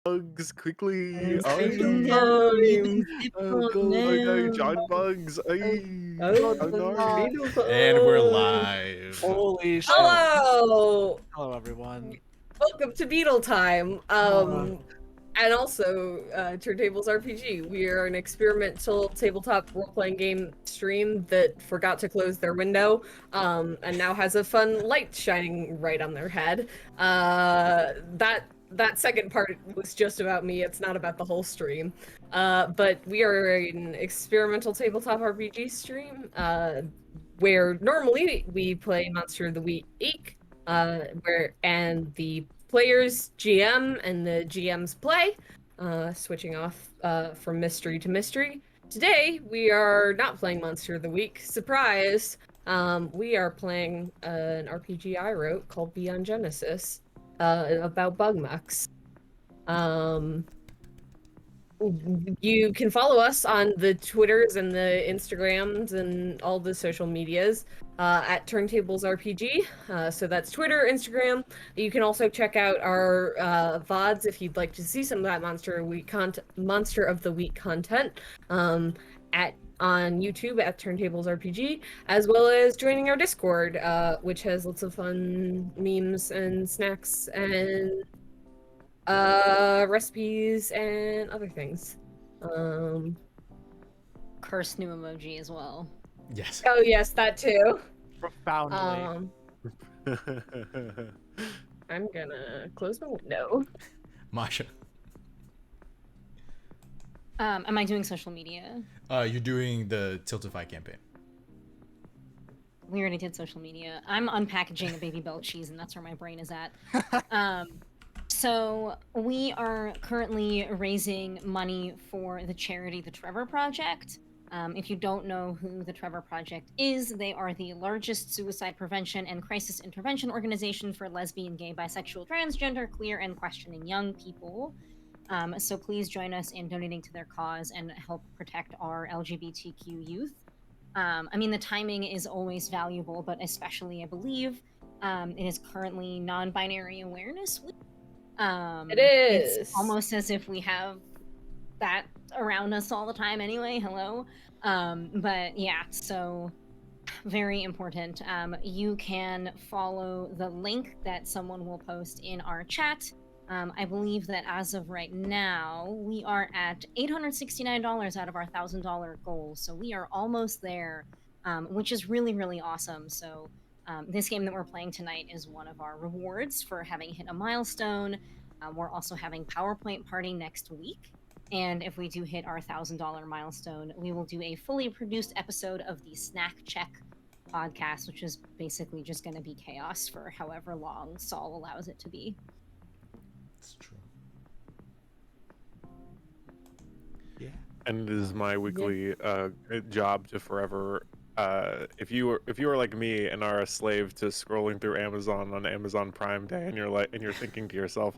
bugs quickly. Oh Spin no! down, you zip Oh on go! Oh no! now. John bugs! Oh, Oh no! And we're live. Holy shit. Hello! Hello, everyone. Welcome to Beetle Time. Hello. And also, TurnTables RPG. We are an experimental tabletop role-playing game stream that forgot to close their window, and now has a fun light shining right on their head. That second part was just about me. It's not about the whole stream. But we are an experimental tabletop RPG stream, where normally we play Monster of the Week, and the players GM and the GMs play, switching off from mystery to mystery. Today we are not playing Monster of the Week. Surprise! We are playing an RPG I wrote called Beyond Genesis, about bug mucks. You can follow us on the Twitters and the Instagrams and all the social medias at TurnTables RPG. So that's Twitter, Instagram. You can also check out our VODs if you'd like to see some of that Monster of the Week content on YouTube at TurnTables RPG, as well as joining our Discord, which has lots of fun memes and snacks and recipes and other things. Curse new emoji as well. Yes. Oh yes, that too. Profoundly. I'm gonna close my window. Masha. Am I doing social media? You're doing the Tiltify campaign. We already did social media. I'm unpackaging a baby bell cheese, and that's where my brain is at. So we are currently raising money for the charity The Trevor Project. If you don't know who The Trevor Project is, they are the largest suicide prevention and crisis intervention organization for lesbian, gay, bisexual, transgender, queer, and questioning young people. So please join us in donating to their cause and help protect our LGBTQ youth. I mean, the timing is always valuable, but especially, I believe, it is currently non-binary awareness week. It is. It's almost as if we have that around us all the time anyway. Hello. But yeah, so very important. You can follow the link that someone will post in our chat. I believe that as of right now, we are at $869 out of our $1,000 goal. So we are almost there, which is really, really awesome. So this game that we're playing tonight is one of our rewards for having hit a milestone. We're also having PowerPoint party next week. And if we do hit our $1,000 milestone, we will do a fully produced episode of the Snack Check podcast, which is basically just going to be chaos for however long Saul allows it to be. It's true. Yeah. And it is my weekly job to forever. If you are like me and are a slave to scrolling through Amazon on Amazon Prime Day, and you're thinking to yourself,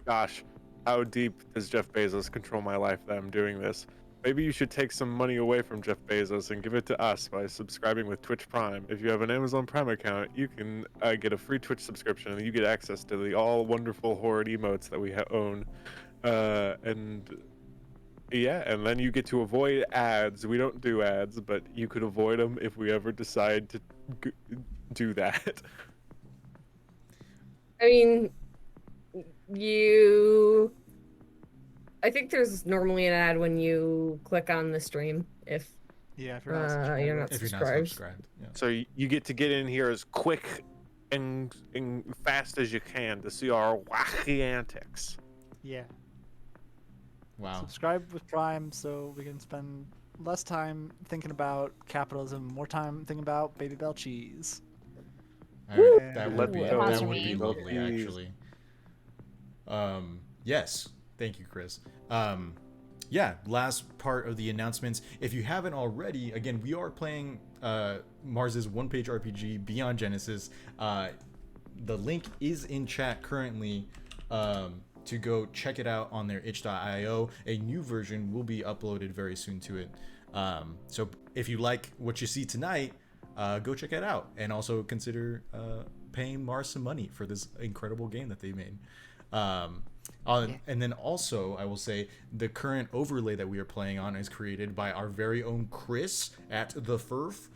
"Gosh, how deep does Jeff Bezos control my life that I'm doing this?" Maybe you should take some money away from Jeff Bezos and give it to us by subscribing with Twitch Prime. If you have an Amazon Prime account, you can get a free Twitch subscription, and you get access to the all wonderful horrid emotes that we own, and yeah, and then you get to avoid ads. We don't do ads, but you could avoid them if we ever decide to do that. I mean, I think there's normally an ad when you click on the stream if Yeah, if you're not subscribed. you're not If you're subscribed. not subscribed. Yeah. So you get to get in here as quick and fast as you can to see our wacky antics. Yeah. Wow. Subscribe with Prime so we can spend less time thinking about capitalism, more time thinking about baby bell cheese. That would be Sponsor lovely, me. actually. Yes. Thank you, Chris. Yeah, last part of the announcements. If you haven't already, again, we are playing Mars's one-page RPG Beyond Genesis. The link is in chat currently to go check it out on their itch.io. A new version will be uploaded very soon to it. So if you like what you see tonight, go check it out, and also consider paying Mars some money for this incredible game that they made. And then also, I will say the current overlay that we are playing on is created by our very own Chris at the Furf.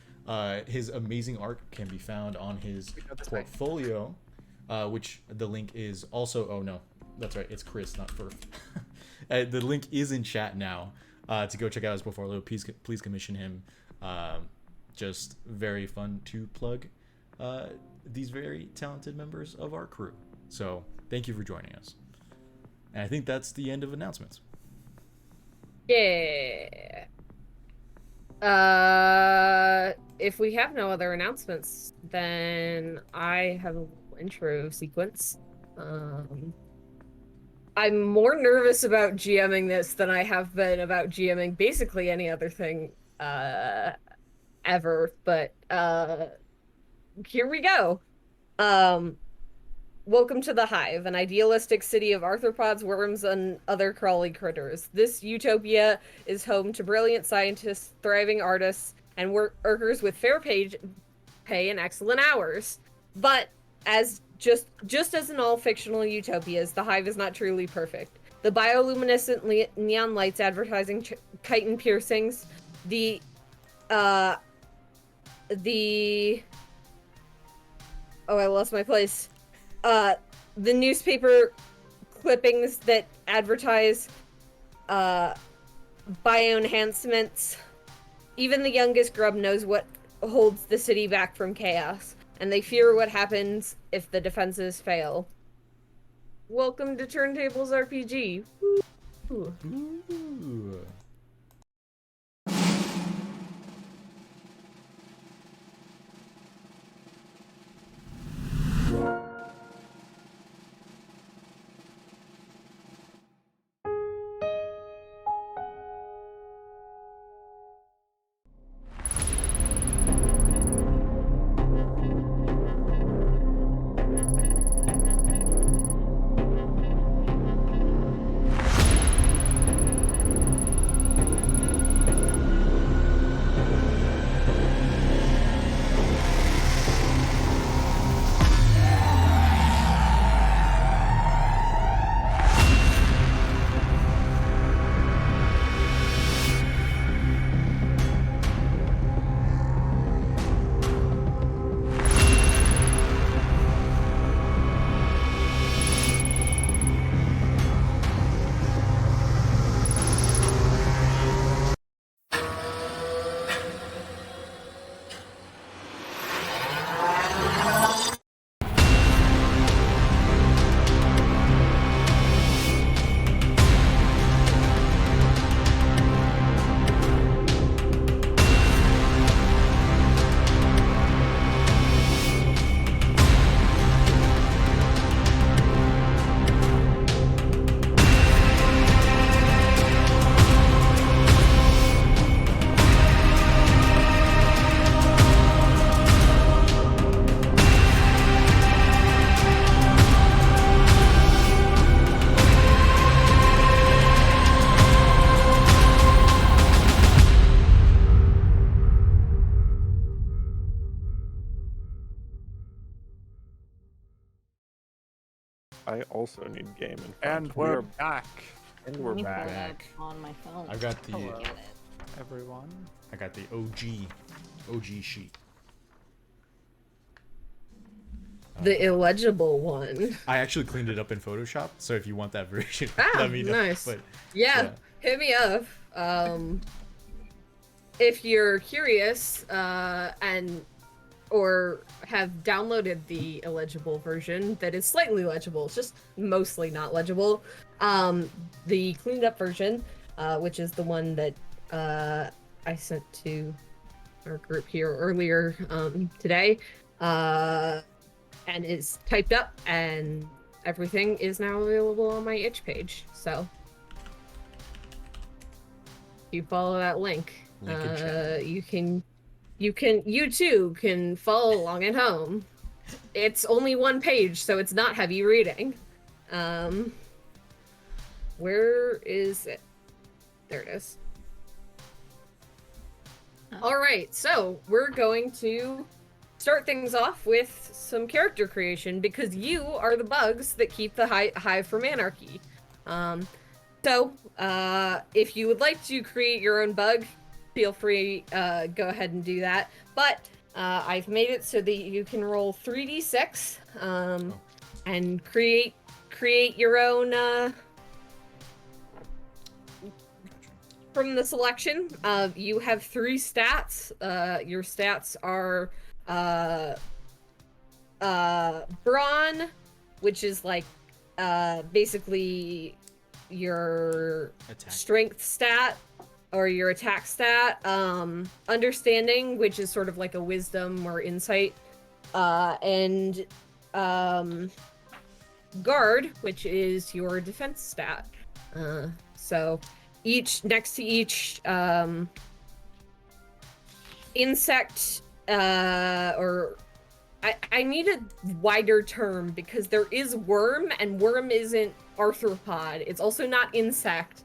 His amazing art can be found on his portfolio, which the link is also. Oh no, that's right, it's Chris, not Furf. The link is in chat now to go check out his portfolio. Please commission him. Just very fun to plug these very talented members of our crew. So thank you for joining us. And I think that's the end of announcements. Yeah. If we have no other announcements, then I have a little intro sequence. I'm more nervous about GMing this than I have been about GMing basically any other thing ever, but here we go. Welcome to the Hive, an idealistic city of arthropods, worms, and other crawly critters. This utopia is home to brilliant scientists, thriving artists, and workers with fair pay and excellent hours. But just as in all fictional utopias, the Hive is not truly perfect. The bioluminescent neon lights advertising chitin piercings, the oh, I lost my place. The newspaper clippings that advertise bioenhancements. Even the youngest grub knows what holds the city back from chaos, and they fear what happens if the defenses fail. Welcome to TurnTables RPG. Woo. Ooh. I also need game in front. And we're back, And Let we're me pull back. that on my phone. I've got the Hello. Get it. everyone. I got the OG sheet. The illegible one. I actually cleaned it up in Photoshop, so if you want that version, Ah, let me know. nice. But Yeah, hit me up. If you're curious, or have downloaded the illegible version that is slightly legible, it's just mostly not legible. The cleaned up version, which is the one that I sent to our group here earlier today, and is typed up, and everything is now available on my itch page. So if you follow that link Link in chat. you too can follow along at home. It's only one page, so it's not heavy reading. Where is it? There it is. Oh. All right, so we're going to start things off with some character creation because you are the bugs that keep the hive from anarchy. So if you would like to create your own bug, feel free, go ahead and do that. But I've made it so that you can roll 3d6 and create your own. From the selection, you have 3 stats. Your stats are brawn, which is like basically your strength stat or your attack stat. Understanding, which is sort of like a wisdom or insight, and guard, which is your defense stat. So next to each insect, or I need a wider term because there is worm, and worm isn't arthropod. It's also not insect.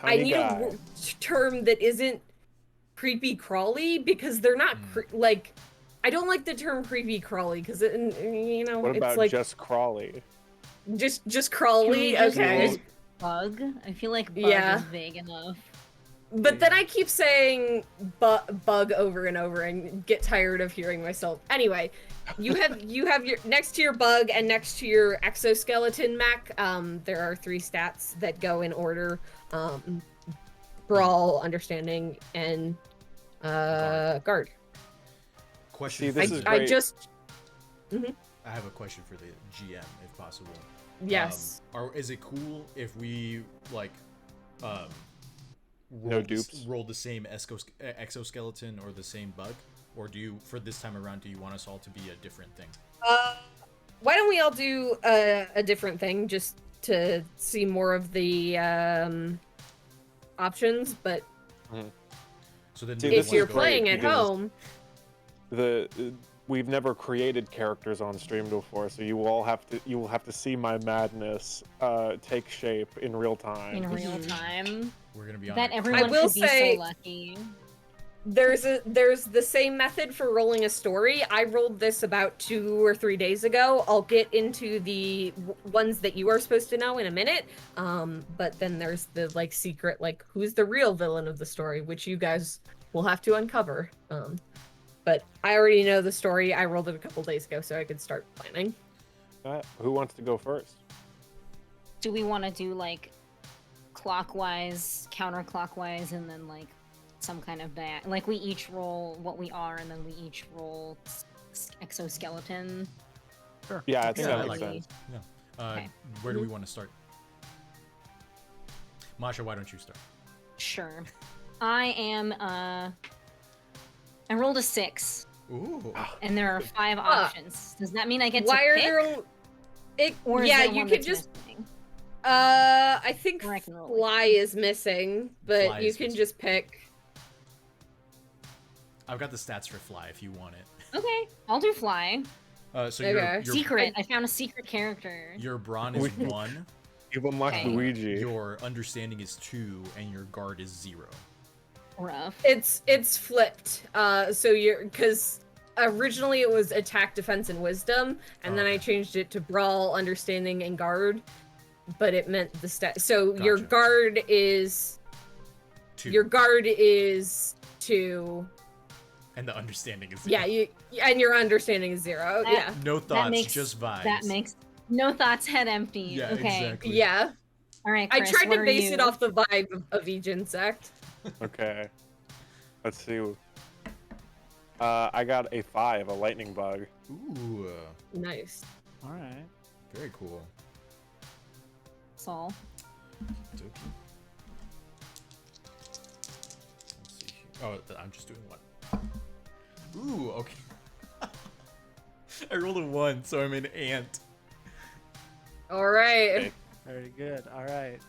I need a term that isn't creepy crawly because they're not like. I don't like the term creepy crawly because what about it's like just crawly? Just crawly. Can we just Okay. use bug? I feel like bug is vague enough. But then I keep saying bug over and over and get tired of hearing myself. Anyway, you have your next to your bug and next to your exoskeleton mech. There are 3 stats that go in order: brawl, understanding, and guard. Question. See, this is I great. just. I have a question for the GM, if possible. Yes. Is it cool if we like No dupes. roll the same exoskeleton or the same bug, or do you, for this time around, do you want us all to be a different thing? Why don't we all do a different thing just to see more of the options? But So then, See, do this if is you're great playing at because home, we've never created characters on stream before, so you will have to see my madness take shape in real time. In real time. we're gonna be on. That it. everyone will should be say- so lucky. there's the same method for rolling a story. I rolled this about 2 or 3 days ago. I'll get into the ones that you are supposed to know in a minute. But then there's the like secret, like who's the real villain of the story, which you guys will have to uncover. But I already know the story. I rolled it a couple days ago, so I could start planning. Who wants to go first? Do we want to do like clockwise, counterclockwise, and then like some kind of like we each roll what we are, and then we each roll exoskeleton? Sure. Yeah, I think Yeah, that I makes like sense. Okay. Where do we want to start? Masha, why don't you start? Sure. I rolled a 6, Ooh. and there are 5 options. Does that mean I get Why to are pick? there? Or is Yeah, there you one could that's just. missing? I think Or I can roll it. fly is missing, but Fly you is can missing. just pick. I've got the stats for fly if you want it. Okay, I'll do fly. So Okay. your Secret. I found a secret character. your brawn is 1, You've unlocked Okay. Luigi. your understanding is 2, and your guard is 0. Rough. It's flipped. So you're because originally it was attack, defense, and wisdom, and then I Okay. changed it to brawl, understanding, and guard. But it meant the stat. So your Gotcha. guard is 2. your guard is 2. And the understanding is 0. Yeah, and your understanding is 0. That- Yeah, No thoughts, makes- just vibes. That makes no thoughts, head empty. Yeah, okay. exactly. yeah. All right, I Chris, tried what to are base you? it off the vibe of each insect. Okay. Let's see. I got a 5, a lightning bug. Ooh, Nice. All right. very cool. Saul. Dokie. Let's see here. Oh, I'm just doing 1. Ooh, okay. I rolled a 1, so I'm an ant. All right. Okay. Very good. All right.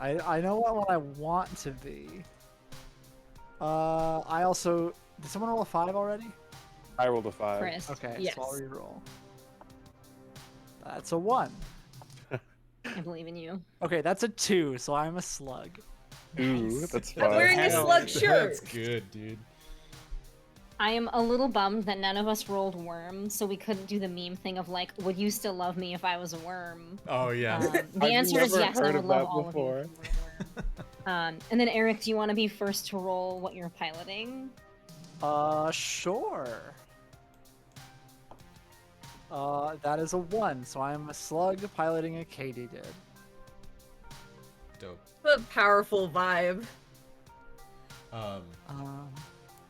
I know what one I want to be. I also did someone roll a 5 already? I rolled a 5. Chris. Okay, Yes. so I'll reroll. That's a 1. I believe in you. Okay, that's a 2, so I'm a slug. Ooh, Nice. that's I'm fun. wearing a Hell, slug shirt. That's good, dude. I am a little bummed that none of us rolled worm, so we couldn't do the meme thing of like, would you still love me if I was a worm? Oh yeah. The answer is never yes. I heard would of love that all before. of you. If you were a worm. And then Eric, do you want to be first to roll what you're piloting? Sure. That is a 1, so I'm a slug piloting a katydid. Dope. The powerful vibe.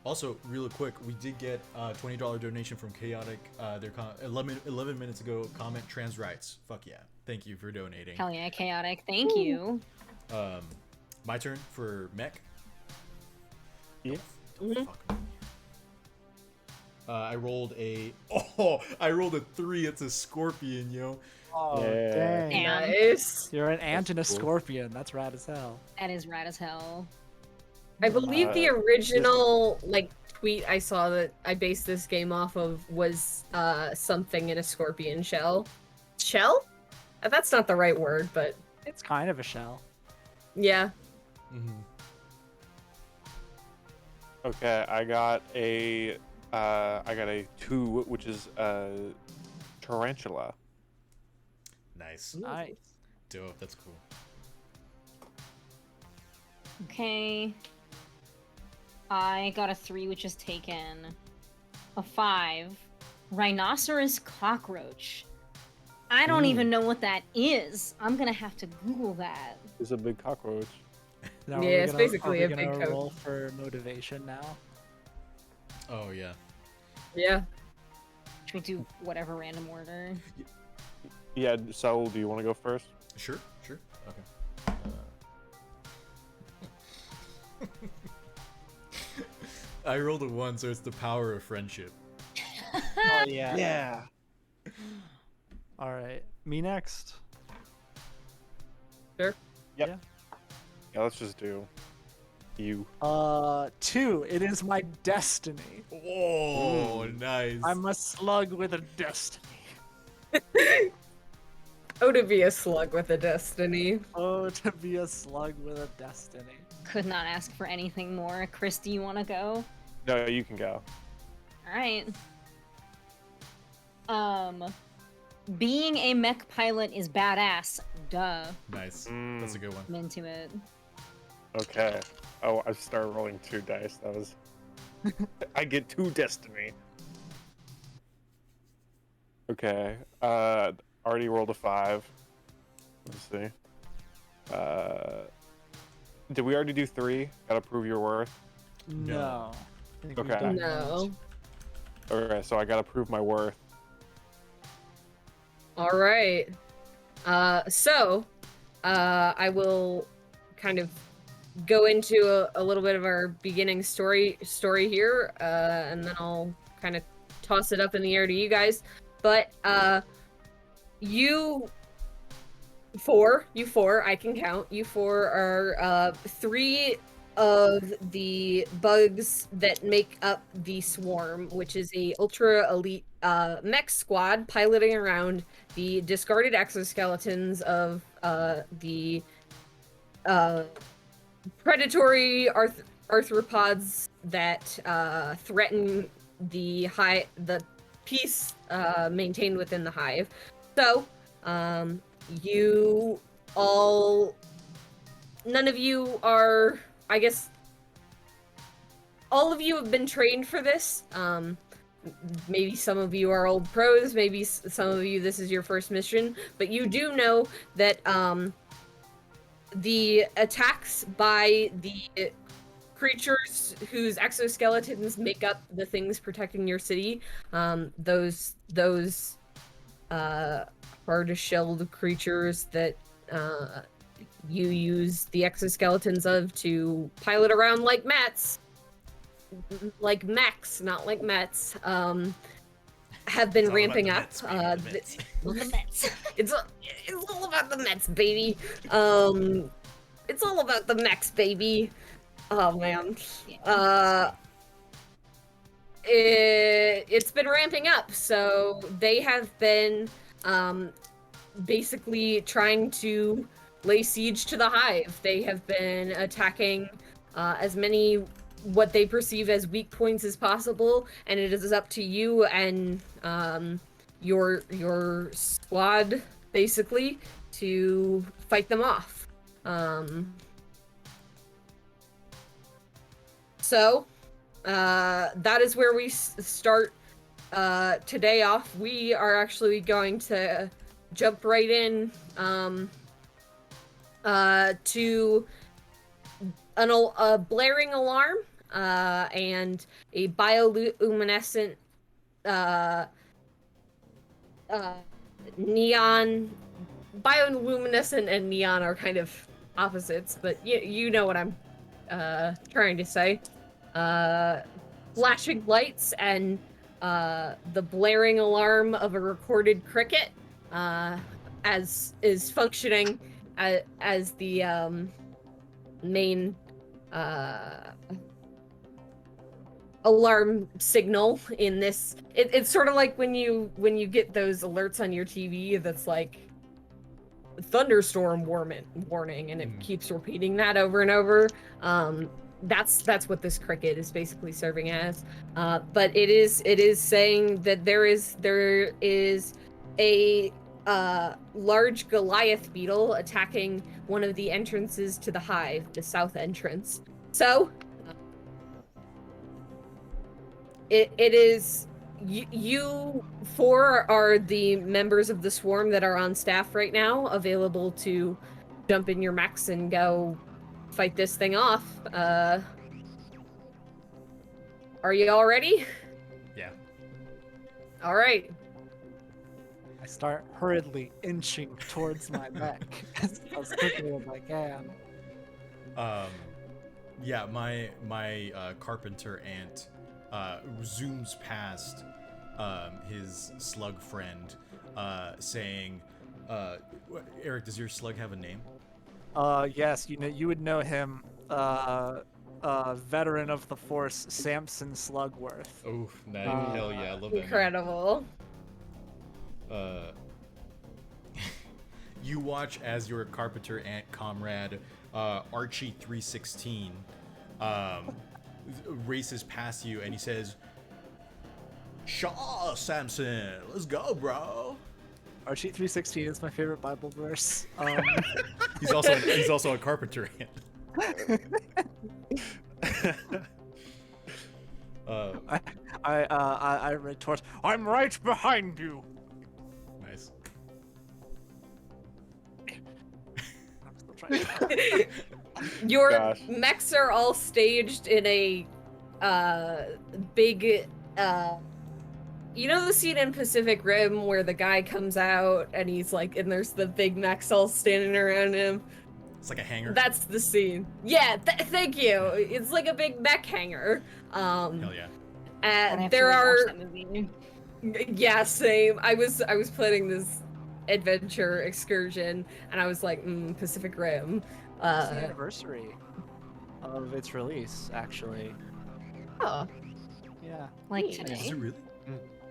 Also, real quick, we did get a $20 donation from Chaotic. 11 minutes ago. Comment trans rights. Fuck yeah! Thank you for donating. Hell yeah, chaotic. Thank you. My turn for mech. Yeah. Fuck. I rolled a 3. It's a scorpion, yo. Oh, Yeah. dang. Damn. Nice. You're an ant and a cool. scorpion. That's rad as hell. That is rad as hell. I believe the Uh, original tweet I saw that I based this game off of was something in a scorpion shell. Shell? That's not the right word, but It's kind of a shell. yeah. Mm-hmm. Okay, I got a 2, which is tarantula. Nice. Nice. Dope. That's cool. Okay. I got a 3, which is taken. A 5. Rhinoceros cockroach. I don't Ooh. even know what that is. I'm gonna have to Google that. It's a big cockroach. Now, Yeah, it's basically are a we big gonna coat. roll for motivation now? Oh yeah. Yeah. Should we do whatever random order? Yeah, Saul, do you want to go first? Sure. Okay. I rolled a 1, so it's the power of friendship. Oh yeah. Yeah. All right. Me next. Sure. Yeah, let's just do you. 2. It is my destiny. Oh, nice. I'm a slug with a destiny. Oh, to be a slug with a destiny. Oh, to be a slug with a destiny. Could not ask for anything more. Chris, do you want to go? No, you can go. All right. Being a mech pilot is badass. Duh. Nice. Mm. That's a good one. I'm into it. Okay. Oh, I started rolling 2 dice. That was. I get 2 destiny. Okay. Already rolled a 5. Let's see. Did we already do 3? Gotta prove your worth. No. I think we've Okay. done No. Okay, so I gotta prove my worth. All right. I will kind of go into a little bit of our beginning story here, and then I'll kind of toss it up in the air to you guys. But you four, I can count. You 4 are 3 of the bugs that make up the swarm, which is a ultra elite mech squad piloting around the discarded exoskeletons of the predatory arthropods that threaten the peace maintained within the hive. So, you all, none of you are, I guess, all of you have been trained for this. Maybe some of you are old pros, maybe some of you this is your first mission, but you do know that the attacks by the creatures whose exoskeletons make up the things protecting your city, those hard-shelled creatures that you use the exoskeletons of to pilot around like mechs, not like Mets, have been ramping up. The Mets. It's all about the Mets, baby. It's all about the mechs, baby. Oh man. It's been ramping up, so they have been basically trying to lay siege to the hive. They have been attacking as many what they perceive as weak points as possible, and it is up to you and your squad basically to fight them off. So that is where we start today off. We are actually going to jump right in to a blaring alarm and a bioluminescent neon. Bioluminescent and neon are kind of opposites, but you know what I'm trying to say. Flashing lights and the blaring alarm of a recorded cricket as is functioning as the main alarm signal in this. It's sort of like when you get those alerts on your TV that's like thunderstorm warning, and it keeps repeating that over and over. That's what this cricket is basically serving as. But it is saying that there is a large Goliath beetle attacking one of the entrances to the hive, the south entrance. So it is you four are the members of the swarm that are on staff right now, available to jump in your mechs and go fight this thing off. Are you all ready? Yeah. All right. I start hurriedly inching towards my mech as quickly as I can. Yeah, my carpenter ant zooms past his slug friend, saying, Eric, does your slug have a name? Yes, you would know him. Veteran of the force, Samson Slugworth. Oh, nice. Hell yeah, I love that name. Incredible. You watch as your carpenter ant comrade, Archie 316, races past you, and he says, "Shaw, Samson, let's go, bro." Archie 316 is my favorite Bible verse. He's also a carpenter ant. I retort, "I'm right behind you." Nice. I'm still trying to... Your mechs are all staged in a big you know the scene in Pacific Rim where the guy comes out and he's like, and there's the big mechs all standing around him? It's like a hangar. That's the scene. Yeah, thank you. It's like a big mech hangar. Hell yeah. And there are. Yeah, same. I was planning this adventure excursion, and I was like, Pacific Rim. It's the anniversary of its release, actually. Oh. Yeah. Like Is today. Is it really?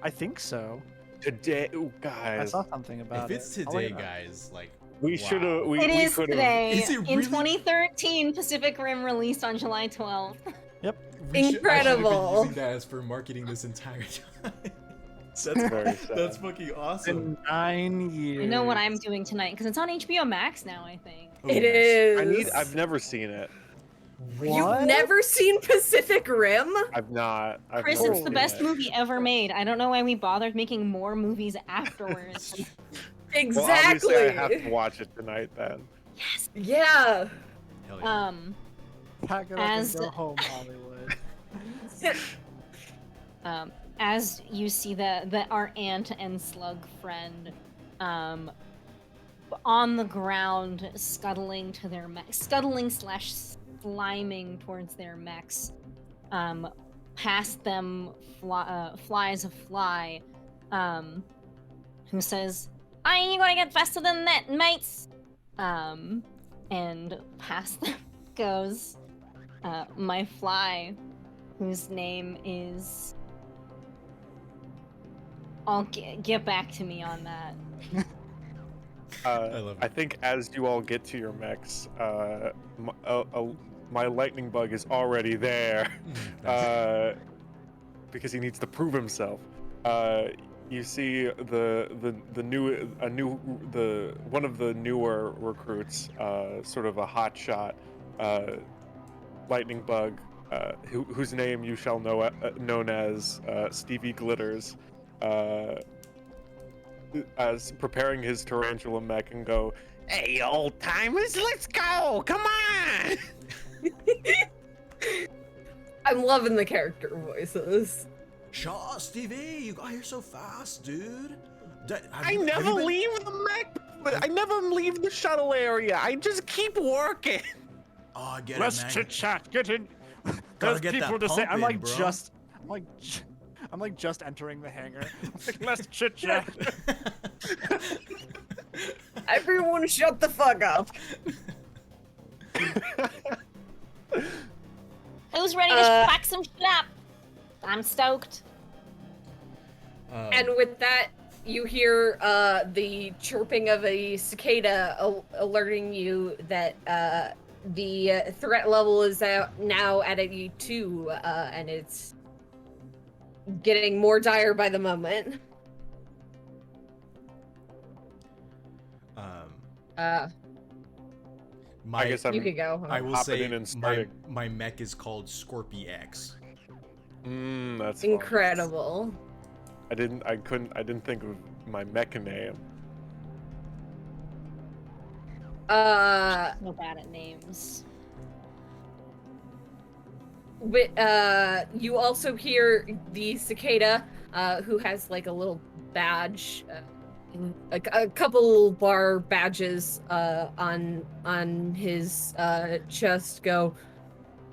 I think so. Today, ooh, I guys. saw something about If it's it. I'll today, look it up. guys, like We wow. should have. It is today. Is it In really? 2013, Pacific Rim released on July 12th. Yep. I should have Incredible. been using that as for marketing this entire time. That's very sad. That's fucking awesome. In 9 years. I know what I'm doing tonight because it's on HBO Max now, I think. Oh, It nice. is. I've never seen it. What? You've never seen Pacific Rim? I've not. Chris, never it's the seen best it. movie ever made. I don't know why we bothered making more movies afterwards. Exactly. Well, obviously I have to watch it tonight then. Yes. Yeah. Hell yeah. Pack it up as- and go home, Hollywood. As you see our ant and slug friend on the ground scuttling to their scuttling / sliming towards their mechs, past them flies a fly who says, "I ain't gonna get faster than that, mates." And past them goes my fly, whose name is... I'll get back to me on that. I love it. I think as you all get to your mechs, my lightning bug is already there, because he needs to prove himself. You see one of the newer recruits, sort of a hot shot, lightning bug, whose name you shall know, known as Stevie Glitters, as preparing his tarantula mech and go, "Hey, old timers, let's go! Come on!" I'm loving the character voices. Shaw, Stevie, you got here so fast, dude. I never leave the mech. I never leave the shuttle area. I just keep working. Oh, I get Let's it, man. chit chat. Get in. Gotta There's get people that to say. pump in, bro. I'm like just entering the hangar. Like, let's chit chat. Everyone shut the fuck up. Who's ready to pack some shit up? I'm stoked. And with that, you hear the chirping of a cicada alerting you that the threat level is now at a 2, and it's getting more dire by the moment. I guess you could go. I will hopping say in and starting. my mech is called Scorpy X. That's fun. Incredible. I didn't think of my mech name. No bad at names. But you also hear the cicada, who has like a little badge, a couple bar badges on his chest. Go,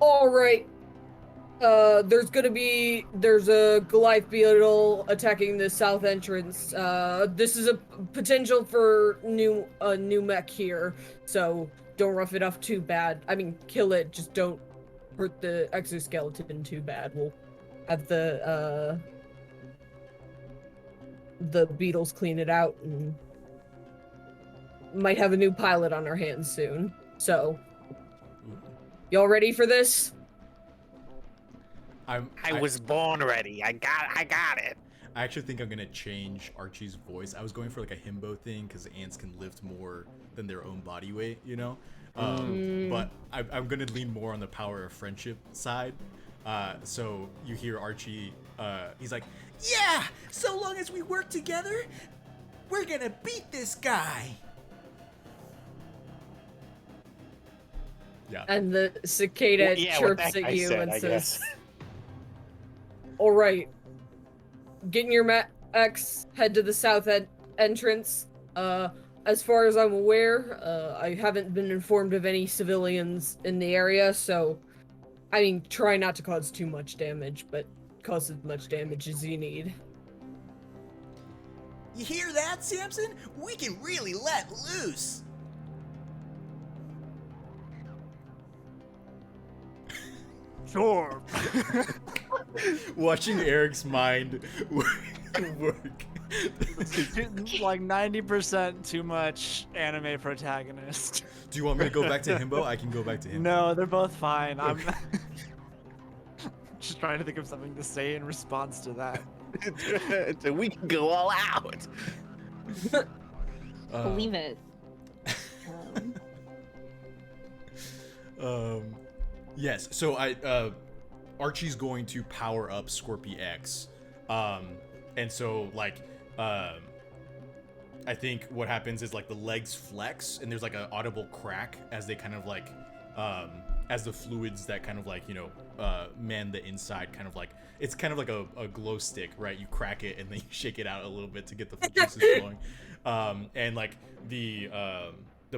all right. There's a Goliath beetle attacking the south entrance. This is a potential for new mech here, so don't rough it up too bad. I mean, kill it, just don't hurt the exoskeleton too bad. We'll have the beetles clean it out, and might have a new pilot on our hands soon. So, y'all ready for this? I was born ready. I got it. I actually think I'm gonna change Archie's voice. I was going for like a himbo thing because ants can lift more than their own body weight, you know. But I'm gonna lean more on the power of friendship side. So you hear Archie. He's like, "Yeah, so long as we work together, we're gonna beat this guy." Yeah. And the cicada chirps at you and says, all right, get in your mechs, head to the south entrance. As far as I'm aware, I haven't been informed of any civilians in the area, so, I mean, try not to cause too much damage, but cause as much damage as you need. You hear that, Samson? We can really let loose. Sure. Watching Eric's mind work. Like 90% too much anime protagonist. Do you want me to go back to Himbo? I can go back to him. No, they're both fine. I'm just trying to think of something to say in response to that. So we can go all out. Believe it. Yes. So Archie's going to power up Scorpy X, and so like I think what happens is like the legs flex and there's like an audible crack as they kind of like as the fluids that kind of like man the inside kind of like it's kind of like a glow stick, right? You crack it and then you shake it out a little bit to get the juices flowing, and like the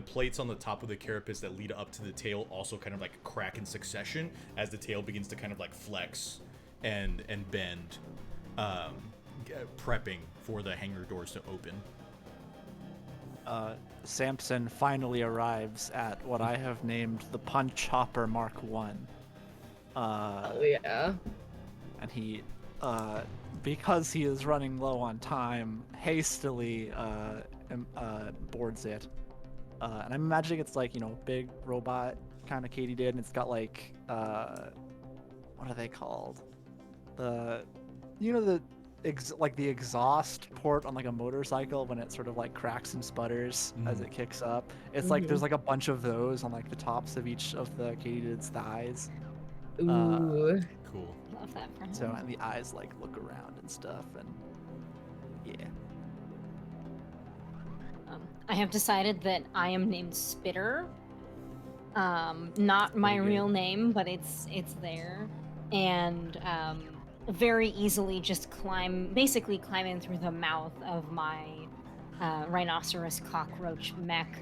plates on the top of the carapace that lead up to the tail also kind of like crack in succession as the tail begins to kind of like flex and bend, prepping for the hangar doors to open. Samson finally arrives at what I have named the Punch Hopper Mark 1. Oh yeah. And he, because he is running low on time, hastily boards it. And I'm imagining it's like, big robot kind of katydid, and it's got like what are they called? The the exhaust port on like a motorcycle when it sort of like cracks and sputters as it kicks up. It's like there's like a bunch of those on like the tops of each of the katydid's thighs. Ooh. Cool. Love that for him. So and the eyes like look around and stuff, and yeah. I have decided that I am named Spitter. Not my pretty good. real name, but it's there, and very easily just basically climb in through the mouth of my rhinoceros cockroach mech.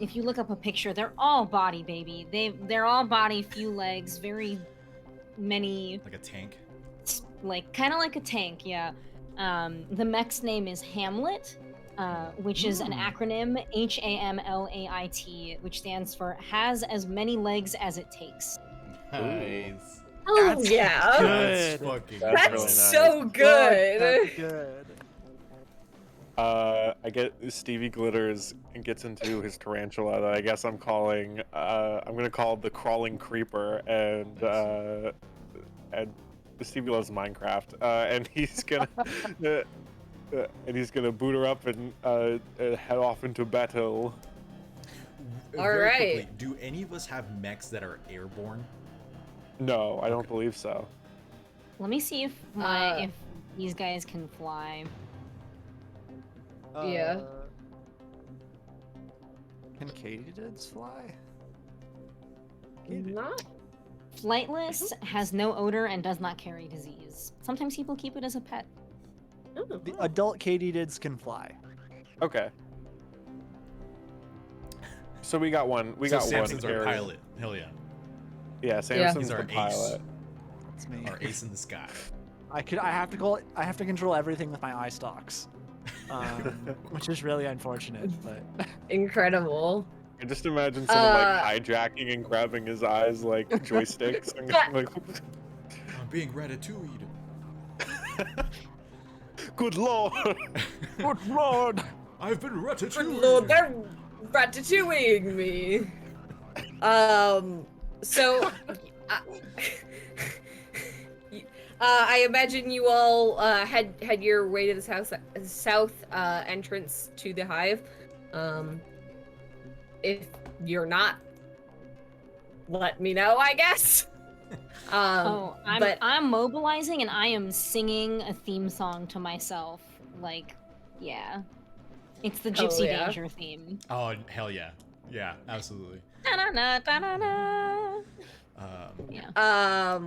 If you look up a picture, they're all body, baby. They're all body, few legs, very many, Like a tank. like kind of like a tank, yeah. The mech's name is Hamlet, which is an acronym, HAMLAIT, which stands for has as many legs as it takes. Nice. Oh That's yeah. That's good. fucking That's That's really nice. so good. That's good. I get Stevie glitters and gets into his tarantula that I guess I'm calling. I'm gonna call the crawling creeper, and Stevie loves Minecraft, and he's gonna boot her up and head off into battle. Very right. quickly, do any of us have mechs that are airborne? No, I don't believe so. Let me see if if these guys can fly. Yeah. Can katydids fly? Not. Flightless, has no odor, and does not carry disease. Sometimes people keep it as a pet. The adult katydids can fly. Okay. So we got one. We So got Samson's one. our area. pilot. Hell yeah. Yeah, Samson's He's our the ace. pilot. That's me. Our ace in the sky. I have to control everything with my eye stalks, which is really unfortunate. But Incredible. I just imagine someone like hijacking and grabbing his eyes like joysticks and like, I'm being ratatouilleed. good lord. good lord, I've been Good ratatouilleed. lord, they're ratatouilleing me. So, I imagine you all had your way to the south entrance to the hive. If you're not, let me know, I guess. I'm mobilizing and I am singing a theme song to myself. Like, yeah, it's the Gypsy yeah. Danger theme. Oh, hell yeah. Yeah, absolutely. Da-na-na, da-na-na. Yeah.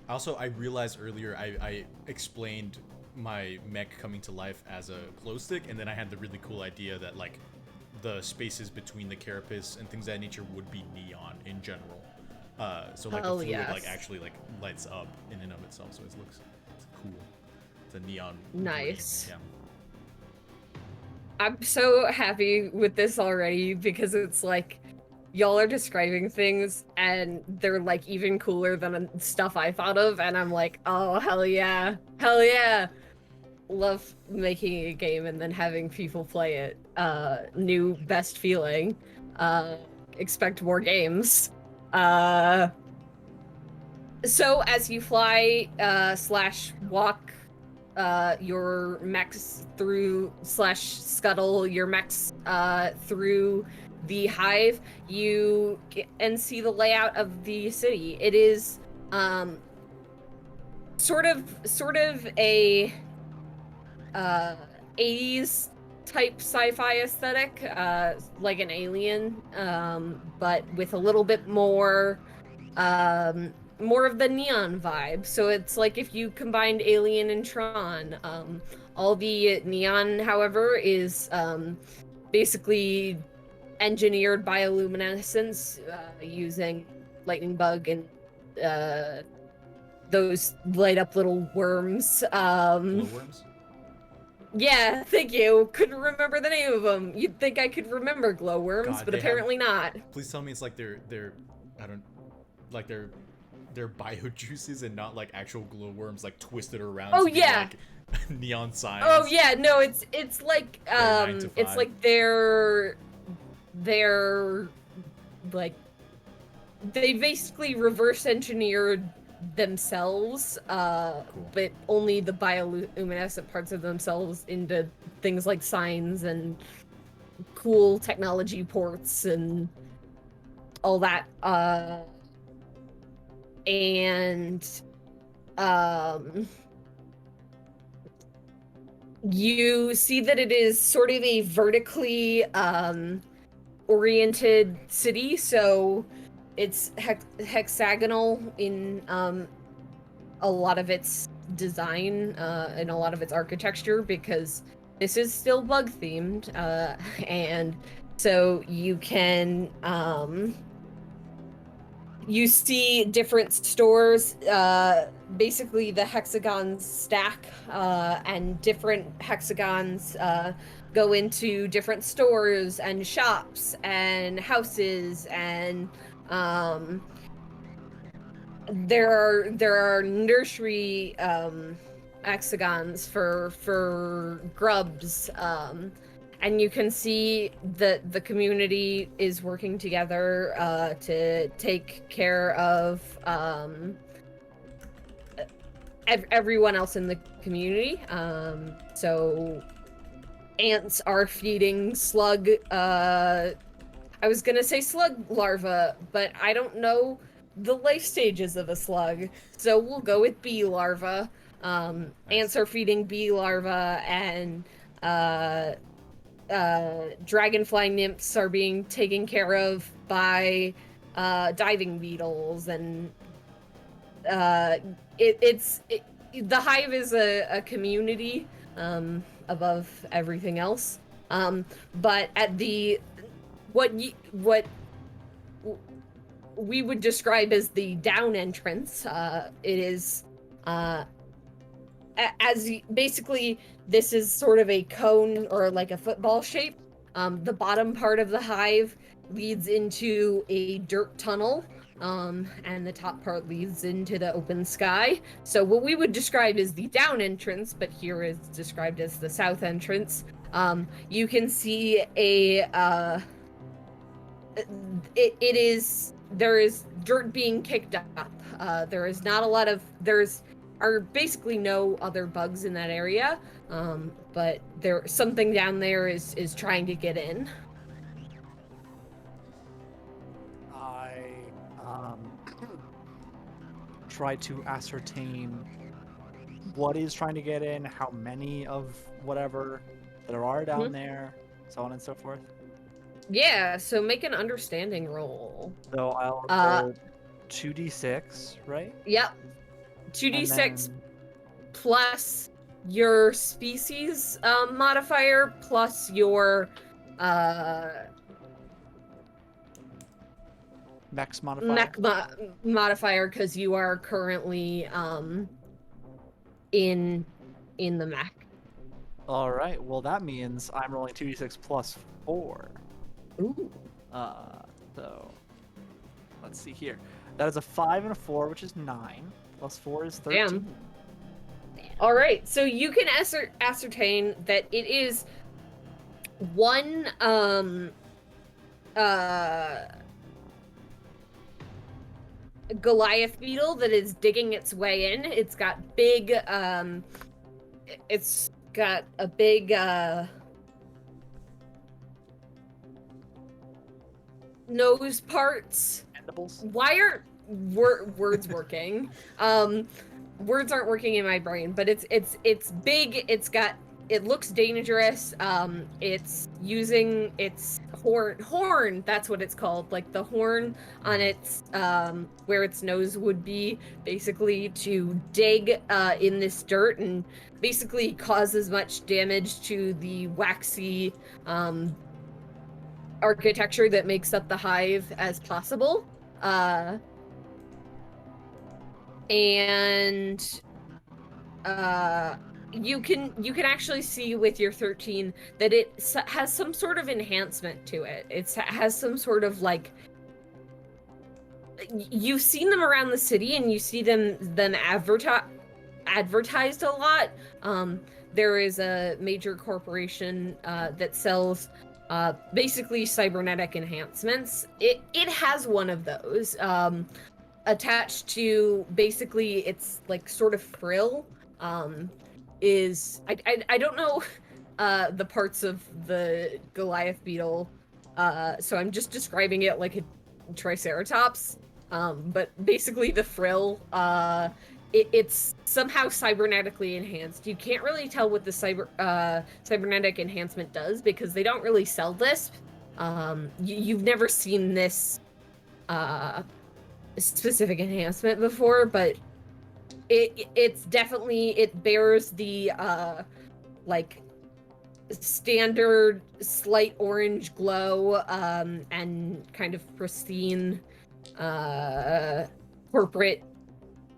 Also, I realized earlier I explained my mech coming to life as a glow stick, and then I had the really cool idea that like the spaces between the carapace and things of that nature would be neon in general. So like the fluid like actually like lights up in and of itself, so it's cool. It's a neon. Nice. Green. Yeah. I'm so happy with this already because it's like y'all are describing things and they're like even cooler than stuff I thought of, and I'm like, oh hell yeah, hell yeah. Love making a game and then having people play it. New best feeling. Expect more games. So as you fly / walk your mechs through / scuttle your mechs through the hive, you and see the layout of the city. It is sort of a 80s type sci-fi aesthetic, like an Alien, but with a little bit more of the neon vibe. So it's like if you combined Alien and Tron. All the neon, however, is basically engineered bioluminescence using lightning bug and those light up little worms. Glowworms? Yeah, thank you. Couldn't remember the name of them. You'd think I could remember glowworms, God, but they apparently not. Please tell me it's like they're bio juices and not like actual glowworms like twisted around. Oh to be, yeah. like, neon signs. Oh yeah, no, it's like They're 9 to it's 5. like they're like they basically reverse engineered themselves, but only the bioluminescent parts of themselves into things like signs and cool technology ports and all that. And you see that it is sort of a vertically oriented city, so it's hexagonal in a lot of its design and a lot of its architecture, because this is still bug themed, and so you can you see different stores, basically the hexagons stack, and different hexagons go into different stores and shops and houses, and there are nursery hexagons for grubs, and you can see that the community is working together to take care of everyone else in the community. So ants are feeding slug, I was gonna say slug larva, but I don't know the life stages of a slug, so we'll go with bee larva. Nice. Ants are feeding bee larva, and dragonfly nymphs are being taken care of by diving beetles, and the hive is a community above everything else. But at the what we would describe as the down entrance, it is basically this is sort of a cone or like a football shape. The bottom part of the hive leads into a dirt tunnel, and the top part leads into the open sky. So what we would describe as the down entrance, but here is described as the south entrance. You can see there is dirt being kicked up. There is not a lot of, are basically no other bugs in that area, but something down there is trying to get in. I try to ascertain what is trying to get in, how many of whatever there are down there, so on and so forth. Yeah, so make an understanding roll. So I'll roll 2d6, right? Yep. 2d6 plus your species modifier plus your Mech's modifier. mech modifier, because you are currently in the mech. All right. Well, that means I'm rolling 2d6 plus 4. Ooh. So let's see here. That is a 5 and a 4, which is 9. Plus 4 is 13. Damn. All right, so you can ascertain that it is one Goliath beetle that is digging its way in. It's got big it's got a big nose parts. Mandibles? Why aren't words working? Words aren't working in my brain, but it's big. It looks dangerous. It's using its horn. That's what it's called. Like the horn on its where its nose would be, basically to dig in this dirt and basically cause as much damage to the waxy architecture that makes up the hive as possible. And you can actually see with your 13 that it has some sort of enhancement to it. It has some sort of, like, you've seen them around the city and you see them advertised a lot. There is a major corporation that sells basically cybernetic enhancements. It has one of those attached to basically its like sort of frill. Is I don't know the parts of the Goliath beetle, so I'm just describing it like a triceratops. But basically the frill, it's somehow cybernetically enhanced. You can't really tell what the cybernetic enhancement does because they don't really sell this. You've never seen this specific enhancement before, but it's definitely, it bears the like standard slight orange glow and kind of pristine corporate,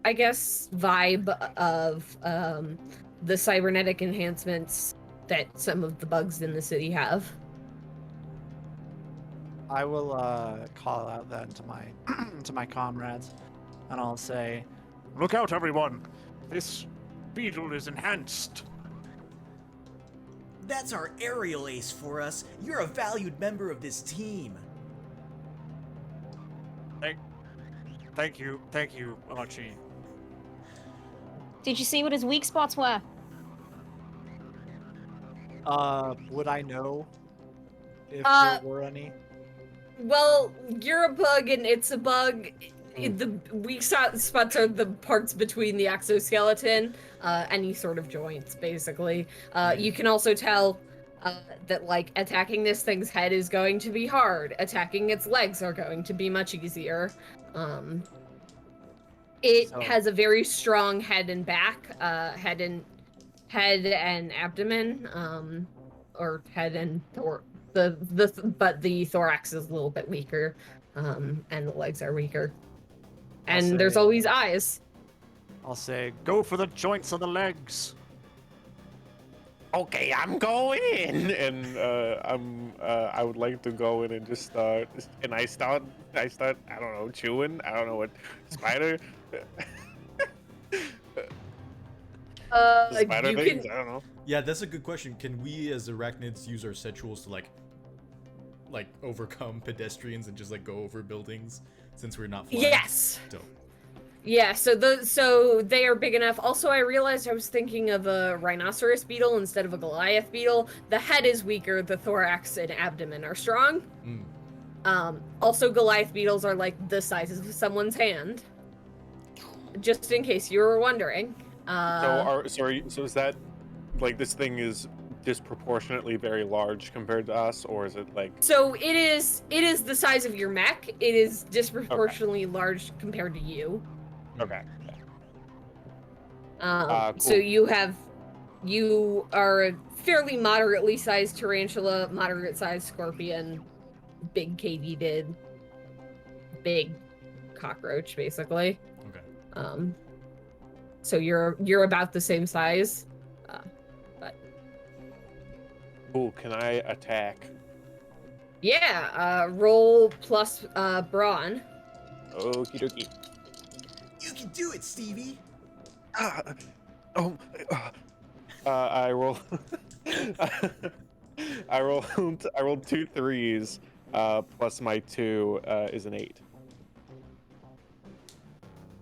I guess, vibe of the cybernetic enhancements that some of the bugs in the city have. I will call out then to my to my comrades, and I'll say, "Look out, everyone! This beetle is enhanced." That's our aerial ace for us. You're a valued member of this team. Thank you, Archie. Did you see what his weak spots were? Would I know if Uh, there were any? Well, you're a bug and it's a bug. The weak spots are the parts between the exoskeleton, any sort of joints, basically. You can also tell that, like, attacking this thing's head is going to be hard. Attacking its legs are going to be much easier. It has a very strong head and back, head and abdomen, or head and but the thorax is a little bit weaker, and the legs are weaker. And there's always eyes. I'll say, go for the joints of the legs. Okay, I'm going in, and I would like to go in and just start. And I start. I don't know, chewing. I don't know what spider. Spider You things. can. I don't know. Yeah, that's a good question. Can we as arachnids use our set tools to like overcome pedestrians and just like go over buildings since we're not flying? Yes. Dope. Yeah, so they are big enough. Also, I realized I was thinking of a rhinoceros beetle instead of a Goliath beetle. The head is weaker, the thorax and abdomen are strong. Also, Goliath beetles are like the size of someone's hand. Just in case you were wondering. So is that like this thing is disproportionately very large compared to us, or is it like? So it is the size of your mech. It is disproportionately large compared to you. Okay. So Cool. you are a fairly moderately sized tarantula, moderate sized scorpion, big katydid, big cockroach, basically. Okay. So you're about the same size, but Cool. Can I attack? yeah. Roll plus brawn. Okie dokie. You can do it, Stevie. I roll. I rolled 2 3s. Plus my 2 is an 8.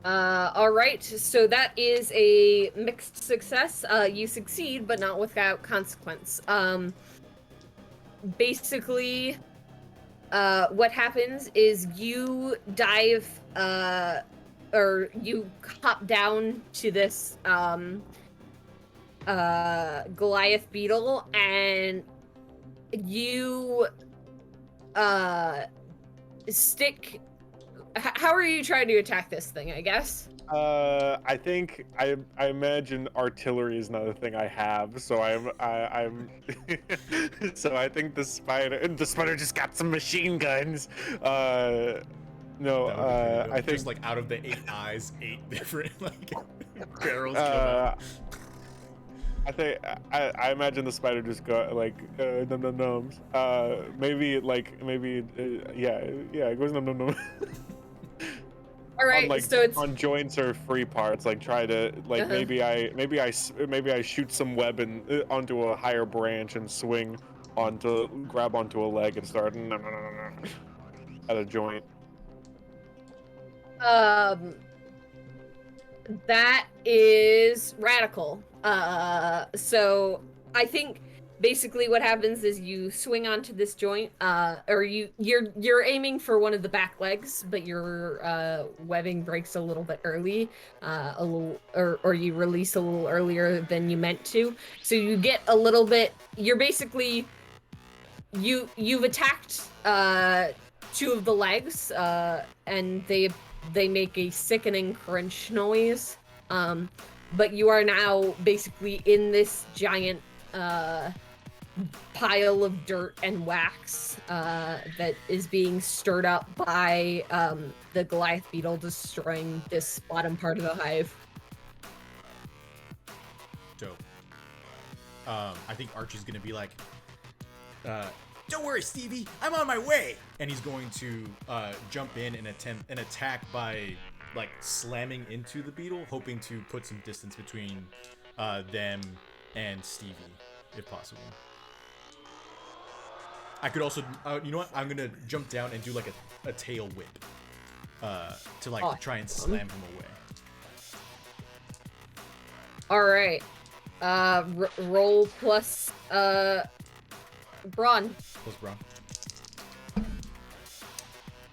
All right, so that is a mixed success. You succeed, but not without consequence. Basically, what happens is you dive, or you hop down to this Goliath beetle, and you stick. How are you trying to attack this thing, I guess? I think I imagine artillery is not a thing I have, so I'm so I think the spider just got some machine guns. No, I think just like out of the 8 eyes, 8 different like barrels. I imagine the spider just got like num num nums. Yeah, it goes num num num. All right, on, so it's on joints or free parts, like try to like maybe I shoot some web onto a higher branch and swing grab onto a leg and start at a joint. That is radical. So I think basically what happens is you swing onto this joint, or you're aiming for one of the back legs, but your webbing breaks a little bit early, or you release a little earlier than you meant to. So you get a little bit. You're basically you've attacked two of the legs, and they make a sickening crunch noise. But you are now basically in this giant pile of dirt and wax that is being stirred up by the Goliath beetle destroying this bottom part of the hive. Dope. I think Archie's gonna be like, don't worry, Stevie, I'm on my way. And he's going to jump in and attempt an attack by like slamming into the beetle, hoping to put some distance between them and Stevie, if possible. I could also, you know what? I'm gonna jump down and do like a tail whip to like try and slam him away. All right. Roll plus brawn. Plus brawn.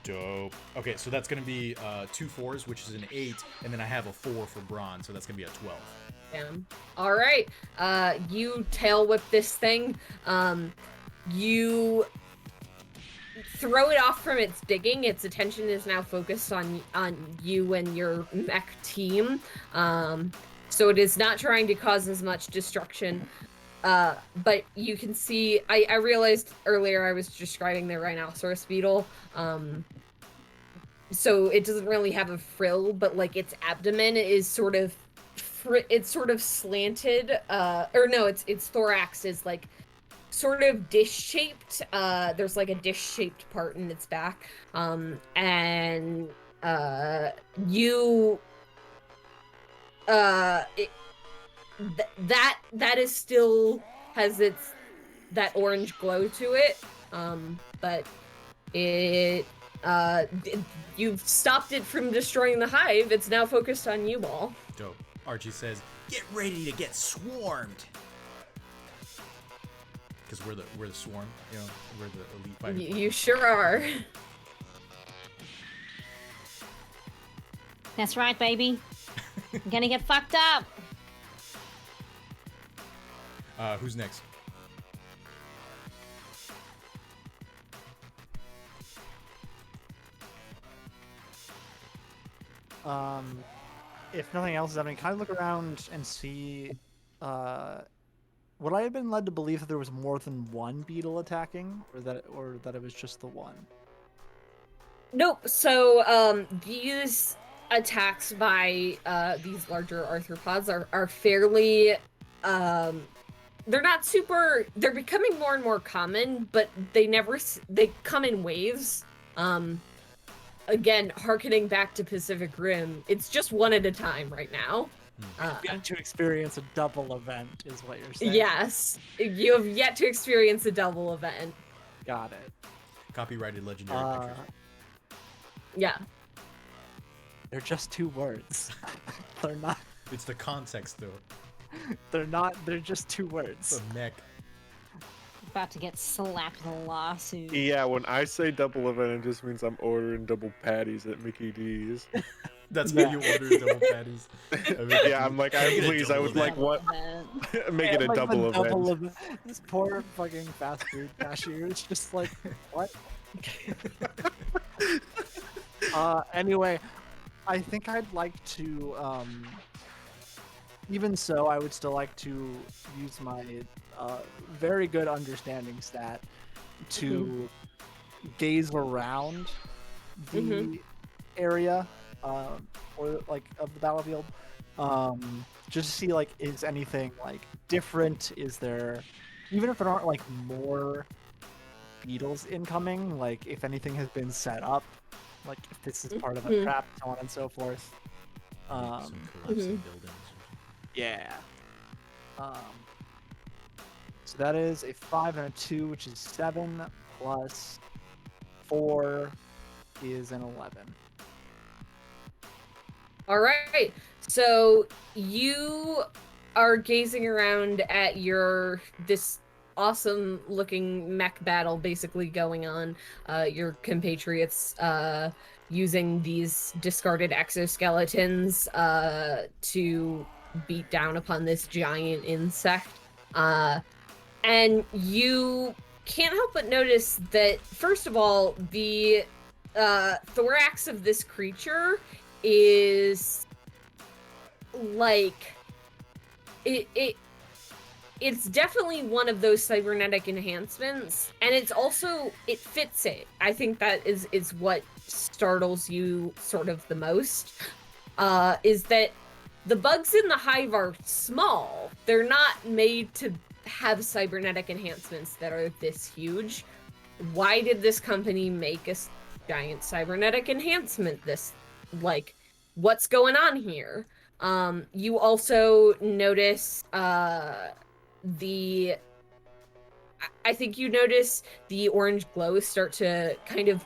Dope. Okay, so that's gonna be 2 4s, which is an 8, and then I have a 4 for brawn, so that's gonna be a 12. Damn. All right. You tail whip this thing. You throw it off from its digging. Its attention is now focused on you and your mech team. So it is not trying to cause as much destruction. But you can see, I realized earlier I was describing the rhinoceros beetle. So it doesn't really have a frill, but like its abdomen is sort of, it's sort of slanted, or no, its thorax is like sort of dish-shaped. There's like a dish-shaped part in its back. And you that is still has that orange glow to it, but you've stopped it from destroying the hive. It's now focused on you all. Dope. Archie says, Get ready to get swarmed. because we're the swarm, you know, we're the elite fighting. You sure are. That's right, baby. I'm gonna get fucked up. Who's next? If nothing else is happening, kind of look around and see. Would I have been led to believe that there was more than one beetle attacking, or that it was just the one? Nope. So these attacks by these larger arthropods are fairly they're not super, they're becoming more and more common, but they come in waves. Again, harkening back to Pacific Rim, it's just one at a time right now. You've got to experience a double event, is what you're saying. Yes, you have yet to experience a double event. Got it. Copyrighted legendary pictures. Yeah. They're just 2 words. They're not. It's the context, though. They're not. They're just 2 words. It's a mech. About to get slapped in a lawsuit. Yeah, when I say double event, it just means I'm ordering double patties at Mickey D's. That's how you order double patties. Yeah, I'm like, please, I would like what? Make it a Like the double event. This poor fucking fast food cashier is just like, what? Anyway, I think I'd like to, even so, I would still like to use my very good understanding stat to gaze around the area, or like of the battlefield, just to see like, is anything like different? Is there, even if there aren't like more beetles incoming, like if anything has been set up, like if this is part of a trap, so on and so forth. Some collapsing buildings. Yeah. So that is a 5 and a 2, which is 7, plus 4 is an 11. All right. So you are gazing around at this awesome looking mech battle basically going on. Your compatriots using these discarded exoskeletons to beat down upon this giant insect. And you can't help but notice that, first of all, the thorax of this creature is like it's definitely one of those cybernetic enhancements, and it fits it. I think that is what startles you sort of the most, is that the bugs in the hive are small. They're not made to have cybernetic enhancements that are this huge. Why did this company make a giant cybernetic enhancement what's going on here? You also notice I think you notice the orange glow start to kind of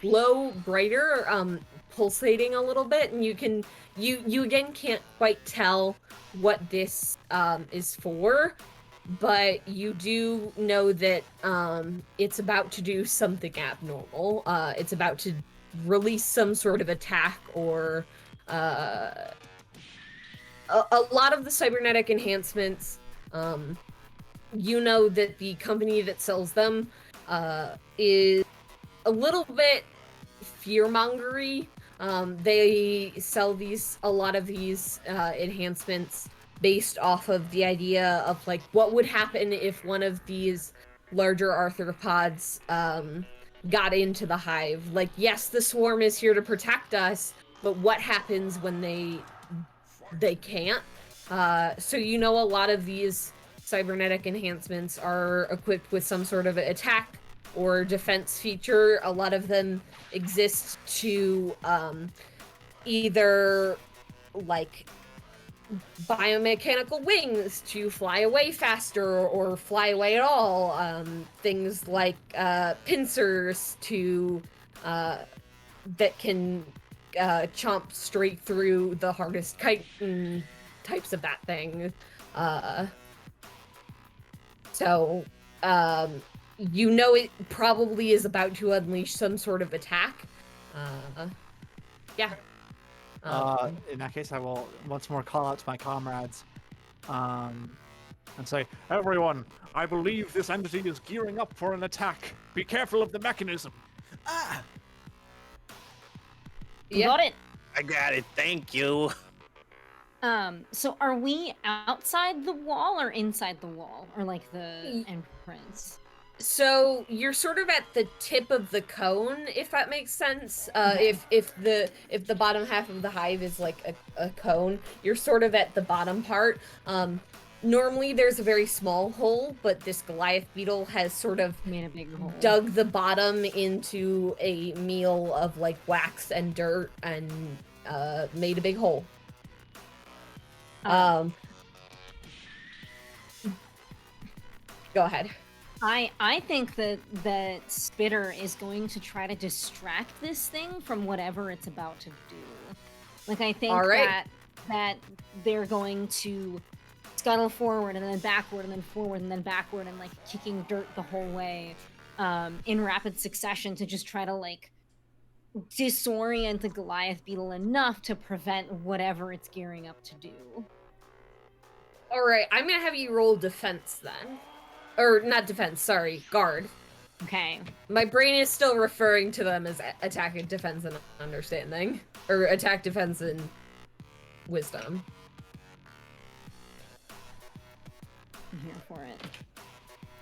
glow brighter, pulsating a little bit, and you again can't quite tell what this is for, but you do know that it's about to do something abnormal. It's about to release some sort of attack, or a lot of the cybernetic enhancements, you know that the company that sells them is a little bit fear-mongery. They sell a lot of these enhancements based off of the idea of like what would happen if one of these larger arthropods got into the hive. Like, yes, the swarm is here to protect us, but what happens when they can't? So you know a lot of these cybernetic enhancements are equipped with some sort of attack or defense feature. A lot of them exist to either like biomechanical wings to fly away faster or fly away at all. Things like pincers to that can chomp straight through the hardest chitin types of that thing. So you know it probably is about to unleash some sort of attack. Yeah. In that case, I will once more call out to my comrades and say, everyone, I believe this entity is gearing up for an attack. Be careful of the mechanism. Ah! You got it. I got it. Thank you. So are we outside the wall or inside the wall, or like the entrance? So you're sort of at the tip of the cone, if that makes sense. If the bottom half of the hive is like a cone, you're sort of at the bottom part. Normally there's a very small hole, but this Goliath beetle has sort of made a big hole, dug the bottom into a meal of like wax and dirt, and made a big hole. Go ahead. I think that Spitter is going to try to distract this thing from whatever it's about to do. Like, I think that they're going to scuttle forward and then backward and then forward and then backward and like kicking dirt the whole way in rapid succession to just try to like disorient the Goliath beetle enough to prevent whatever it's gearing up to do. All right, I'm gonna have you roll defense then. Or not defense, sorry, guard. Okay. My brain is still referring to them as attack and defense and understanding. Or attack, defense, and wisdom. I'm here for it.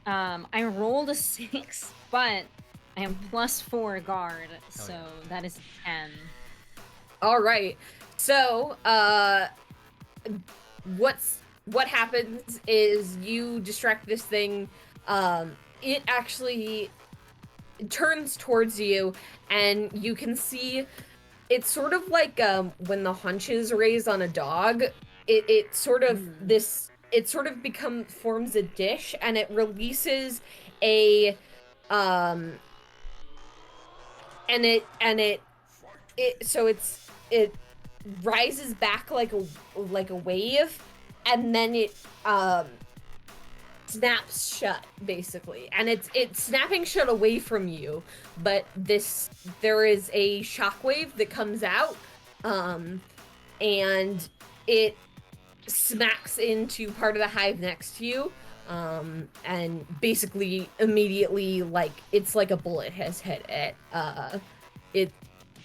I rolled a 6, but I am +4 guard, so that is 10. All right. So, what happens is you distract this thing. It actually turns towards you, and you can see it's sort of like when the haunches raise on a dog. It sort of this it sort of forms a dish, and it releases a and it rises back like a wave, and then it snaps shut, basically. And it's snapping shut away from you, but there is a shockwave that comes out, and it smacks into part of the hive next to you, and basically immediately, like, it's like a bullet has hit it. It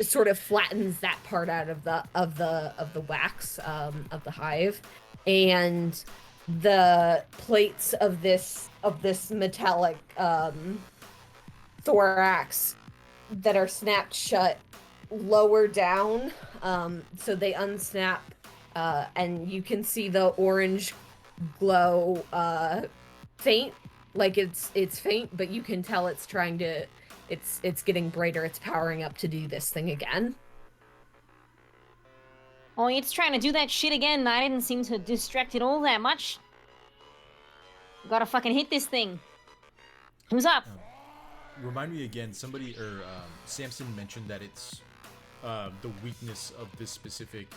sort of flattens that part out of the wax of the hive, and the plates of this metallic thorax that are snapped shut lower down, so they unsnap, and you can see the orange glow faint, like it's faint, but you can tell it's getting brighter. It's powering up to do this thing again. Oh, it's trying to do that shit again. I didn't seem to distract it all that much. Gotta fucking hit this thing. Who's up? Remind me again, somebody, or Samson mentioned that it's the weakness of this specific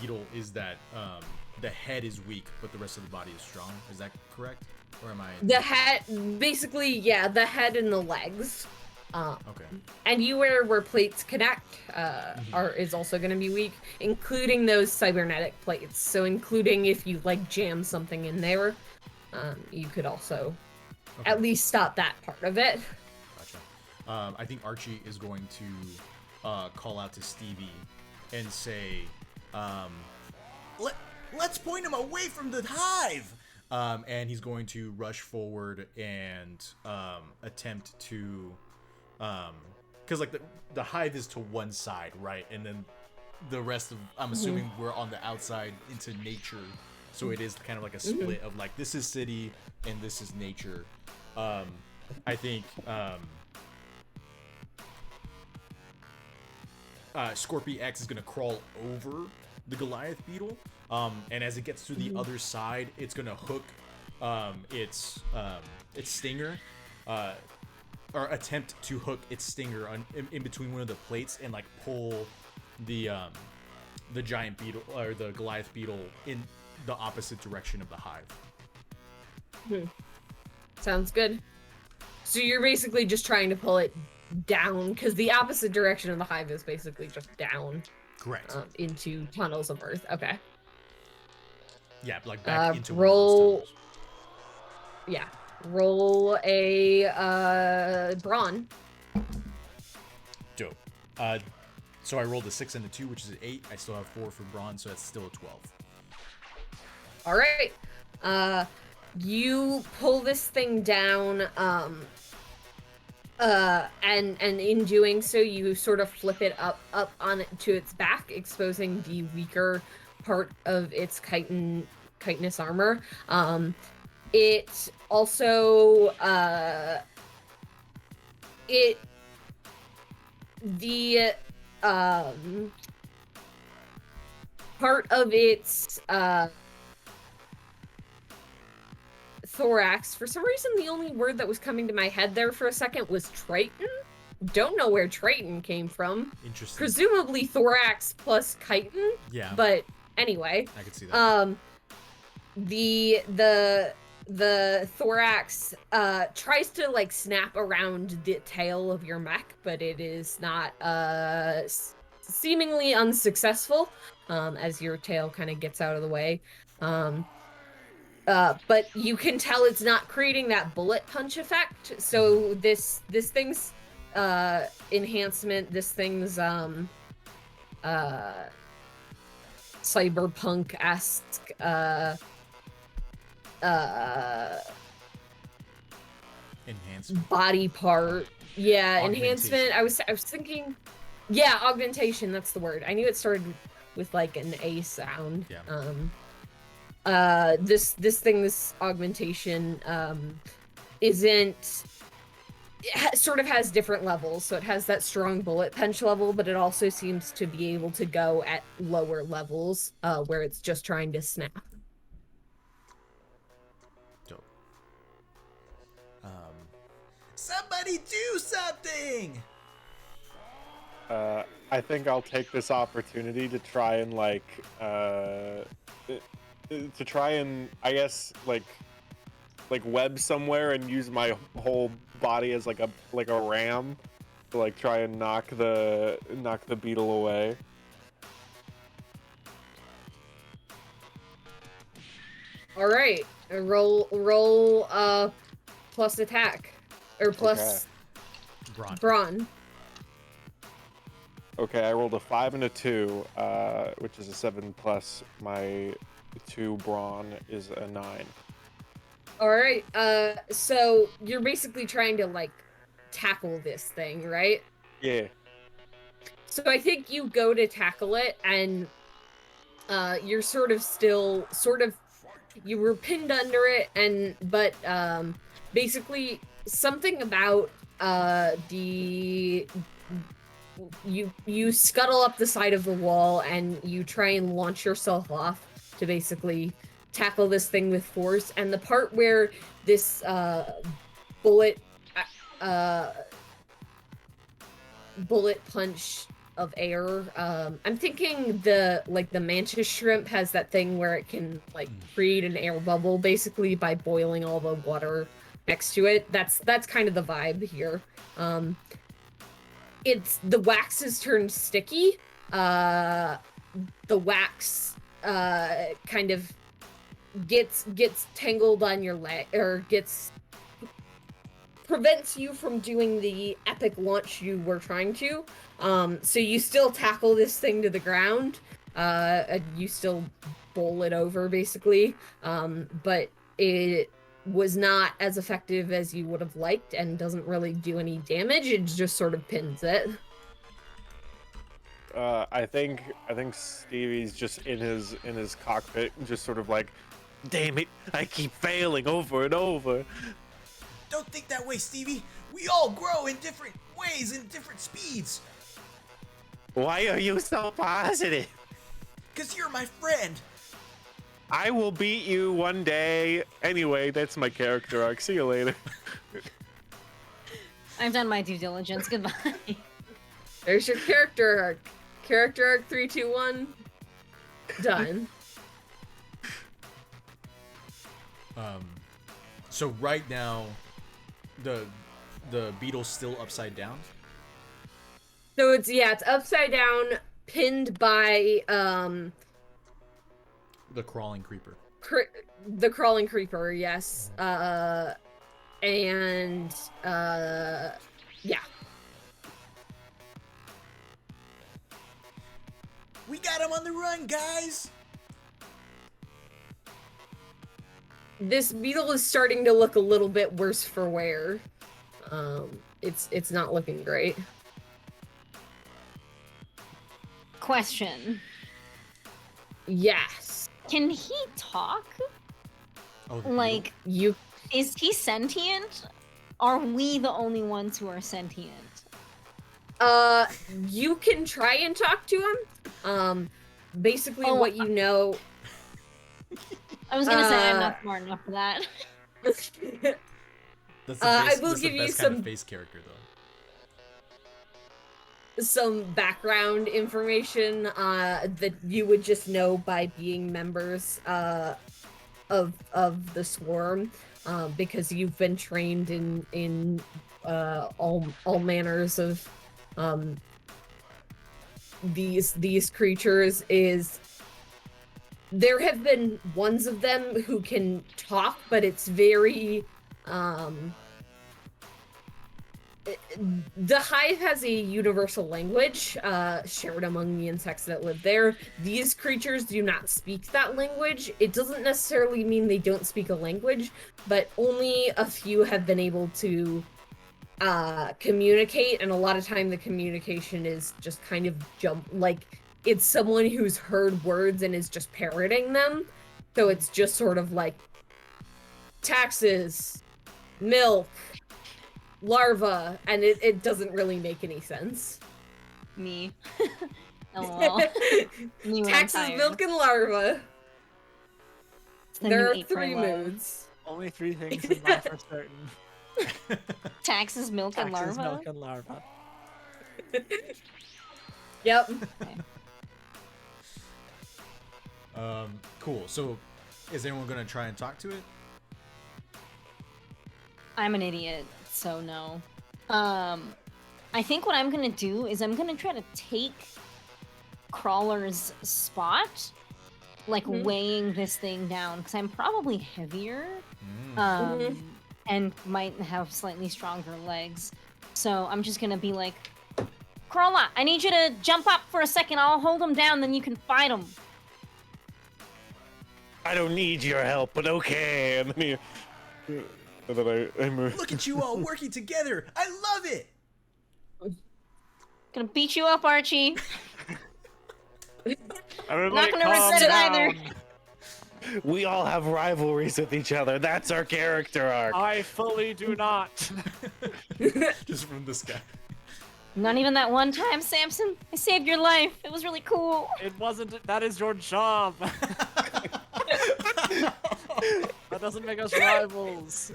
beetle is that the head is weak, but the rest of the body is strong. Is that correct? Or am I... The head, basically, yeah, the head and the legs. Okay. Anywhere where plates connect is also going to be weak, including those cybernetic plates. So including if you, like, jam something in there, you could also at least stop that part of it. Gotcha. I think Archie is going to call out to Stevie and say, Let's point him away from the hive. and he's going to rush forward and attempt to, because like the hive is to one side, right, and then the rest of, I'm assuming we're on the outside into nature, so it is kind of like a split of like this is city and this is nature. I think Scorpy X is gonna crawl over the Goliath beetle, and as it gets to the other side, it's gonna hook its stinger, or attempt to hook its stinger in between one of the plates and like pull the giant beetle or the Goliath beetle in the opposite direction of the hive. Sounds good. So you're basically just trying to pull it down, because the opposite direction of the hive is basically just down. Correct. Into tunnels of earth. Okay. Yeah, like back into roll. one of those tunnels. Yeah. Roll a brawn. Dope. So I rolled a 6 and a 2, which is an 8. I still have 4 for brawn, so that's still a 12. All right. You pull this thing down, and in doing so, you sort of flip it up on it to its back, exposing the weaker part of its chitinous armor. It also the part of its thorax, for some reason the only word that was coming to my head there for a second was Triton. Don't know where Triton came from. Interesting. Presumably thorax plus chitin. Yeah. But anyway, I could see that. The thorax tries to like snap around the tail of your mech, but it is not seemingly unsuccessful, as your tail kind of gets out of the way. But you can tell it's not creating that bullet punch effect. So this thing's enhancement, this thing's cyberpunk-esque Enhancement. body part. Yeah, Augmentation. enhancement. I was thinking, yeah, augmentation, that's the word. I knew it started with like an A sound. Yeah. This augmentation isn't sort of has different levels. So it has that strong bullet punch level, but it also seems to be able to go at lower levels where it's just trying to snap. Dope. Somebody do something! I think I'll take this opportunity to try and I guess web somewhere and use my whole body as like a ram to like try and knock the beetle away. All right, roll plus attack or plus brawn. Okay, I rolled a 5 and a 2, which is a 7 plus my 2 brawn is a 9. All right, so you're basically trying to like tackle this thing, right? Yeah. So I think you go to tackle it, and you're you were pinned under it, but basically something about you scuttle up the side of the wall and you try and launch yourself off to basically tackle this thing with force. And the part where this bullet punch of air, I'm thinking the mantis shrimp has that thing where it can like create an air bubble basically by boiling all the water next to it. That's kind of the vibe here. It's the wax is turned sticky. The wax kind of gets tangled on your leg, or prevents you from doing the epic launch you were trying to. So you still tackle this thing to the ground. You still bowl it over basically. But it was not as effective as you would have liked and doesn't really do any damage. It just sort of pins it. I think Stevie's just in his cockpit, just sort of like, Damn it, I keep failing over and over. Don't think that way, Stevie. We all grow in different ways and different speeds. Why are you so positive? Because you're my friend. I will beat you one day. Anyway, that's my character arc. See you later. I've done my due diligence. Goodbye. There's your character arc. Character arc 3, 2, 1. Done. So right now, the beetle's still upside down. So it's upside down, pinned by The crawling creeper. the crawling creeper, yes. Yeah. We got him on the run, guys. This beetle is starting to look a little bit worse for wear. It's not looking great. Question. Yes. Can he talk? Oh, the Like, You is he sentient? Are we the only ones who are sentient? you can try and talk to him. Basically what you know. I was gonna say I'm not smart enough for that. That's the best, I will that's give the you best kind some of face character though. some background information that you would just know by being members of the swarm, because you've been trained in all manners of these creatures. Is there have been ones of them who can talk, but it's very the hive has a universal language shared among the insects that live there. These creatures do not speak that language. It doesn't necessarily mean they don't speak a language, but only a few have been able to communicate, and a lot of time the communication is just kind of it's someone who's heard words and is just parroting them. So it's just sort of like taxes, milk, larva, and it doesn't really make any sense. Me. LOL. Me when I'm Taxes, tired. milk, and larva. It's the There new are Eat, Pray, 3 Love. moods. Only 3 things in life are certain. Taxes, milk, and Taxes, larva. milk, and larva. Yep. Cool. So, is anyone gonna try and talk to it? I'm an idiot, so no. I think what I'm gonna do is I'm gonna try to take Crawler's spot, like weighing this thing down, because I'm probably heavier, and might have slightly stronger legs. So I'm just gonna be like, Crawler, I need you to jump up for a second. I'll hold him down, then you can fight him. I don't need your help, but okay. And then I move. Look at you all working together. I love it. Gonna beat you up, Archie. Everybody Not gonna calm regret it either. down. We all have rivalries with each other. That's our character arc. I fully do not. Just from this guy. Not even that one time, Samson. I saved your life. It was really cool. It wasn't. That is your job. That doesn't make us rivals.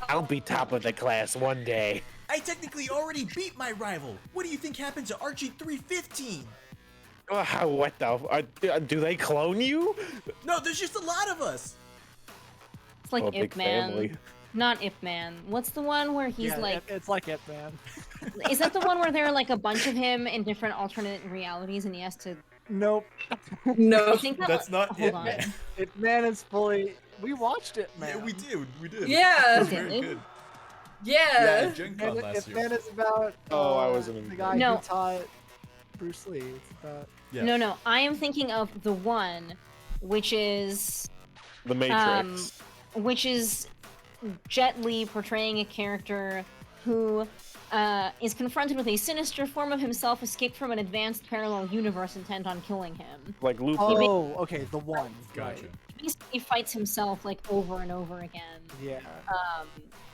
I'll be top of the class one day. I technically already beat my rival. What do you think happened to Archie 315? What the? Do they clone you? No, there's just a lot of us. It's like Oh, big Ip Man. family. Not Ip Man. What's the one where he's Yeah, like? it's like it, man. Is that the one where there are like a bunch of him in different alternate realities and he has to? Nope. No. I think that That's was- not hold it, on. man. It man is fully. We watched it, man. Yeah, we did. We did. Yeah. It was Did very we? good. Yeah. Yeah, Gen Con Man, last if year. man is about. Oh, I wasn't in the the- guy No. who taught Bruce Lee. It's about. Yeah. No, I am thinking of the one, which is The Matrix. which is Jet Li portraying a character who is confronted with a sinister form of himself escaped from an advanced parallel universe intent on killing him. Like Loophole. Oh, okay, the one. Gotcha. Right. He basically fights himself like over and over again. Yeah.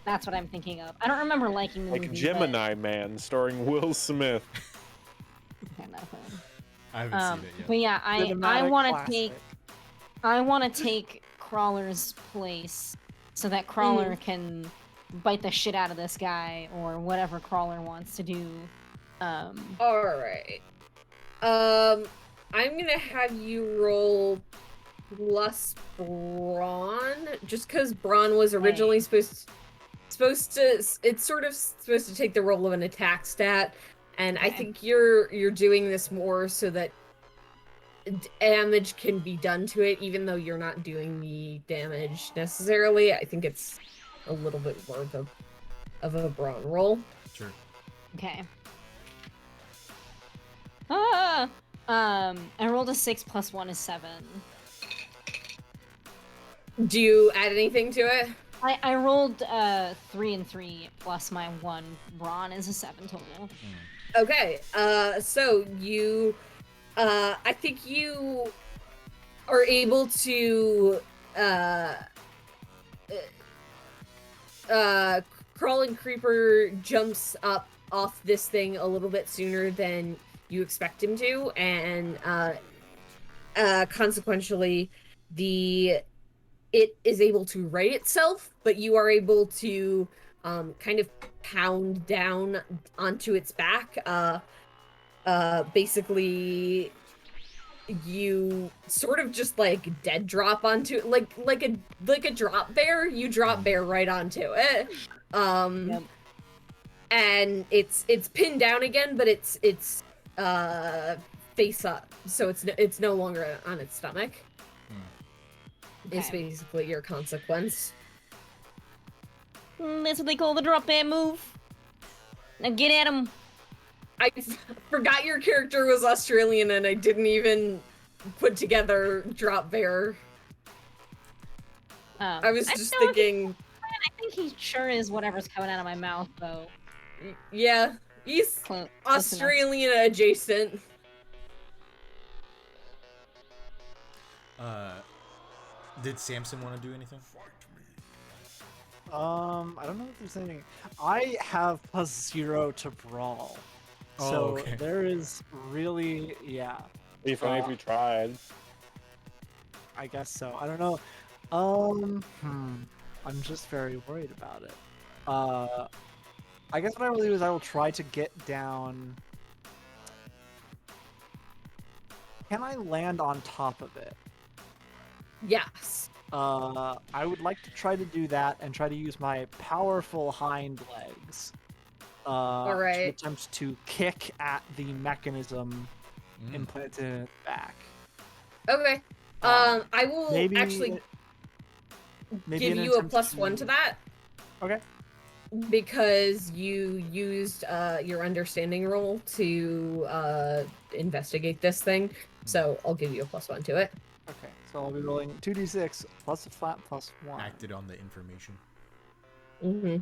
That's what I'm thinking of. I don't remember liking the Like movie. Gemini Man, starring Will Smith. But... Okay, not a fan. I haven't seen it yet. But yeah, I Cinematic want to classic. take Crawler's place so that Crawler can bite the shit out of this guy or whatever Crawler wants to do. All right. I'm gonna have you roll plus Brawn, just because Brawn was originally supposed to. It's sort of supposed to take the role of an attack stat, and I Okay. think you're doing this more so that damage can be done to it, even though you're not doing the damage necessarily. I think it's a little bit more of a Brawn roll. Sure. Okay. I rolled a 6 plus 1 is 7. Do you add anything to it? I rolled 3 and 3 plus my 1 brawn is a 7 total. Okay, so you, I think you are able to, Crawling Creeper jumps up off this thing a little bit sooner than you expect him to, and, consequentially, it is able to right itself, but you are able to, kind of pound down onto its back. Basically, you sort of just like dead drop onto it, like a drop bear. You drop bear right onto it. Yep. And it's pinned down again, but it's face up, so it's no longer on its stomach. It's Okay. basically your consequence. That's what they call the drop bear move. Now get at him. I forgot your character was Australian, and I didn't even put together drop bear. I was just know, thinking, I think he sure is whatever's coming out of my mouth, though. yeah, he's Close enough. Australian adjacent. Did Samson want to do anything? I don't know if there's anything. I have +0 to brawl. Oh, So okay. there is really, yeah. It'd be funny if you tried. I guess so. I don't know. I'm just very worried about it. I guess what I will do is I will try to get down. Can I land on top of it? Yes. I would like to try to do that and try to use my powerful hind legs. To Alright. attempt to kick at the mechanism implanted in its back. Okay. I will Maybe actually maybe give an you a attempt +1 to that. Okay. Because you used your understanding roll to investigate this thing, so I'll give you a +1 to it. Okay, so I'll be rolling 2d6 plus a flat plus 1. Acted on the information. Mm-hmm.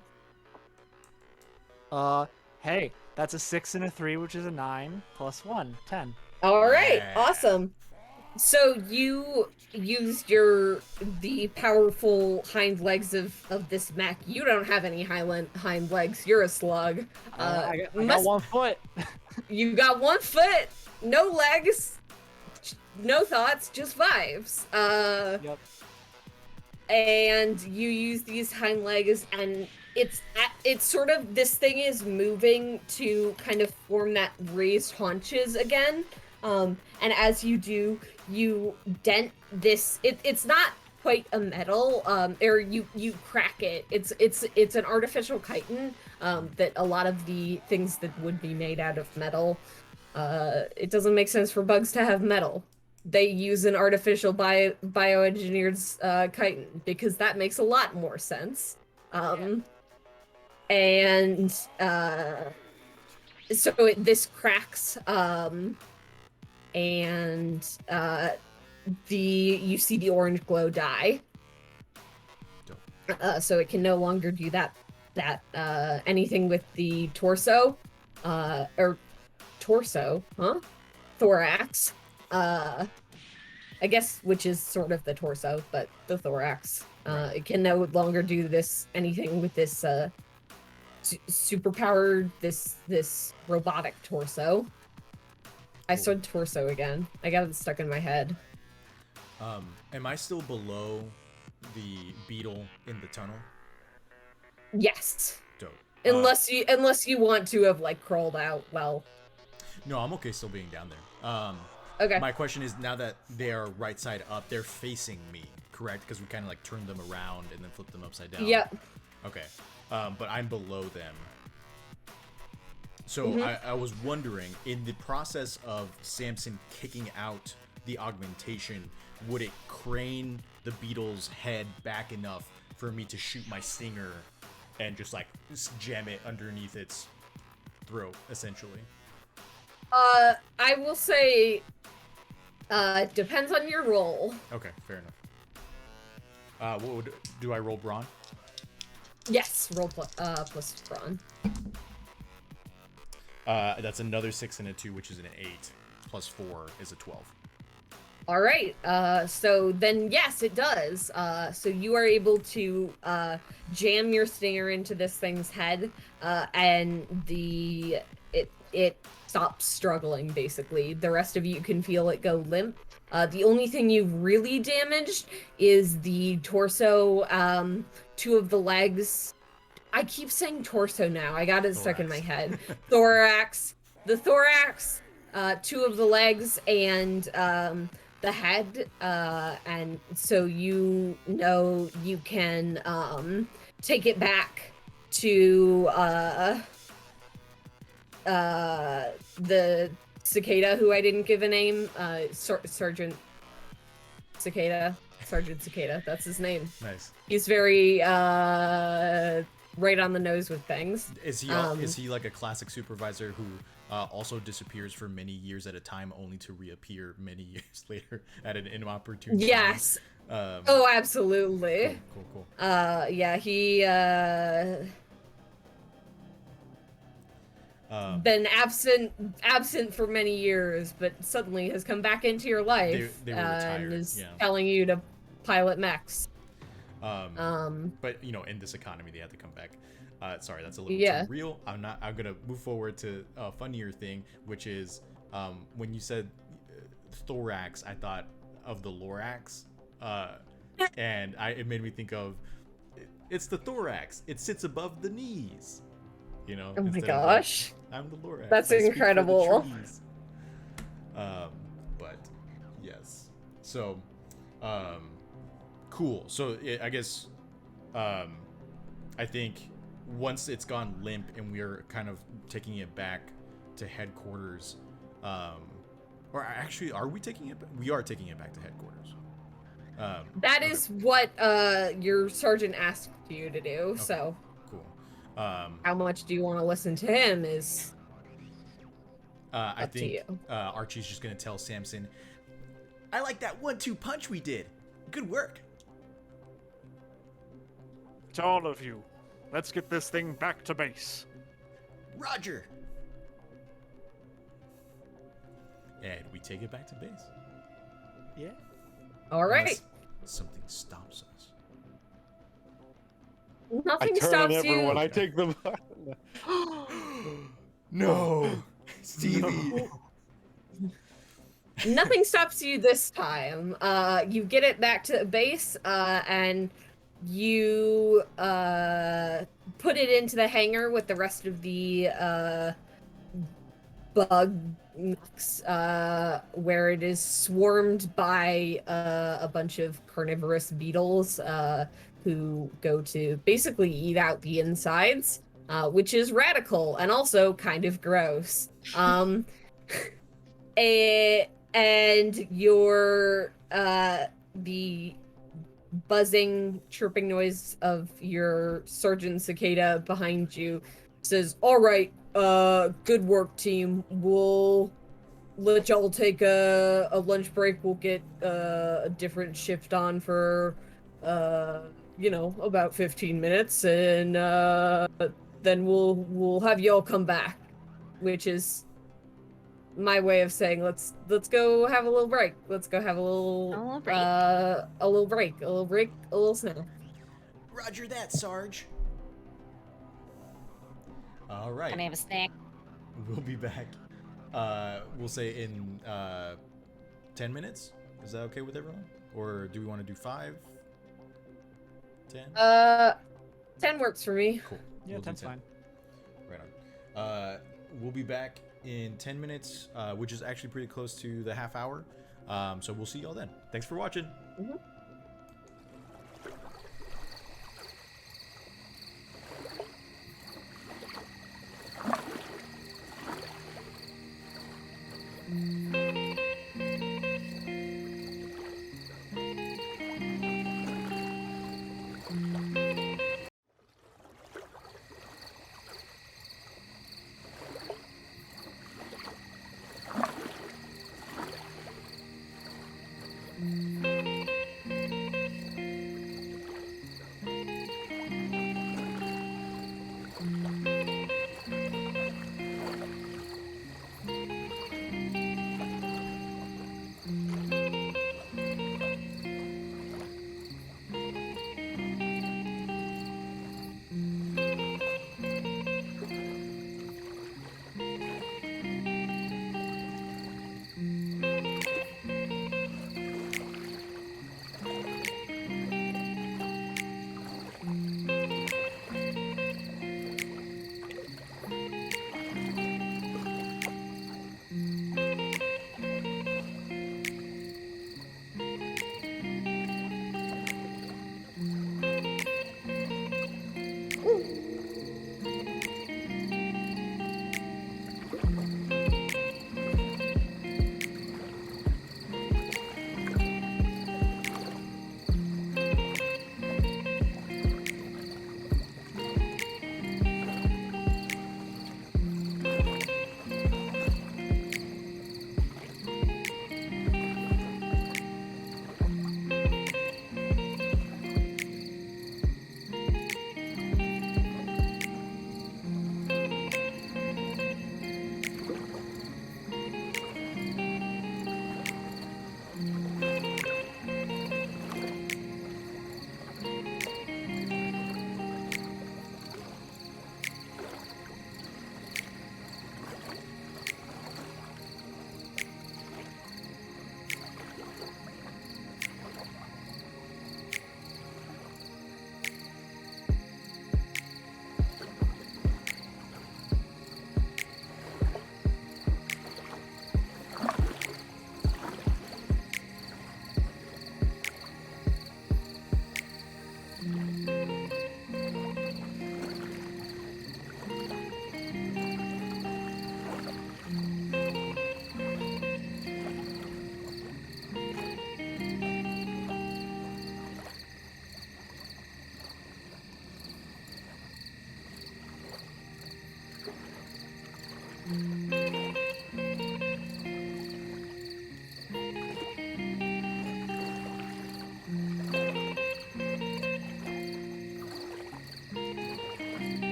Hey, that's a 6 and a 3, which is a 9, plus 1, 10. All right, Yeah. awesome. So you used the powerful hind legs of this mech. You don't have any hind legs. You're a slug. I got 1 foot. You got 1 foot, no legs, no thoughts, just vibes. Yep. And you use these hind legs, and it's sort of, this thing is moving to kind of form that raised haunches again. And as you do, you dent this. It's not quite a metal, or you crack it. It's an artificial chitin. That a lot of the things that would be made out of metal, it doesn't make sense for bugs to have metal. They use an artificial bioengineered chitin because that makes a lot more sense. And so this cracks, and you see the orange glow die. So it can no longer do that anything with the torso, or torso, huh? Thorax. I guess, which is sort of the torso, but the thorax. It can no longer do anything with this superpowered, this robotic torso. I said torso again. I got it stuck in my head. Am I still below the beetle in the tunnel? Yes. Dope. Unless you want to have like crawled out. Well. No, I'm okay still being down there. Okay. My question is, now that they are right side up, they're facing me, correct? Because we kind of like turned them around and then flipped them upside down. Yep. Okay. But I'm below them. So I was wondering, in the process of Samson kicking out the augmentation, would it crane the beetle's head back enough for me to shoot my stinger and just like jam it underneath its throat, essentially? I will say, depends on your roll. Okay, fair enough. Do I roll brawn? Yes, roll plus brawn. That's another 6 and a 2, which is an 8. Plus 4 is a 12. All right. So then, yes, it does. So you are able to jam your stinger into this thing's head, and it stops struggling. Basically, the rest of you can feel it go limp. The only thing you've really damaged is the torso, 2 of the legs. I keep saying torso now. I got it stuck in my head. Thorax. The thorax, 2 of the legs, and the head. And so you know you can take it back to the cicada, who I didn't give a name. Sergeant Cicada. Sergeant Cicada. That's his name. Nice. He's very right on the nose with things. Is he like a classic supervisor who also disappears for many years at a time, only to reappear many years later at an inopportune time? Yes. Oh, absolutely. Cool. Yeah, he been absent for many years, but suddenly has come back into your life they were retired, and is yeah. telling you to pilot mechs. But in this economy, they have to come back. Sorry, that's a little Yeah. too real. I'm gonna move forward to a funnier thing, which is when you said thorax, I thought of the Lorax, and it made me think of it's the thorax. It sits above the knees. Oh my instead of gosh. I'm the Lorax. That's I speak for the incredible. trees. But yes. So, cool. So I guess, I think once it's gone limp and we're kind of taking it back to headquarters, or actually, are we taking it? We are taking it back to headquarters. That okay. is what your sergeant asked you to do. Okay. So Cool. how much do you want to listen to him is I up to think you. Archie's just gonna tell Samson, I like that 1-2 punch we did. Good work. To all of you, let's get this thing back to base. Roger. and we take it back to base. Yeah. All right. Unless something stops us. Nothing I turn on stops everyone. you. I take them. No, Stevie. Nothing stops you this time. You get it back to base, and you put it into the hangar with the rest of the bugs, where it is swarmed by a bunch of carnivorous beetles who go to basically eat out the insides, which is radical and also kind of gross. And your the buzzing, chirping noise of your surgeon cicada behind you says, "All right, good work, team. We'll let y'all take a lunch break. We'll get a different shift on for about 15 minutes, and then we'll have y'all come back," which is my way of saying let's go have a little break. Let's go have a little break. a little break, a little snack. Roger that, Sarge. All right. Can I have a snack? We'll be back. We'll say in 10 minutes. Is that okay with everyone? Or do we want to do 5? 10? 10 works for me. Cool. Yeah, We'll do 10's 10. fine. Right on. We'll be back in 10 minutes, which is actually pretty close to the half hour. So we'll see y'all then. Thanks for watching. Mhm.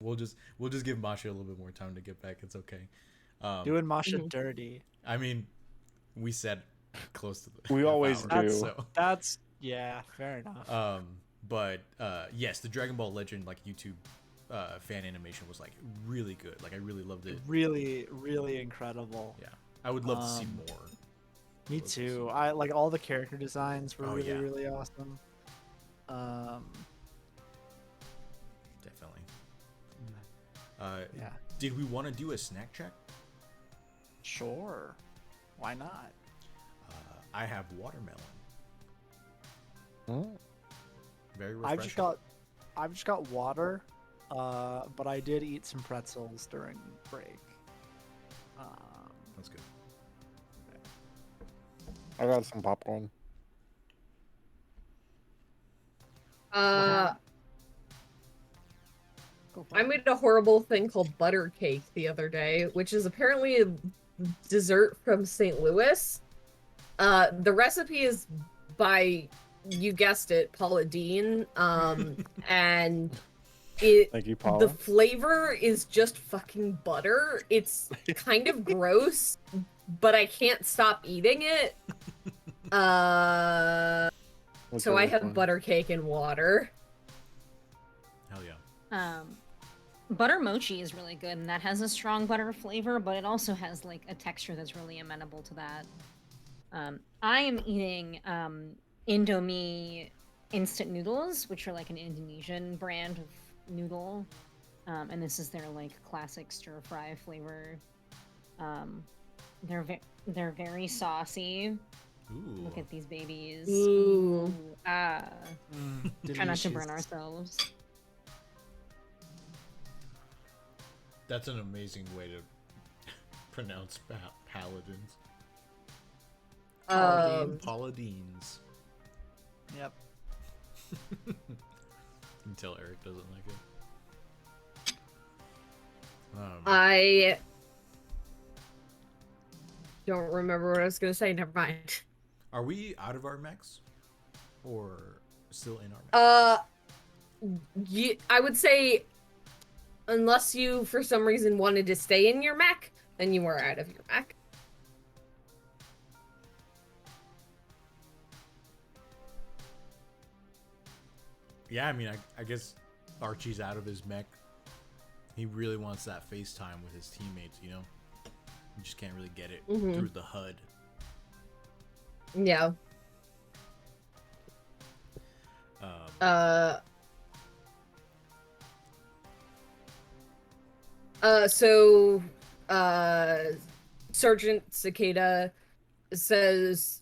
we'll just give Masha a little bit more time to get back. It's okay. Doing Masha dirty. I mean, we said close to the We half always hour, do. So. That's fair enough. But yes, the Dragon Ball Legend like YouTube fan animation was like really good. Like I really loved it. Really, really incredible. Yeah, I would love to see more. Me too. I like all the character designs were really, yeah. really awesome. Definitely. Yeah. Did we want to do a snack check? Sure. Why not? I have watermelon. Oh. Very refreshing. I've just got water, but I did eat some pretzels during break. That's good. I got some popcorn. Go for I it. made a horrible thing called butter cake the other day, which is apparently a dessert from St. Louis. The recipe is by, you guessed it, Paula Dean. And Thank you, Paula. the flavor is just fucking butter. It's kind of gross, but I can't stop eating it. What's So I really have fun? butter cake and water. Hell yeah. Butter mochi is really good, and that has a strong butter flavor, but it also has like a texture that's really amenable to that. I am eating Indomie instant noodles, which are like an Indonesian brand of noodle, and this is their like classic stir fry flavor. They're very saucy. Ooh. Look at these babies. Ooh. Try not to burn Delicious. ourselves. That's an amazing way to pronounce paladins. Paladines. Yep. Until Eric doesn't like it. I don't remember what I was gonna say. Never mind. Are we out of our mechs? Or still in our mechs? I would say, unless you for some reason wanted to stay in your mech, then you are out of your mech. Yeah, I mean, I guess Archie's out of his mech. He really wants that FaceTime with his teammates, you know? You just can't really get it through the HUD. Yeah. So, Sergeant Cicada says,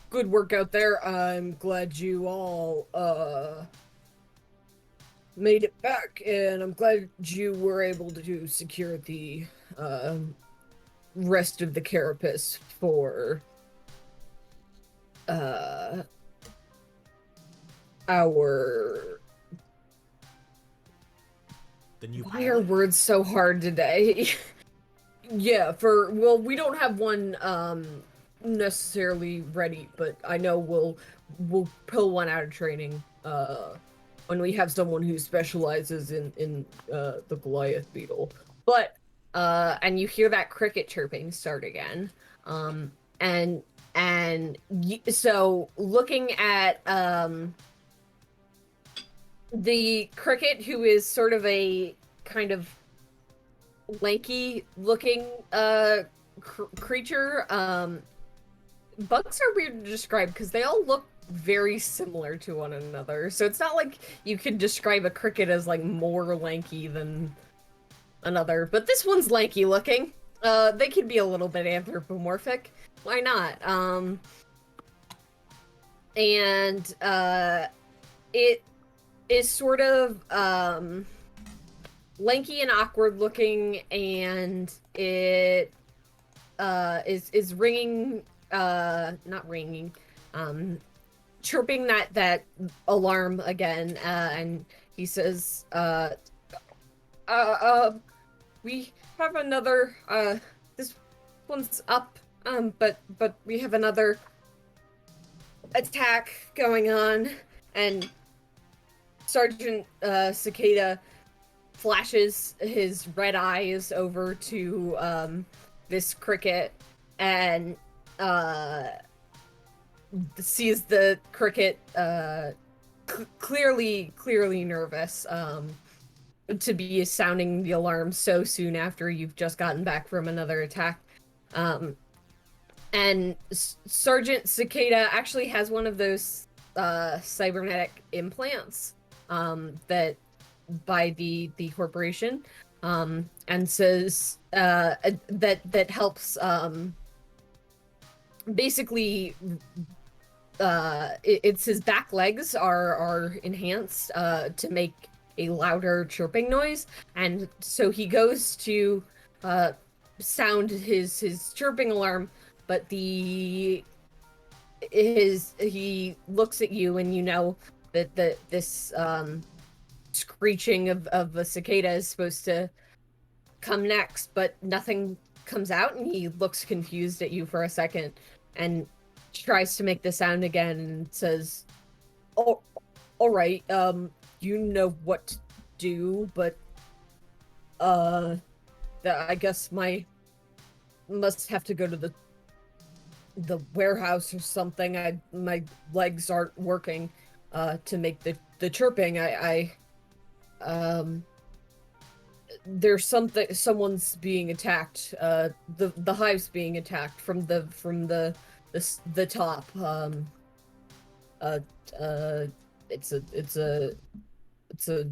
good work out there. I'm glad you all, made it back, and I'm glad you were able to secure the, rest of the carapace for, our... The new Why are pilot? words so hard today? Yeah, well, we don't have one necessarily ready, but I know we'll pull one out of training when we have someone who specializes in the Goliath beetle. But and you hear that cricket chirping start again, so looking at the cricket, who is sort of a kind of lanky looking creature. Bugs are weird to describe because they all look very similar to one another, so it's not like you could describe a cricket as like more lanky than another, but this one's lanky looking. They could be a little bit anthropomorphic, why not? And it is sort of lanky and awkward looking, and it is ringing, not ringing, chirping that alarm again, and he says, we have another, this one's up, but we have another attack going on, and Sergeant Cicada flashes his red eyes over to this cricket and sees the cricket clearly nervous to be sounding the alarm so soon after you've just gotten back from another attack. And Sergeant Cicada actually has one of those cybernetic implants that by the corporation, and says that helps basically it's his back legs are enhanced to make a louder chirping noise, and so he goes to sound his chirping alarm, but he looks at you, and you know that this screeching of a cicada is supposed to come next, but nothing comes out, and he looks confused at you for a second and tries to make the sound again and says, "Oh, all right, you know what to do, but I guess must have to go to the warehouse or something. My legs aren't working to make the chirping. There's someone's being attacked. The hive's being attacked from the top. It's a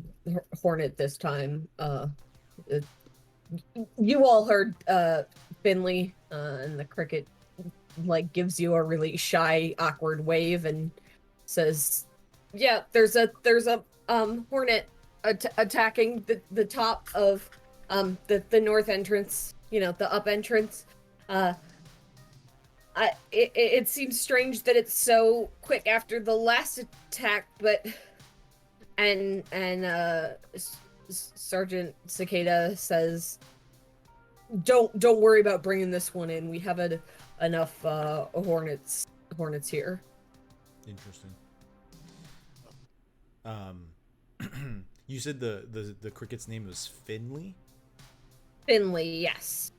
hornet this time. You all heard Finley, and the cricket like gives you a really shy, awkward wave and says, "Yeah, there's a hornet attacking the top of the north entrance. You know, the up entrance. It seems strange that it's so quick after the last attack, but and Sergeant Cicada says, don't worry about bringing this one in. We have enough hornets here." Interesting. You said the cricket's name was Finley? Finley, yes.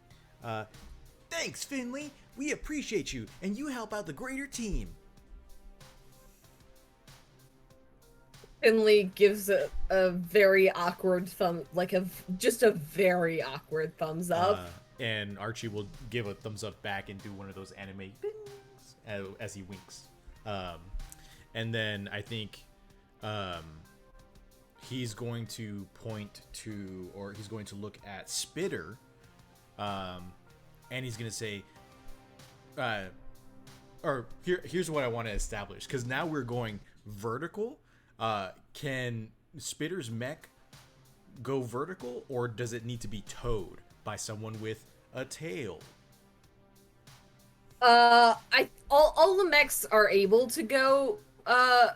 Thanks, Finley. We appreciate you, and you help out the greater team. Finley gives a very awkward just a very awkward thumbs up. And Archie will give a thumbs up back and do one of those anime things as he winks. And then I think he's going to point to, or he's going to look at Spitter, and he's going to say, here's what I want to establish, because now we're going vertical. Can Spitter's mech go vertical, or does it need to be towed by someone with a tail? All the mechs are able to go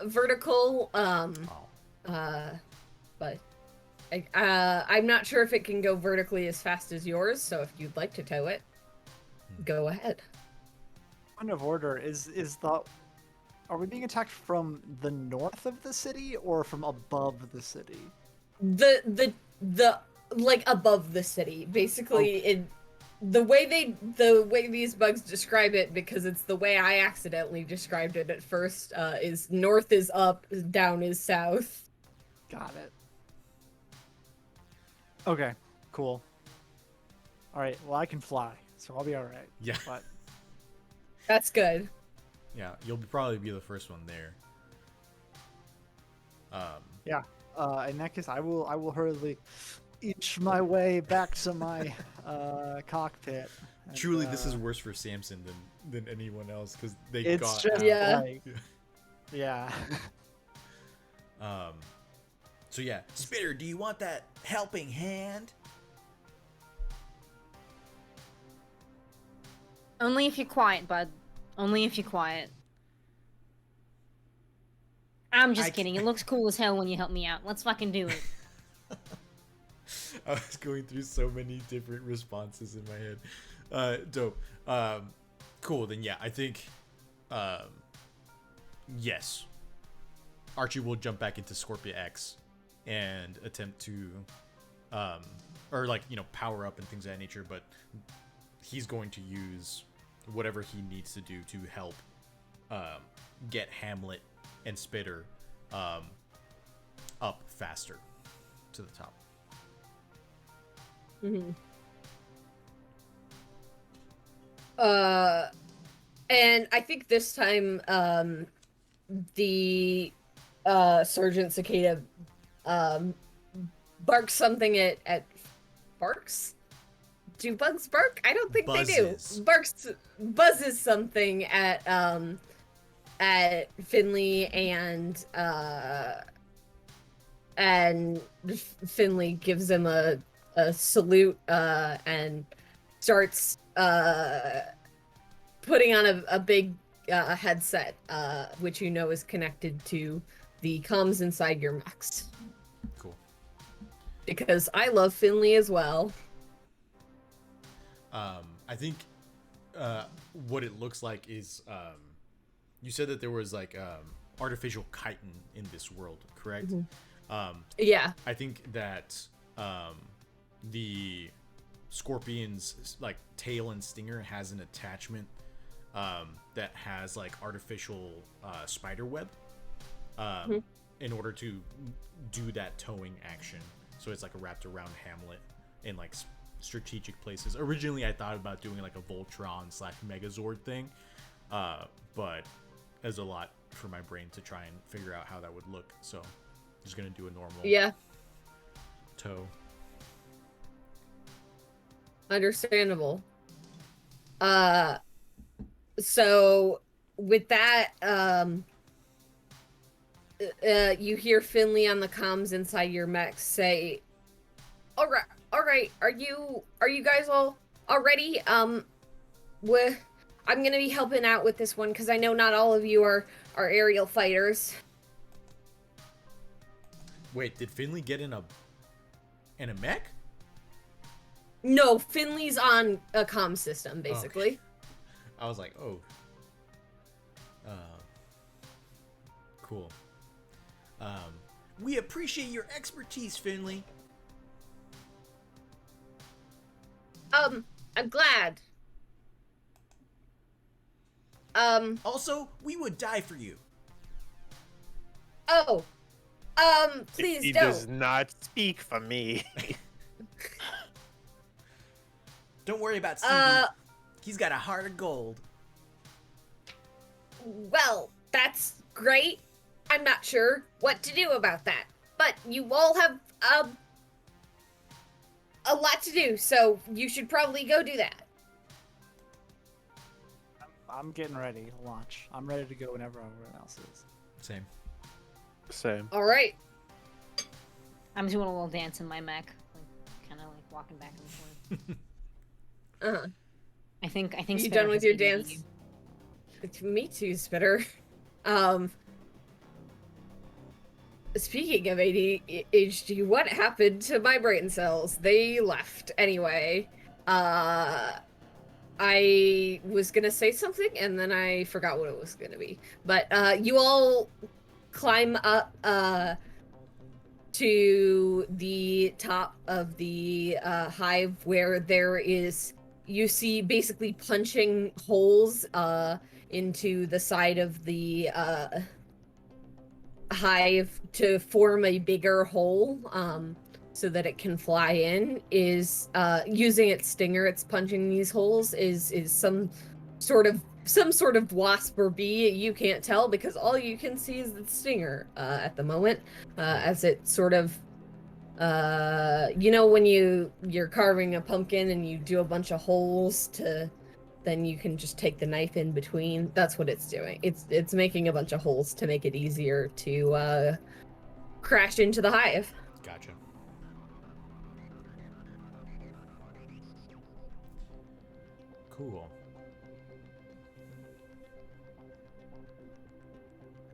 vertical. But I'm not sure if it can go vertically as fast as yours. So if you'd like to tow it, go ahead. Point of order is are we being attacked from the north of the city or from above the city? The like above the city, basically. The way these bugs describe it, because it's the way I accidentally described it at first, is north is up, down is south. Got it. Okay, cool. All right, well, I can fly, so I'll be all right. Yeah. But That's good. Yeah, you'll probably be the first one there. yeah, in that case, I will hurriedly inch my way back to my cockpit. And, Truly, this is worse for Samson than anyone else, because they it's got just Yeah. like, yeah. So yeah, Spitter, do you want that helping hand? Only if you're quiet, bud. Only if you're quiet. I'm just kidding. It looks cool as hell when you help me out. Let's fucking do it. I was going through so many different responses in my head. Dope. Cool. Then yeah, I think yes. Archie will jump back into Scorpia X and attempt to, or like, power up and things of that nature, but he's going to use whatever he needs to do to help get Hamlet and Spitter up faster to the top. Mm-hmm. And I think this time, the Sergeant Cicada barks something at barks. Do bugs bark? I don't think Buzzes. they do. Buzzes something at Finley, and Finley gives him a salute and starts putting on a big headset, which is connected to the comms inside your mechs. Cool. Because I love Finley as well. I think what it looks like is you said that there was like artificial chitin in this world, correct? Mm-hmm. Yeah. I think that the scorpion's like tail and stinger has an attachment that has like artificial spider web in order to do that towing action. So it's like wrapped around Hamlet in like strategic places. Originally, I thought about doing like a Voltron / Megazord thing, but there's a lot for my brain to try and figure out how that would look. So I'm just gonna do a normal tow. Understandable. So with that, you hear Finley on the comms inside your mech say, all right, are you guys all ready? I'm gonna be helping out with this one because I know not all of you are aerial fighters. Wait, did Finley get in a mech? No, Finley's on a comm system, basically. Okay. I was like, oh. Cool. We appreciate your expertise, Finley. I'm glad. Also, we would die for you. Oh. Please he don't. does not speak for me. Don't worry about Stevie. He's got a heart of gold. Well, that's great. I'm not sure what to do about that. But you all have a lot to do, so you should probably go do that. I'm getting ready to launch. I'm ready to go whenever everyone else is. Same. All right. I'm doing a little dance in my mech, kind of like walking back and forth. Uh-huh. I think. You Spitter done with has your ADD. dance? Me too, Spitter. Speaking of ADHD, what happened to my brain cells? They left anyway. I was gonna say something and then I forgot what it was gonna be. But you all climb up to the top of the hive where there is, you see basically punching holes into the side of the hive to form a bigger hole so that it can fly in, is using its stinger. It's punching these holes is some sort of wasp or bee. You can't tell because all you can see is the stinger at the moment, as it sort of when you're carving a pumpkin and you do a bunch of holes then you can just take the knife in between. That's what it's doing. It's making a bunch of holes to make it easier to crash into the hive. Gotcha. Cool.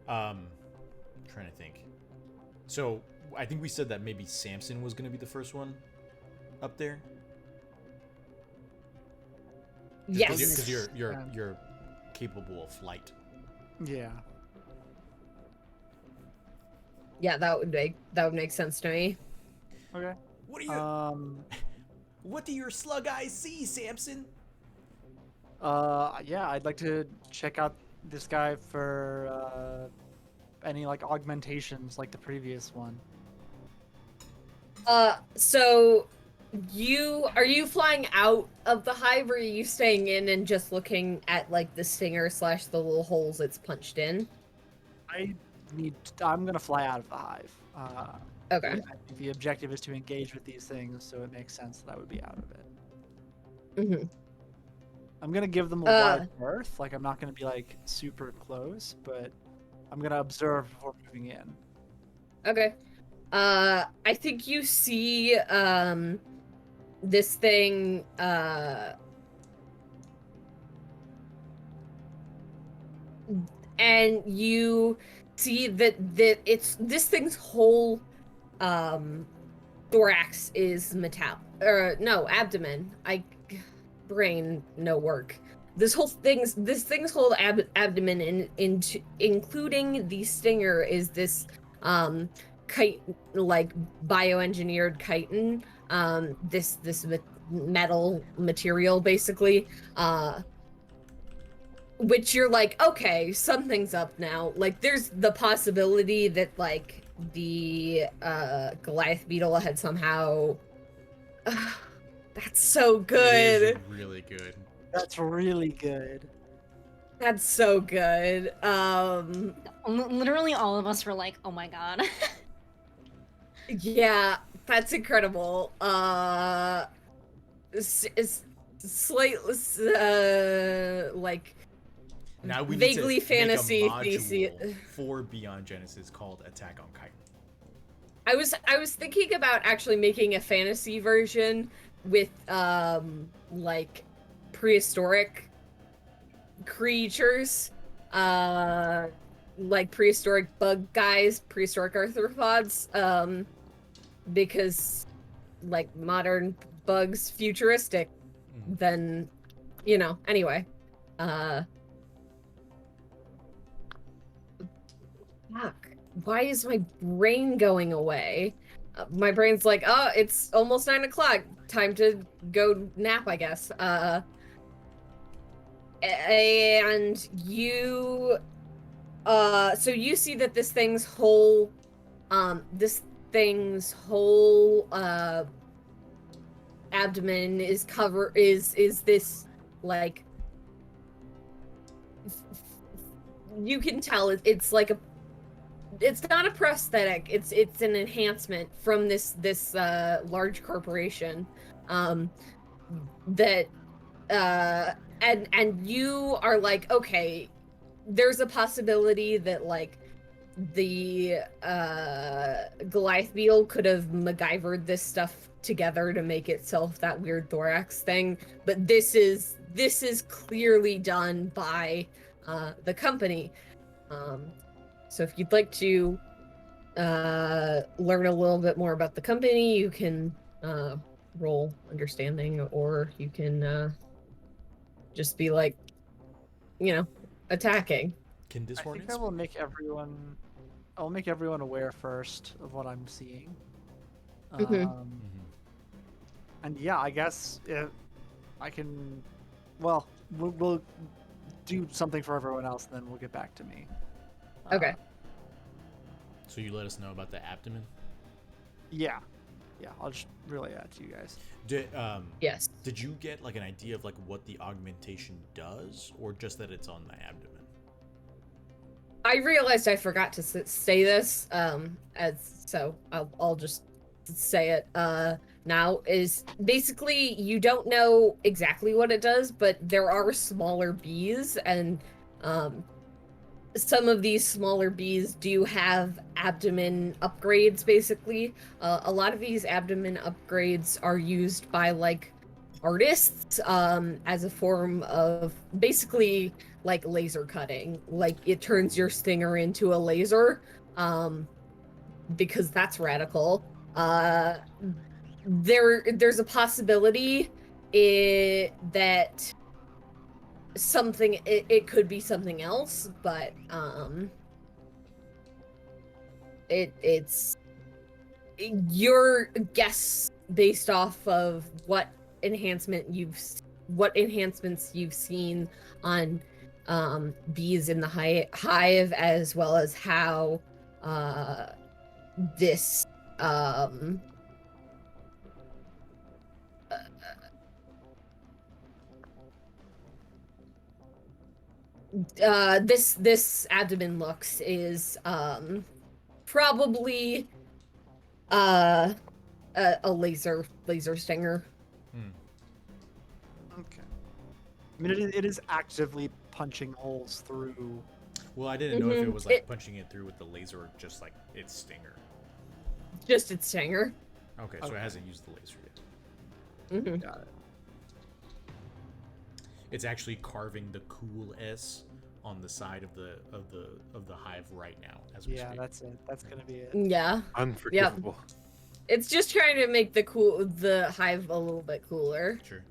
Trying to think. So I think we said that maybe Samson was going to be the first one up there. Yes. Because you're capable of flight. Yeah. Yeah, that would make sense to me. Okay. What do you? What do your slug eyes see, Samson? Yeah, I'd like to check out this guy for any like augmentations like the previous one. So are you flying out of the hive, or are you staying in and just looking at like the stinger / the little holes it's punched in? I'm gonna fly out of the hive. Okay. I think the objective is to engage with these things, so it makes sense that I would be out of it. Mm-hmm. I'm gonna give them a wide berth. Like, I'm not gonna be like super close, but I'm gonna observe before moving in. Okay. I think you see this thing and you see that it's this thing's whole thorax is abdomen. Brain no work. This thing's whole abdomen including the stinger is this like bioengineered chitin, this metal material basically, which you're like, okay, something's up now. Like, there's the possibility that like the Goliath beetle had somehow that's so good. It is really good. That's really good. That's so good. Literally all of us were like, oh my god. Yeah, that's incredible. Slightly, like, Now we vaguely need to fantasy make a module thesis. for Beyond Genesis called Attack on Titan. I was thinking about actually making a fantasy version with like prehistoric creatures, like prehistoric bug guys, prehistoric arthropods, because like modern bugs futuristic, then anyway. Fuck. Why is my brain going away? My brain's like, oh, it's almost 9 o'clock. Time to go nap, I guess. And you, so you see that this thing's whole abdomen is this, like, you can tell it's like it's not a prosthetic, it's an enhancement from this large corporation, that and you are like, okay, there's a possibility that like the Goliath beetle could have MacGyvered this stuff together to make itself that weird thorax thing, but this is clearly done by the company. So if you'd like to learn a little bit more about the company, you can roll understanding, or you can just be like, attacking. Can this I hornet? think I will make everyone. I'll make everyone aware first of what I'm seeing. And yeah, I guess if I can. Well, we'll do something for everyone else, and then we'll get back to me. Okay. So you let us know about the abdomen? Yeah. I'll just relay that to you guys. Yes. Did you get like an idea of like what the augmentation does, or just that it's on the abdomen? I realized I forgot to say this, so I'll just say it now. Is basically, you don't know exactly what it does, but there are smaller bees, and some of these smaller bees do have abdomen upgrades, basically. A lot of these abdomen upgrades are used by like artists as a form of basically like laser cutting. Like, it turns your stinger into a laser, because that's radical. There's a possibility that it could be something else, but it's your guess based off of what enhancements you've seen on bees in the hive, as well as how this this abdomen looks is probably a laser stinger. Okay. I mean, it is actively punching holes through. Well, I didn't know if it was like punching it through with the laser or just like its stinger. Just its stinger. Okay, so it hasn't used the laser yet. Got it. It's actually carving the cool S on the side of the hive right now as we speak. That's it. That's gonna be it. Yeah. Unforgivable. It's just trying to make the hive a little bit cooler. Sure.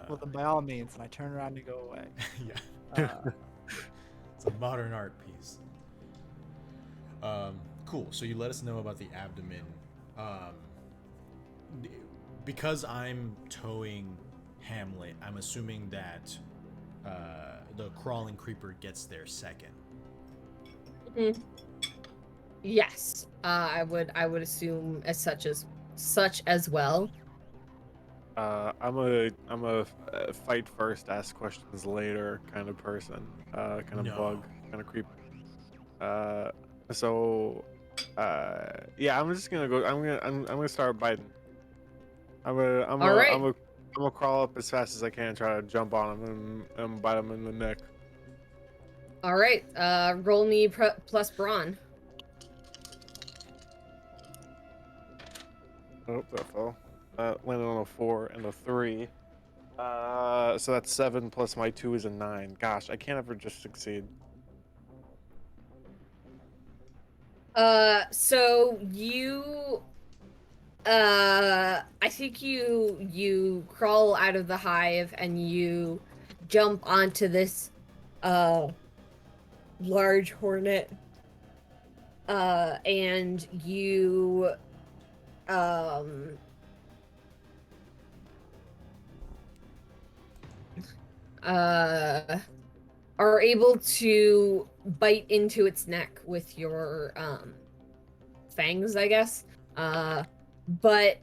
Well, then by all means, and I turn around to go away. Yeah. It's a modern art piece. Cool. So you let us know about the abdomen. Because I'm towing Hamlet, I'm assuming that the crawling creeper gets there second. Yes, I would assume as such as well. I'm a fight first, ask questions later kind of person, kind of bug, kind of creep. Yeah, I'm just gonna go. I'm gonna start biting. I'm gonna crawl up as fast as I can, try to jump on him and bite him in the neck. All right, roll me plus brawn. Oh, that fell. Landed on a 4 and a 3. So that's 7 plus my 2 is a 9. Gosh, I can't ever just succeed. So you, I think you crawl out of the hive and you jump onto this, large hornet, and you, are able to bite into its neck with your fangs, I guess. But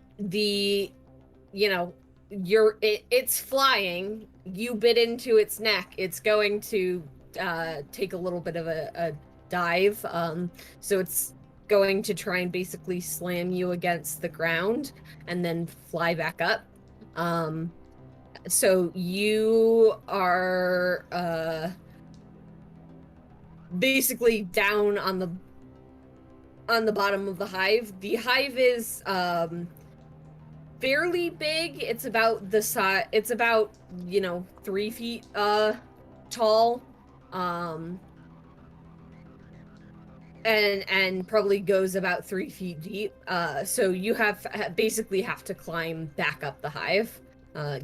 it's flying. You bit into its neck. It's going to take a little bit of a dive. So it's going to try and basically slam you against the ground and then fly back up. So you are basically down on the bottom of the hive. The hive is fairly big. It's about the size. It's about 3 feet tall, and probably goes about 3 feet deep. So you basically have to climb back up the hive.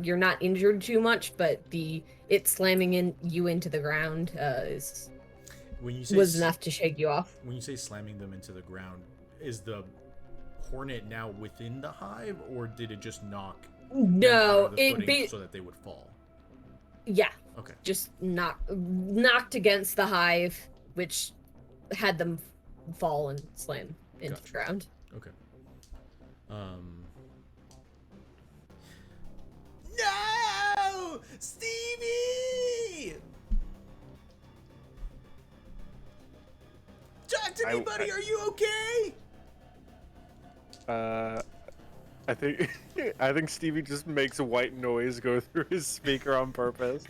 You're not injured too much, but it slamming you into the ground was enough to shake you off. When you say slamming them into the ground, is the hornet now within the hive, or did it just knock them out of the footing so that they would fall? Yeah. Okay. Just knocked against the hive, which had them fall and slam into the ground. Okay. No! Stevie! Talk to me, buddy. Are you okay? I think Stevie just makes a white noise go through his speaker on purpose.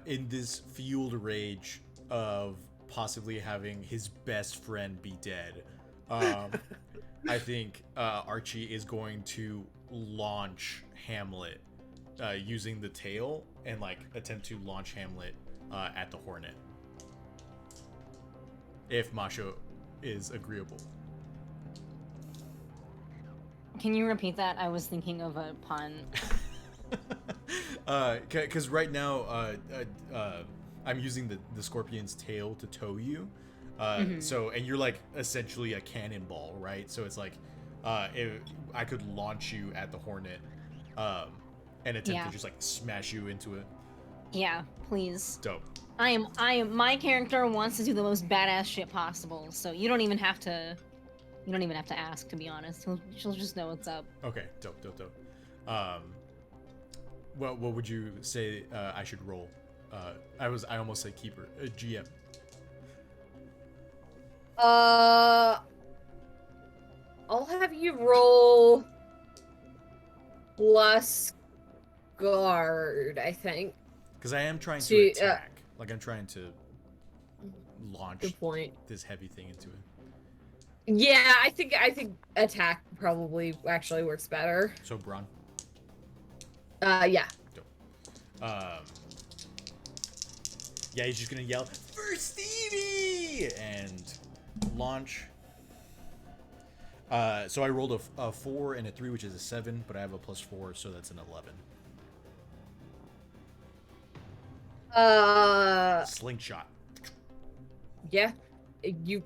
In this fueled rage of possibly having his best friend be dead, I think Archie is going to launch Hamlet using the tail and attempt to launch Hamlet at the hornet. If Masho is agreeable. Can you repeat that? I was thinking of a pun. Because right now, I'm using the scorpion's tail to tow you. Mhm. So, and you're like essentially a cannonball, right? So it's like, if I could launch you at the hornet, and attempt Yeah. to just like smash you into it. Yeah, please. Dope. My character wants to do the most badass shit possible, so you don't even have to ask, to be honest. She'll just know what's up. Okay, dope. What would you say I should roll? I almost said keeper, GM. I'll have you roll plus guard, I think. Because I am trying to See, attack. Like I'm trying to launch Good point. this heavy thing into it. Yeah, I think attack probably actually works better. So Braun. Yeah. Yeah, he's just gonna yell for Stevie and launch. So I rolled a 4 and a 3, which is a 7, but I have a +4, so that's an 11. Slingshot. Yeah. You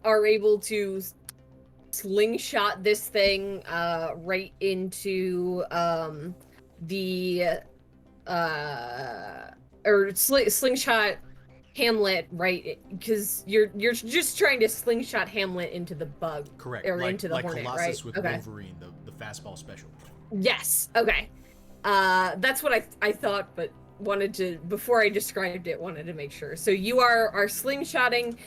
are able to slingshot this thing right into slingshot Hamlet, right? Because you're just trying to slingshot Hamlet into the bug. Correct. Or like, into the like hornet, Colossus right? with Okay. Wolverine, the fastball special. Yes. Okay. That's what I thought, but before I described it, wanted to make sure. So you are slingshotting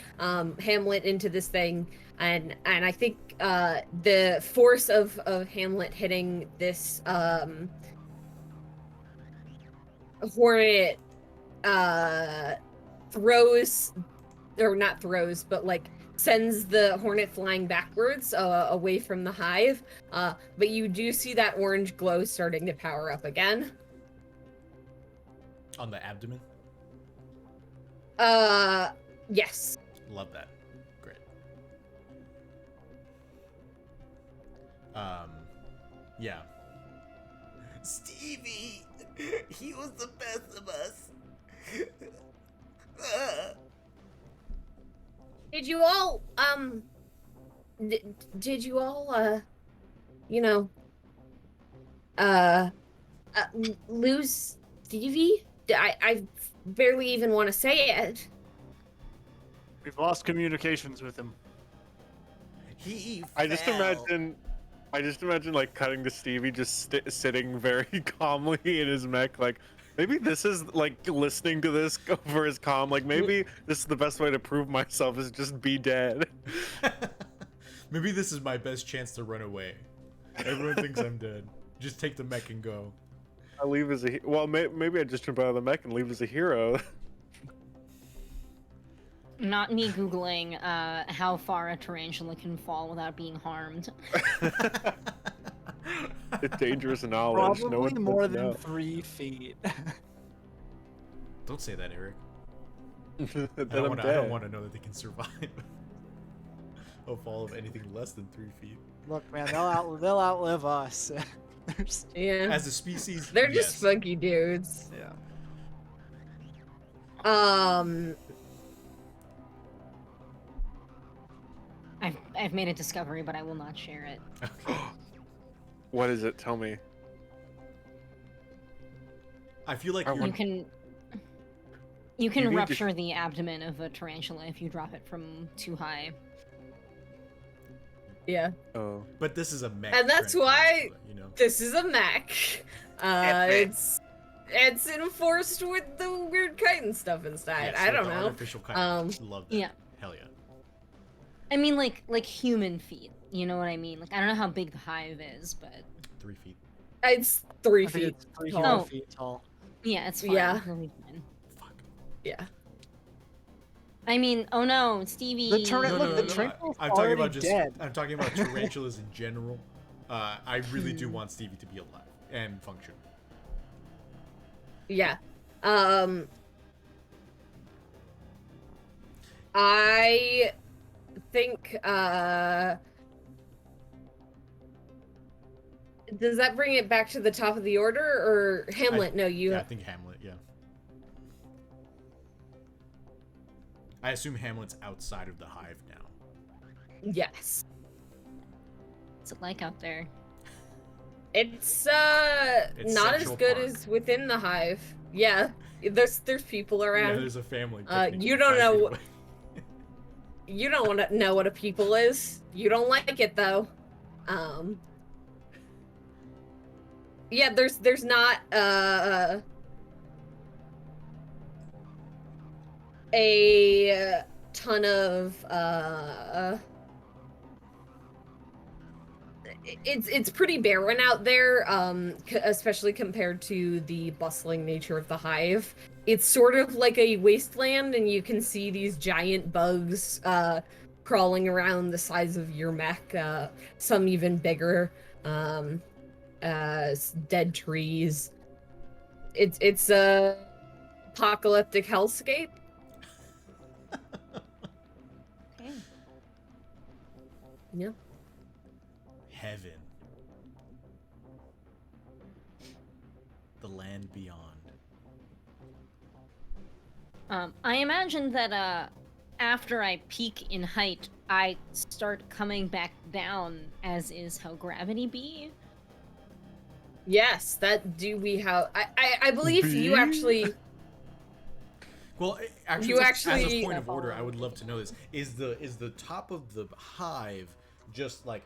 Hamlet into this thing, and I think the force of Hamlet hitting this hornet sends the hornet flying backwards away from the hive, but you do see that orange glow starting to power up again. On the abdomen? Yes. Love that. Great. Yeah. Stevie, he was the best of us. Did you all, did you all, lose Stevie? I barely even want to say it. We've lost communications with him. He I just fell. imagine like cutting to Stevie just sitting very calmly in his mech, like maybe this is like listening to this over his comm, like maybe this is the best way to prove myself is just be dead. Maybe this is my best chance to run away. Everyone thinks I'm dead. Just take the mech and go. I leave as a well, maybe I just jump out of the mech and leave as a hero. Not me Googling how far a tarantula can fall without being harmed. It's dangerous knowledge. Probably No one more wants to than know. 3 feet. Don't say that, Eric. Then I I'm don't dead. want to know that they can survive a fall of anything less than 3 feet. Look, man, they'll outlive us. Yeah. As a species, They're yes. just funky dudes. Yeah. I've made a discovery, but I will not share it. Okay. What is it? Tell me. I feel like I you're... You can You need to- rupture the abdomen of a tarantula if you drop it from too high. Yeah. Oh. But this is a mech. And that's tarantula, why- you know. This is a mech. It's enforced with the weird kite and stuff inside. Yes, I like don't the know. Artificial kite. Love that. Yeah. Hell yeah. I mean, like human feet. You know what I mean? Like, I don't know how big the hive is, but 3 feet. It's 3 I think feet it's 3 tall. feet tall. yeah, it's fine. Yeah. It'll be fine. Fuck. Yeah. I mean, oh no, Stevie. The tarant- No, Look, no, the no, no. tarantula's I'm talking already about just. dead. I'm talking about tarantulas in general. I really do want Stevie to be alive and function. Yeah. I think does that bring it back to the top of the order or Hamlet? No, you Yeah, I think Hamlet. Yeah. I assume Hamlet's outside of the hive now. Yes. What's it like out there? It's It's not as Central good Park. as within the hive. Yeah. There's people Yeah, around. there's a family. You don't know. You don't want to know what a people is. You don't like it though. Yeah, there's not a ton of it's pretty barren out there, especially compared to the bustling nature of the hive. It's sort of like a wasteland, and you can see these giant bugs crawling around the size of your mech, some even bigger, dead trees. It's a apocalyptic hellscape. Okay. Yeah. Heaven. The land beyond. I imagine that after I peak in height, I start coming back down, as is how gravity be. Yes, that do we have. I believe you actually. Well, actually, You as a actually- point of order, I would love to know this: is the top of the hive just like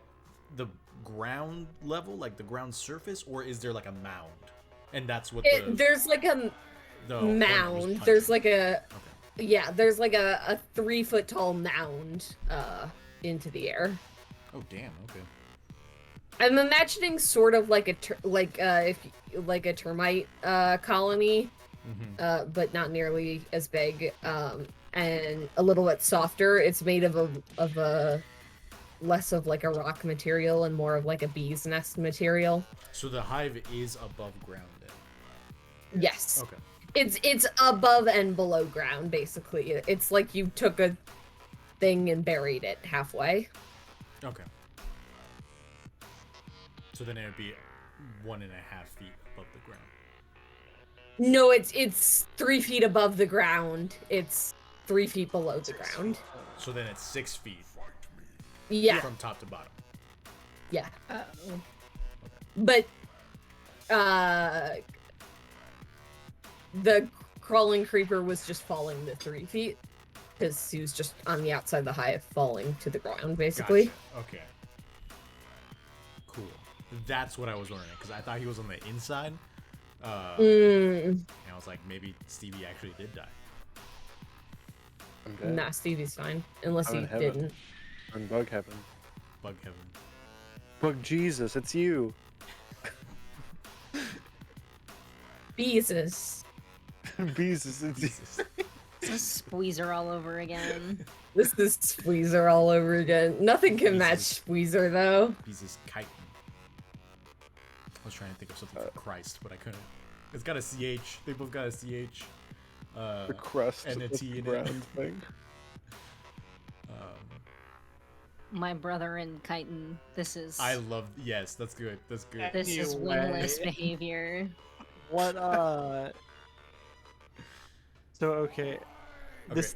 the ground level, like the ground surface, or is there like a mound? And that's what There's like a the point was mound. punching. There's like a Okay. yeah. There's like a 3-foot tall mound into the air. Oh damn. Okay. I'm imagining sort of like a a termite colony, but not nearly as big, and a little bit softer. It's made of a less of like a rock material and more of like a bee's nest material. So the hive is above ground then. Yes. Okay. It's above and below ground, basically. It's like you took a thing and buried it halfway. Okay. So then it would be 1.5 feet above the ground. No, it's 3 feet above the ground. It's 3 feet below the ground. So then it's 6 feet Yeah, from top to bottom. yeah. Uh-oh. But the crawling creeper was just falling the 3 feet because he was just on the outside of the hive, falling to the ground, basically. Gotcha. Okay. Cool. That's what I was wondering, because I thought he was on the inside. And I was like, maybe Stevie actually did die. I'm dead. Nah, Stevie's fine, unless I'm he in heaven. didn't. I'm bug heaven. Bug heaven. Bug Jesus, it's you. Jesus. Jesus, it's you. It's a squeezer all over again. This is Squeezer all over again. Nothing can match Jesus. Squeezer, though. Jesus chitin. I was trying to think of something for Christ, but I couldn't. It's got a CH. They both got a CH. The crust and a with T the in ground it. thing. My brother and chitin. This is I love. Yes, that's good. That's good. this is Anyway. wingless behavior. What So okay. This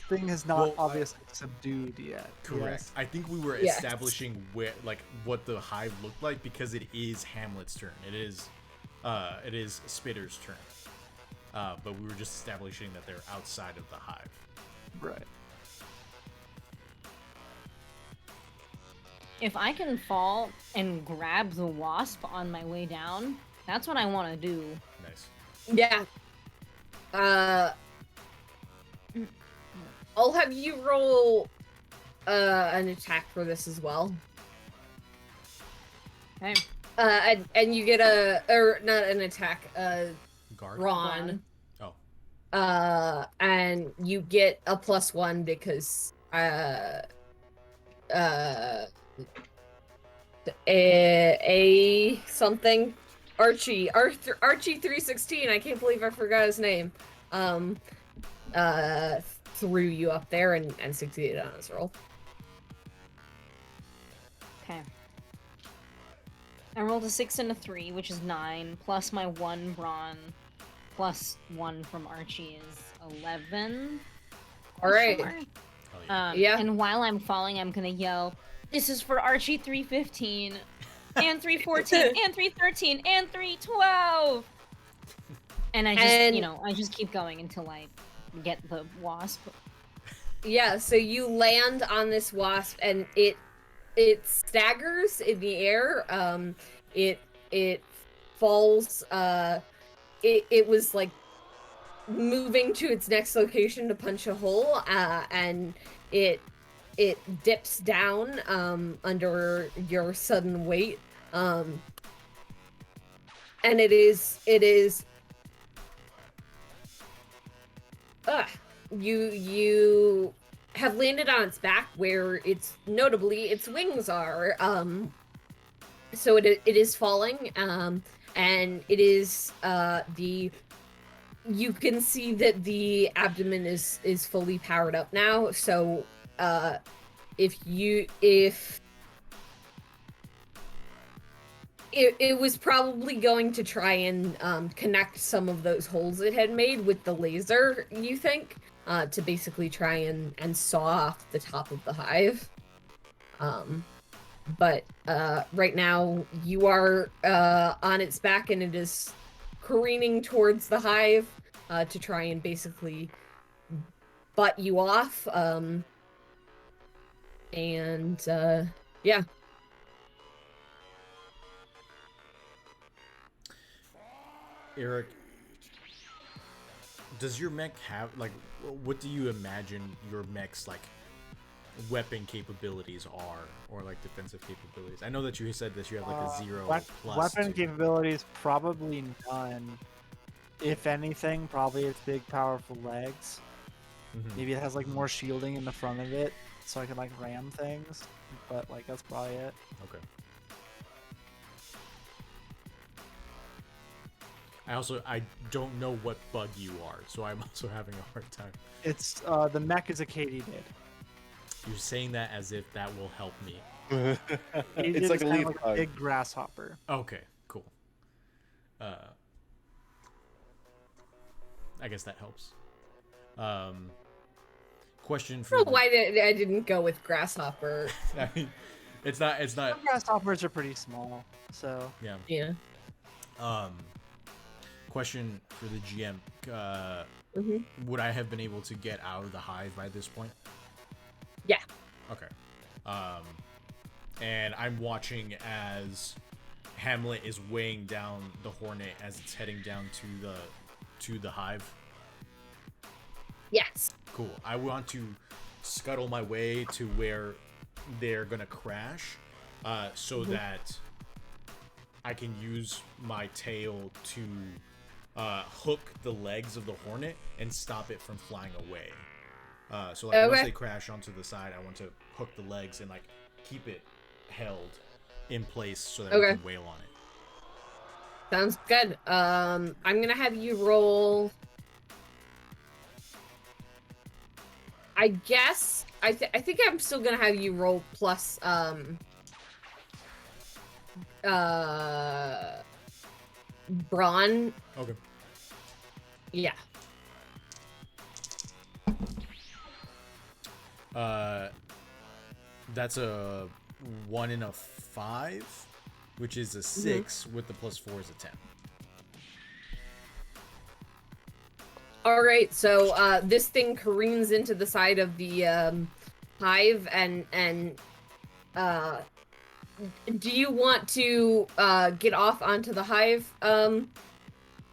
thing has not Well, obviously subdued yet. Correct. Yes? I think we were Yes. establishing where, like, what the hive looked like because it is Hamlet's turn. It is Spitter's turn. But we were just establishing that they're outside of the hive. Right. If I can fall and grab the wasp on my way down, that's what I want to do. Nice. Yeah. I'll have you roll an attack for this as well. Okay. And you get or not an attack, Guard. Ron. Oh. And you get a +1 because a something Archie 316, I can't believe I forgot his name, threw you up there and succeeded on his roll. Okay. I rolled a 6 and a 3, which is 9, plus my 1 brawn, plus 1 from Archie is 11. All right. Sure. Oh, yeah. Yeah. And while I'm falling, I'm gonna yell, "This is for Archie 315, and 314, and 313, and 312." And I just, And- I just keep going until I get the wasp. Yeah, so you land on this wasp and it staggers in the air. It falls. It was like moving to its next location to punch a hole, and it dips down under your sudden weight. And it is you have landed on its back where its wings are. So it is falling, and it is you can see that the abdomen is fully powered up now. So if it was probably going to try and connect some of those holes it had made with the laser, you think, to basically try and saw off the top of the hive. But right now you are on its back and it is careening towards the hive to try and basically butt you off. Yeah. Eric, does your mech have, like, what do you imagine your mech's, like, weapon capabilities are, or, like, defensive capabilities? I know that you said that you have, like, a 0 plus. Weapon capabilities, probably none. If anything, probably its big, powerful legs. Mhm. Maybe it has, like, more shielding in the front of it, so I can, like, ram things. But, like, that's probably it. Okay. I don't know what bug you are, so I'm also having a hard time. It's, the mech is a katydid. You're saying that as if that will help me. Katydid It's like is a kind leaf of like bug. a big grasshopper. Okay, cool. I guess that helps. Question I for don't know why I didn't go with grasshopper. I mean, it's not Some grasshoppers are pretty small, so... yeah. Yeah. Question for the GM. Would I have been able to get out of the hive by this point? Yeah. Okay. And I'm watching as Hamlet is weighing down the hornet as it's heading down to the hive. Yes. Cool. I want to scuttle my way to where they're gonna crash, so that I can use my tail to hook the legs of the hornet and stop it from flying away. So like once they crash onto the side, I want to hook the legs and like keep it held in place so that we can wail on it. Sounds good. I'm gonna have you roll. I guess I think I'm still gonna have you roll plus brawn. Okay. Yeah. That's a 1 and a 5, which is a 6 with the plus 4 is a 10. All right, so this thing careens into the side of the hive, and do you want to get off onto the hive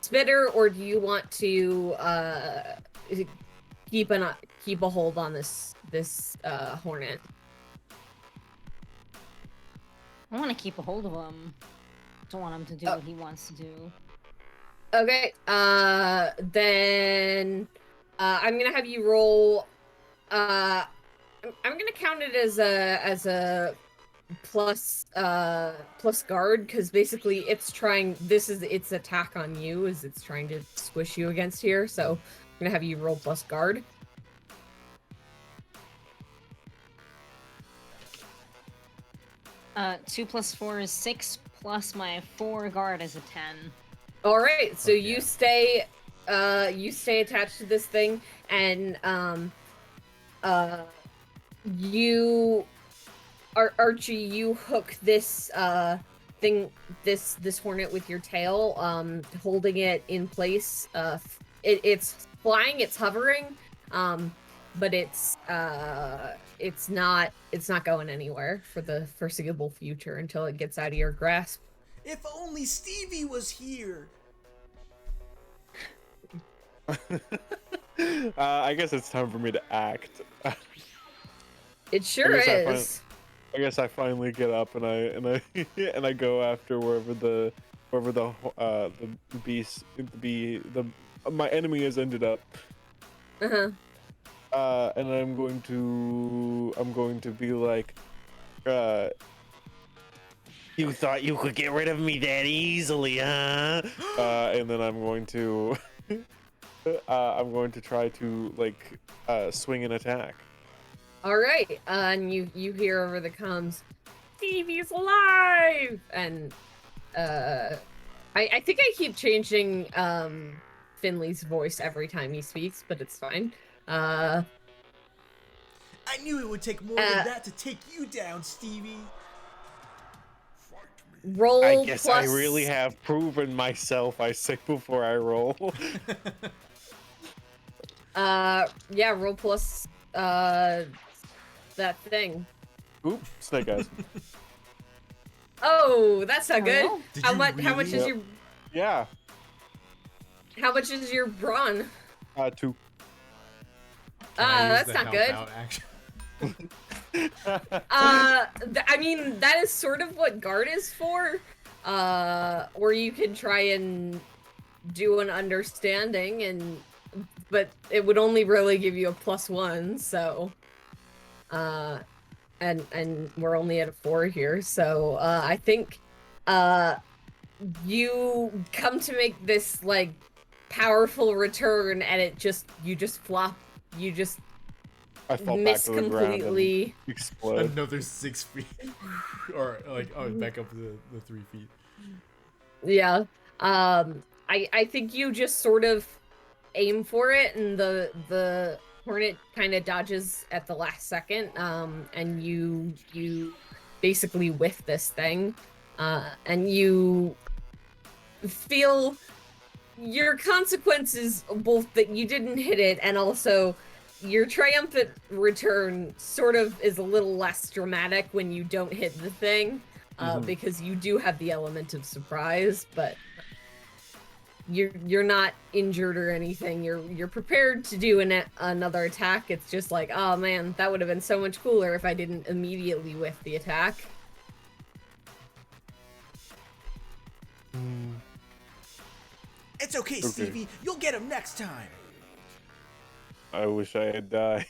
spitter, or do you want to keep a hold on this hornet? I want to keep a hold of him. Don't want him to do what he wants to do. Okay, then I'm gonna have you roll. I'm gonna count it as a plus guard, because basically it's trying. This is its attack on you, is it's trying to squish you against here. So I'm gonna have you roll plus guard. 2 plus 4 is 6, plus my 4 guard is a 10. All right, so Okay. you stay attached to this thing, and you, Archie, you hook this thing, this hornet with your tail, holding it in place. It's flying, it's hovering, but it's not going anywhere for the foreseeable future until it gets out of your grasp. If only Stevie was here. I guess it's time for me to act. It sure is. I guess I finally get up and I and I go after wherever the beast my enemy has ended up. Uh-huh. And I'm going to be like, You thought you could get rid of me that easily, huh? and then I'm going to try to like swing an attack. All right, and you hear over the comms, Stevie's alive, and I think I keep changing Finley's voice every time he speaks, but it's fine. I knew it would take more than that to take you down, Stevie. Roll. I guess plus... I really have proven myself. I say before I roll. Yeah, roll plus that thing. Oop, snake eyes. Oh, that's not good. Did How you much? How much really? is your? Yeah. How much is your brawn? 2. That's not good. I mean, that is sort of what guard is for. Or you can try and do an understanding, but it would only really give you a +1. So, and we're only at a 4 here. So, I think, you come to make this like powerful return, and you just flop. You just I fall back miss to the ground completely. and explode. Another 6 feet, or like back up the 3 feet. Yeah. I think you just sort of aim for it, and the hornet kind of dodges at the last second. And you basically whiff this thing, and you feel your consequences, both that you didn't hit it and also your triumphant return sort of is a little less dramatic when you don't hit the thing, because you do have the element of surprise, but you're not injured or anything. You're prepared to do another attack. It's just like, oh man, that would have been so much cooler if I didn't immediately whiff the attack. It's okay, Stevie. You'll get him next time. I wish I had died.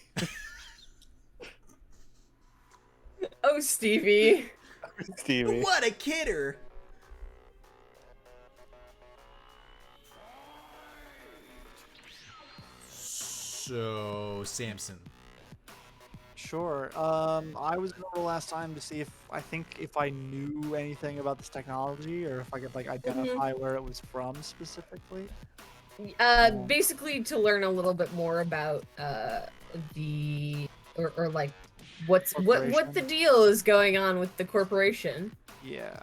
Oh, Stevie. Stevie. What a kidder. So, Samson. Sure. I was gonna roll last time to see if I knew anything about this technology, or if I could like identify where it was from specifically. Basically to learn a little bit more about or like what the deal is going on with the corporation. Yeah.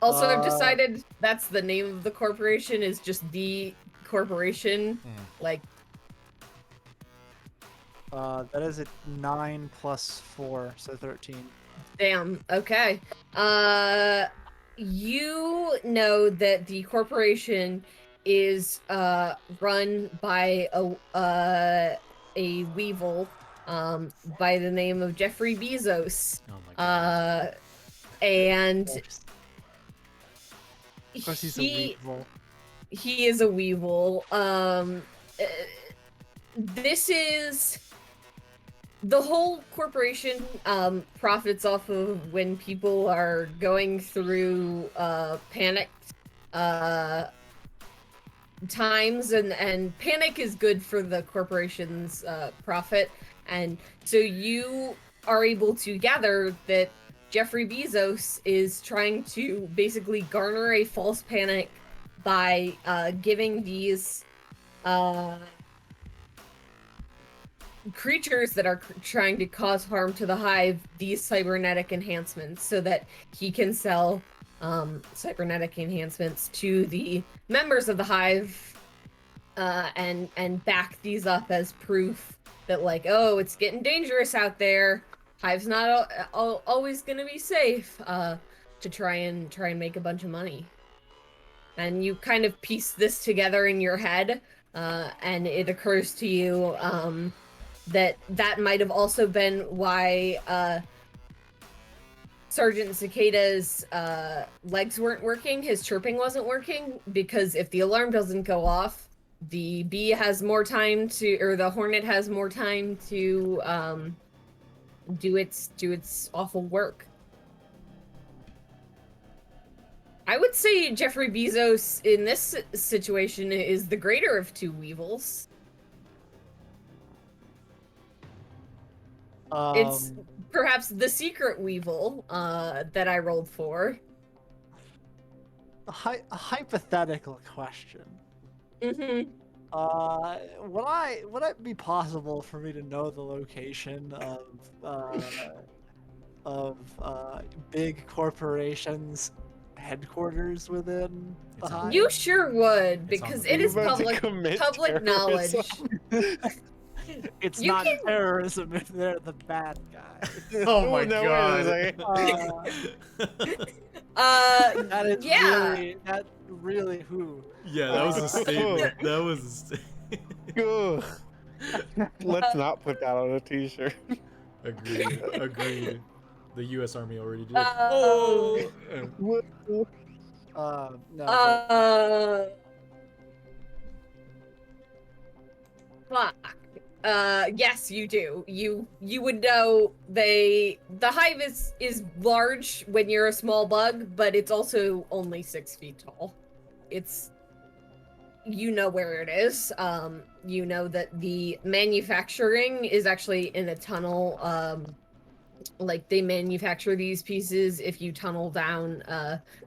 Also, I've decided that's the name of the corporation, is just the corporation. Like, that is a 9 + 4, so 13. damn. Okay. You know that the corporation is run by a weevil by the name of Jeffrey Bezos. Oh my god. And Of course he's a weevil. he is a weevil. This is the whole corporation profits off of when people are going through panicked times, and panic is good for the corporation's profit. And so you are able to gather that Jeffrey Bezos is trying to basically garner a false panic by giving these creatures that are trying to cause harm to the hive these cybernetic enhancements so that he can sell cybernetic enhancements to the members of the hive and back these up as proof that, like, oh, it's getting dangerous out there. Hive's not always gonna be safe, to try and make a bunch of money. And you kind of piece this together in your head, and it occurs to you that might have also been why Sergeant Cicada's legs weren't working, his chirping wasn't working, because if the alarm doesn't go off, the bee has more time to, or the hornet has more time to do its awful work. I would say Jeffrey Bezos in this situation is the greater of two weevils. It's perhaps the secret weevil that I rolled for. A hypothetical question. Mm-hmm. Would it be possible for me to know the location of big corporations' headquarters within the hive? You sure would, It's on because the it is You're about to public commit knowledge. terrorism. It's You not can- terrorism if they're the bad guy. Oh my no, wait a god. second. That is Yeah. really who. Yeah, that was a statement. That was a statement. Ugh. Let's not put that on a t-shirt. Agreed. Agreed. The U.S. Army already did. Oh. No. Fuck. Yes, you do. You would know the hive is large when you're a small bug, but it's also only 6 feet tall. You know where it is. You know that the manufacturing is actually in a tunnel. Like, they manufacture these pieces if you tunnel down.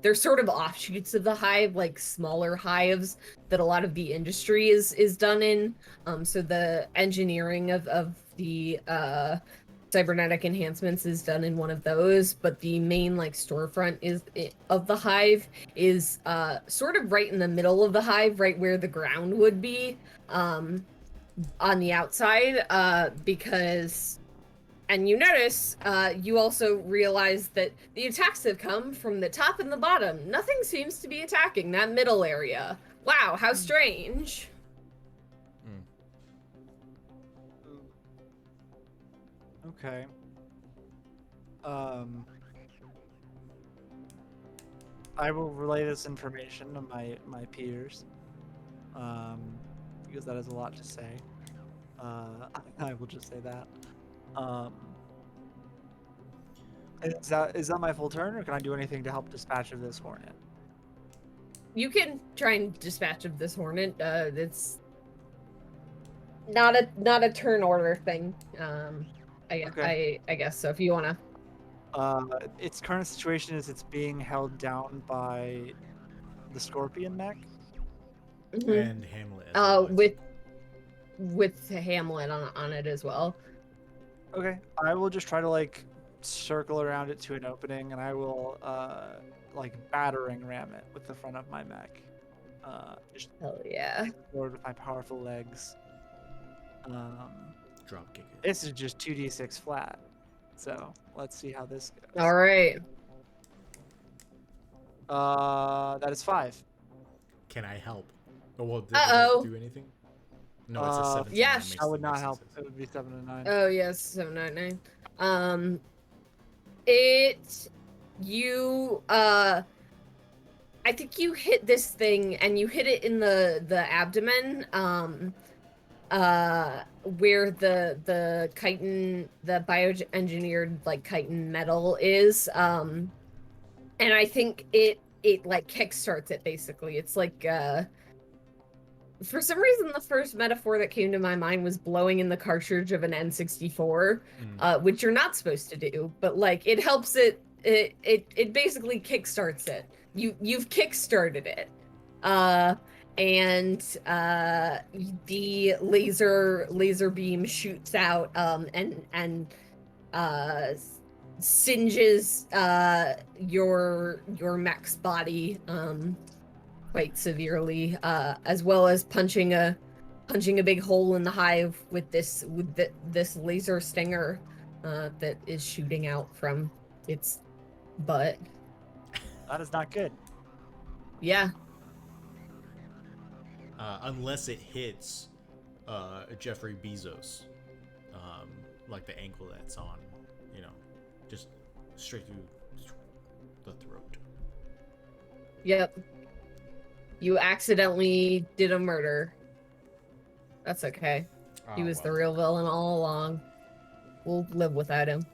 They're sort of offshoots of the hive, like smaller hives that a lot of the industry is done in. So the engineering of the cybernetic enhancements is done in one of those, but the main like storefront of the hive is sort of right in the middle of the hive, right where the ground would be, on the outside, because. And you notice, you also realize that the attacks have come from the top and the bottom. Nothing seems to be attacking that middle area. Wow, how strange. Okay. I will relay this information to my peers. Because that is a lot to say. I will just say that. Is that my full turn, or can I do anything to help dispatch of this hornet? You can try and dispatch of this hornet. It's not a turn order thing. I guess so. If you wanna. Its current situation is it's being held down by the scorpion mech. And Hamlet. as well, I With Hamlet on it as well. Okay, I will just try to like circle around it to an opening, and I will like battering ram it with the front of my mech. Just Hell yeah. forward with my powerful legs. Drop kick it. This is just 2d6 flat, so let's see how this goes. All right. That is 5. Can I help? Oh, well, did Uh-oh. it do anything? No, it's a 7. yeah, I would not help. It would be 7 and 9. Oh yes, 799. I think you hit this thing and you hit it in the abdomen, where the chitin, the bioengineered like chitin metal is, and I think it like kickstarts it basically. It's like for some reason, the first metaphor that came to my mind was blowing in the cartridge of an N64, which you're not supposed to do, but like it helps it basically kickstarts it. You've kickstarted it, and the laser beam shoots out and singes your mech's body quite severely, as well as punching a big hole in the hive with this laser stinger that is shooting out from its butt. That is not good. Yeah. Unless it hits Jeffrey Bezos, like the ankle that's on, just straight through the throat. Yep. You accidentally did a murder. That's okay. He was the real villain all along. We'll live without him.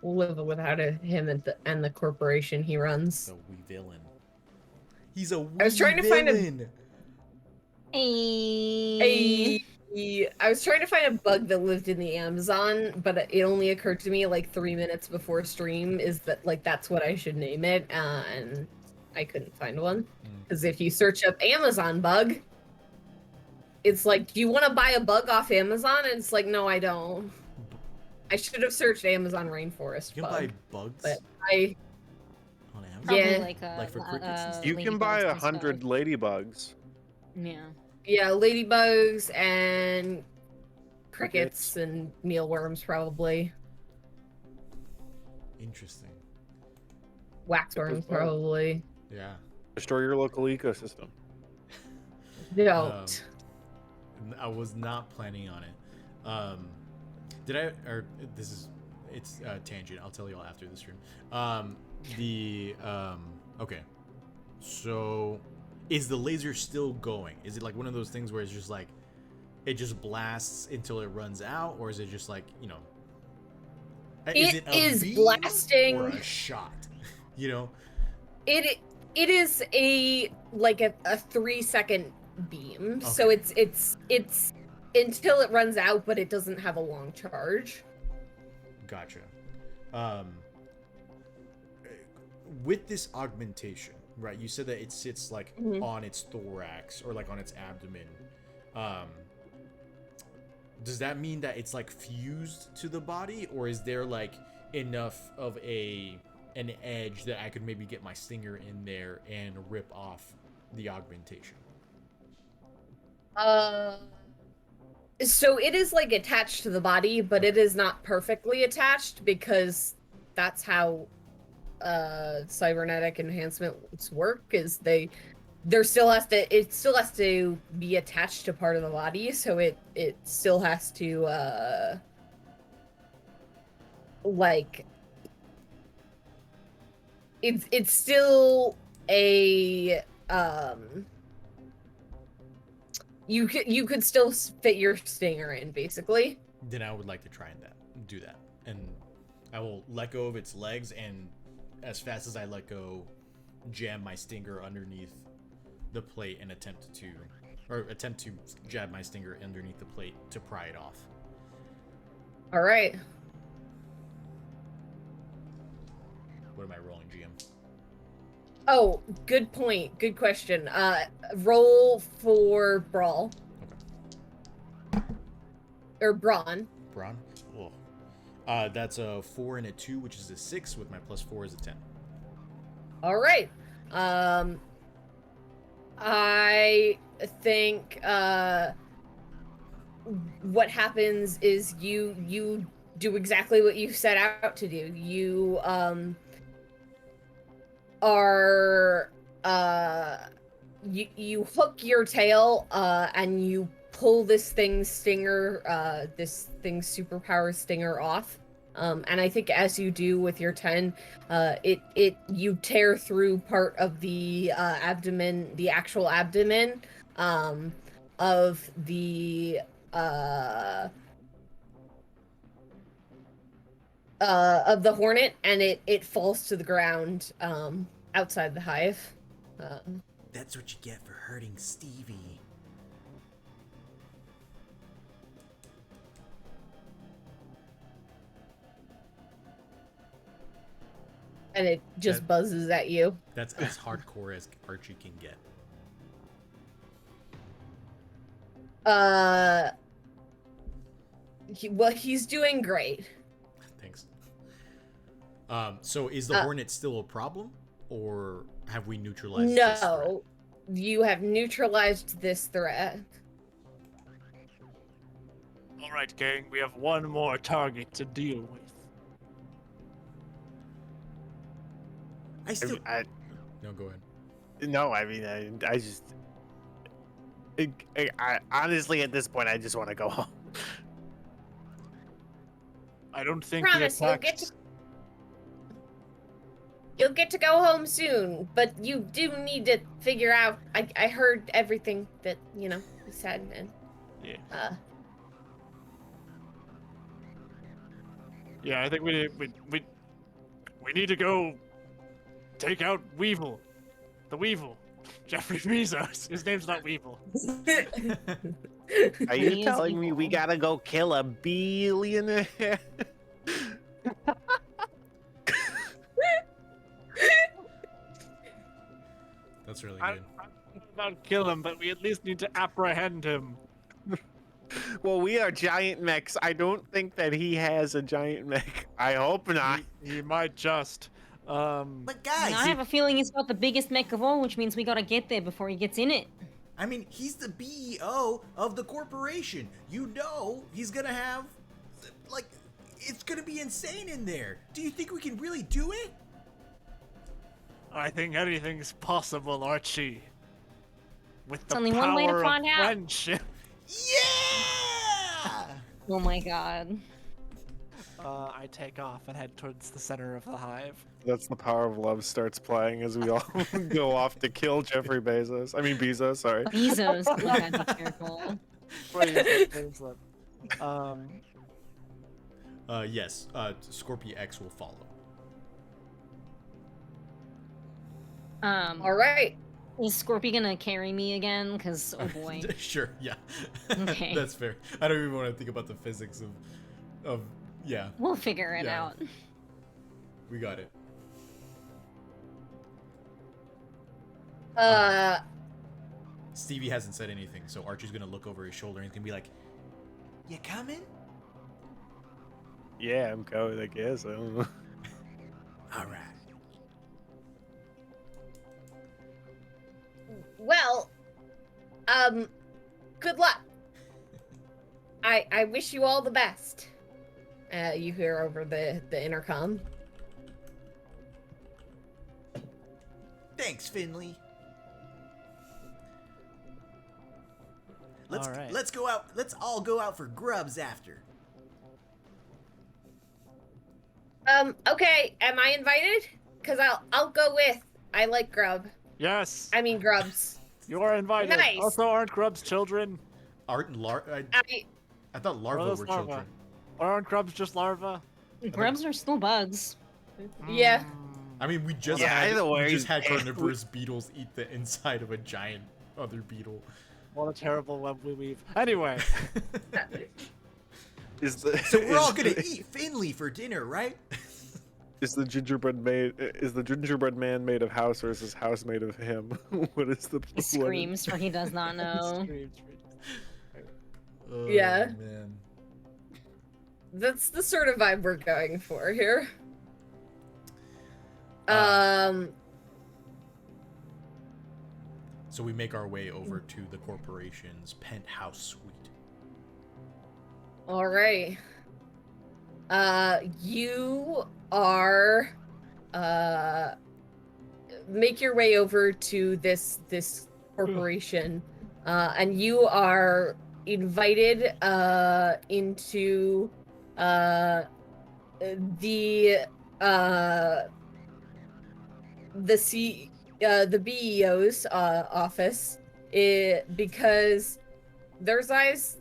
We'll live without him and the corporation he runs. The wee villain. He's a wee I was trying to find villain. I was trying to find a bug that lived in the Amazon, but it only occurred to me like 3 minutes before stream is that like that's what I should name it, and I couldn't find one. Because if you search up Amazon bug, it's like, do you want to buy a bug off Amazon? And it's like, no, I don't. I should have searched Amazon rainforest You can bug. buy bugs But I on Amazon. Probably Yeah. like for crickets and stuff. You can buy ladybugs and 100 stuff. ladybugs. Yeah. Yeah, ladybugs and crickets and mealworms, probably. Interesting. Waxworms, probably. Yeah. Destroy your local ecosystem. Don't. I was not planning on it. It's a tangent. I'll tell you all after the stream. Okay. So, is the laser still going? Is it like one of those things where it's just like, it just blasts until it runs out? Or is it just like, It a is beam blasting. or a shot? It is a 3-second beam. Okay. So it's until it runs out, but it doesn't have a long charge. Gotcha. With this augmentation, right? You said that it sits like on its thorax or like on its abdomen. Does that mean that it's like fused to the body, or is there like enough of an edge that I could maybe get my stinger in there and rip off the augmentation? So it is like attached to the body, but it is not perfectly attached because that's how cybernetic enhancements work. Is it still has to be attached to part of the body, so it still has to it's still a you could still fit your stinger in, basically. Then I would like to try and do that, and I will let go of its legs, and as fast as I let go, jam my stinger underneath the plate and attempt to jab my stinger underneath the plate to pry it off. All right. What am I rolling, GM? Oh, good point. Good question. Roll for brawl. Okay. Or brawn. Brawn? Oh. That's a 4 and a 2, which is a 6, with my +4 is a 10. All right. I think what happens is you do exactly what you set out to do. You you hook your tail and you pull this thing's stinger, this thing's superpower stinger off. And I think as you do with your 10, you tear through part of the abdomen, the actual abdomen of the hornet, and it falls to the ground outside the hive. That's what you get for hurting Stevie. And it just buzzes at you. That's as hardcore as Archie can get. He's doing great. Thanks. So is the hornet still a problem, or have we neutralized this threat? No, you have neutralized this threat. All right, gang, we have one more target to deal with. I still. No, go ahead. No, I mean, I just. I honestly, at this point, I just want to go home. I don't think Promise you'll get to go home soon, but you do need to figure out. I heard everything that you said, and yeah. Yeah, I think we need to go take out Weevil, the Weevil, Jeffrey Bezos. His name's not Weevil. Are you telling me we gotta go kill a billionaire? That's really I good. don't about kill him, but we at least need to apprehend him. Well, we are giant mechs. I don't think that he has a giant mech. I hope not. He might just. But guys, I have a feeling he's got the biggest mech of all, which means we gotta get there before he gets in it. I mean, he's the BEO of the corporation. You know, he's gonna have, like, it's gonna be insane in there. Do you think we can really do it? I think anything's possible, Archie. With the only power one way to of find out. friendship. Yeah! Oh my god. I take off and head towards the center of the hive. That's the power of love starts playing as we all go off to kill Jeffrey Bezos. I mean Bezos, sorry. Bezos, oh my god, be careful. Yes, Scorpio X will follow. all right. Is Scorpio gonna carry me again? Cause oh boy. Sure, yeah. Okay. That's fair. I don't even want to think about the physics of yeah. We'll figure it Yeah. out. We got it. Stevie hasn't said anything, so Archie's gonna look over his shoulder and he's gonna be like, You coming? Yeah, I'm going, I guess. I don't know. All right. Well, good luck. I wish you all the best. You hear over the intercom. Thanks, Finley. All right. Let's go out. Let's all go out for grubs after. Okay. Am I invited? Cause I'll go with. I like grub. Yes, I mean grubs. you are invited. Nice. Also, aren't grubs children? Aren't I thought Are larvae those were larvae? children. Or aren't grubs just larvae? Grubs are still bugs. Yeah. I mean, we just Yeah, had either way, we just had eh, carnivorous beetles eat the inside of a giant other beetle. What a terrible web we weave. Anyway, Is the So we're all is gonna the- eat Finley for dinner, right? Is the gingerbread man made of house, or is his house made of him? What is the He screams, for he does not know. Oh, Yeah. man. That's the sort of vibe we're going for here. So we make our way over to the corporation's penthouse suite. All right. You are make your way over to this corporation, and you are invited into the BEO's office, because there's eyes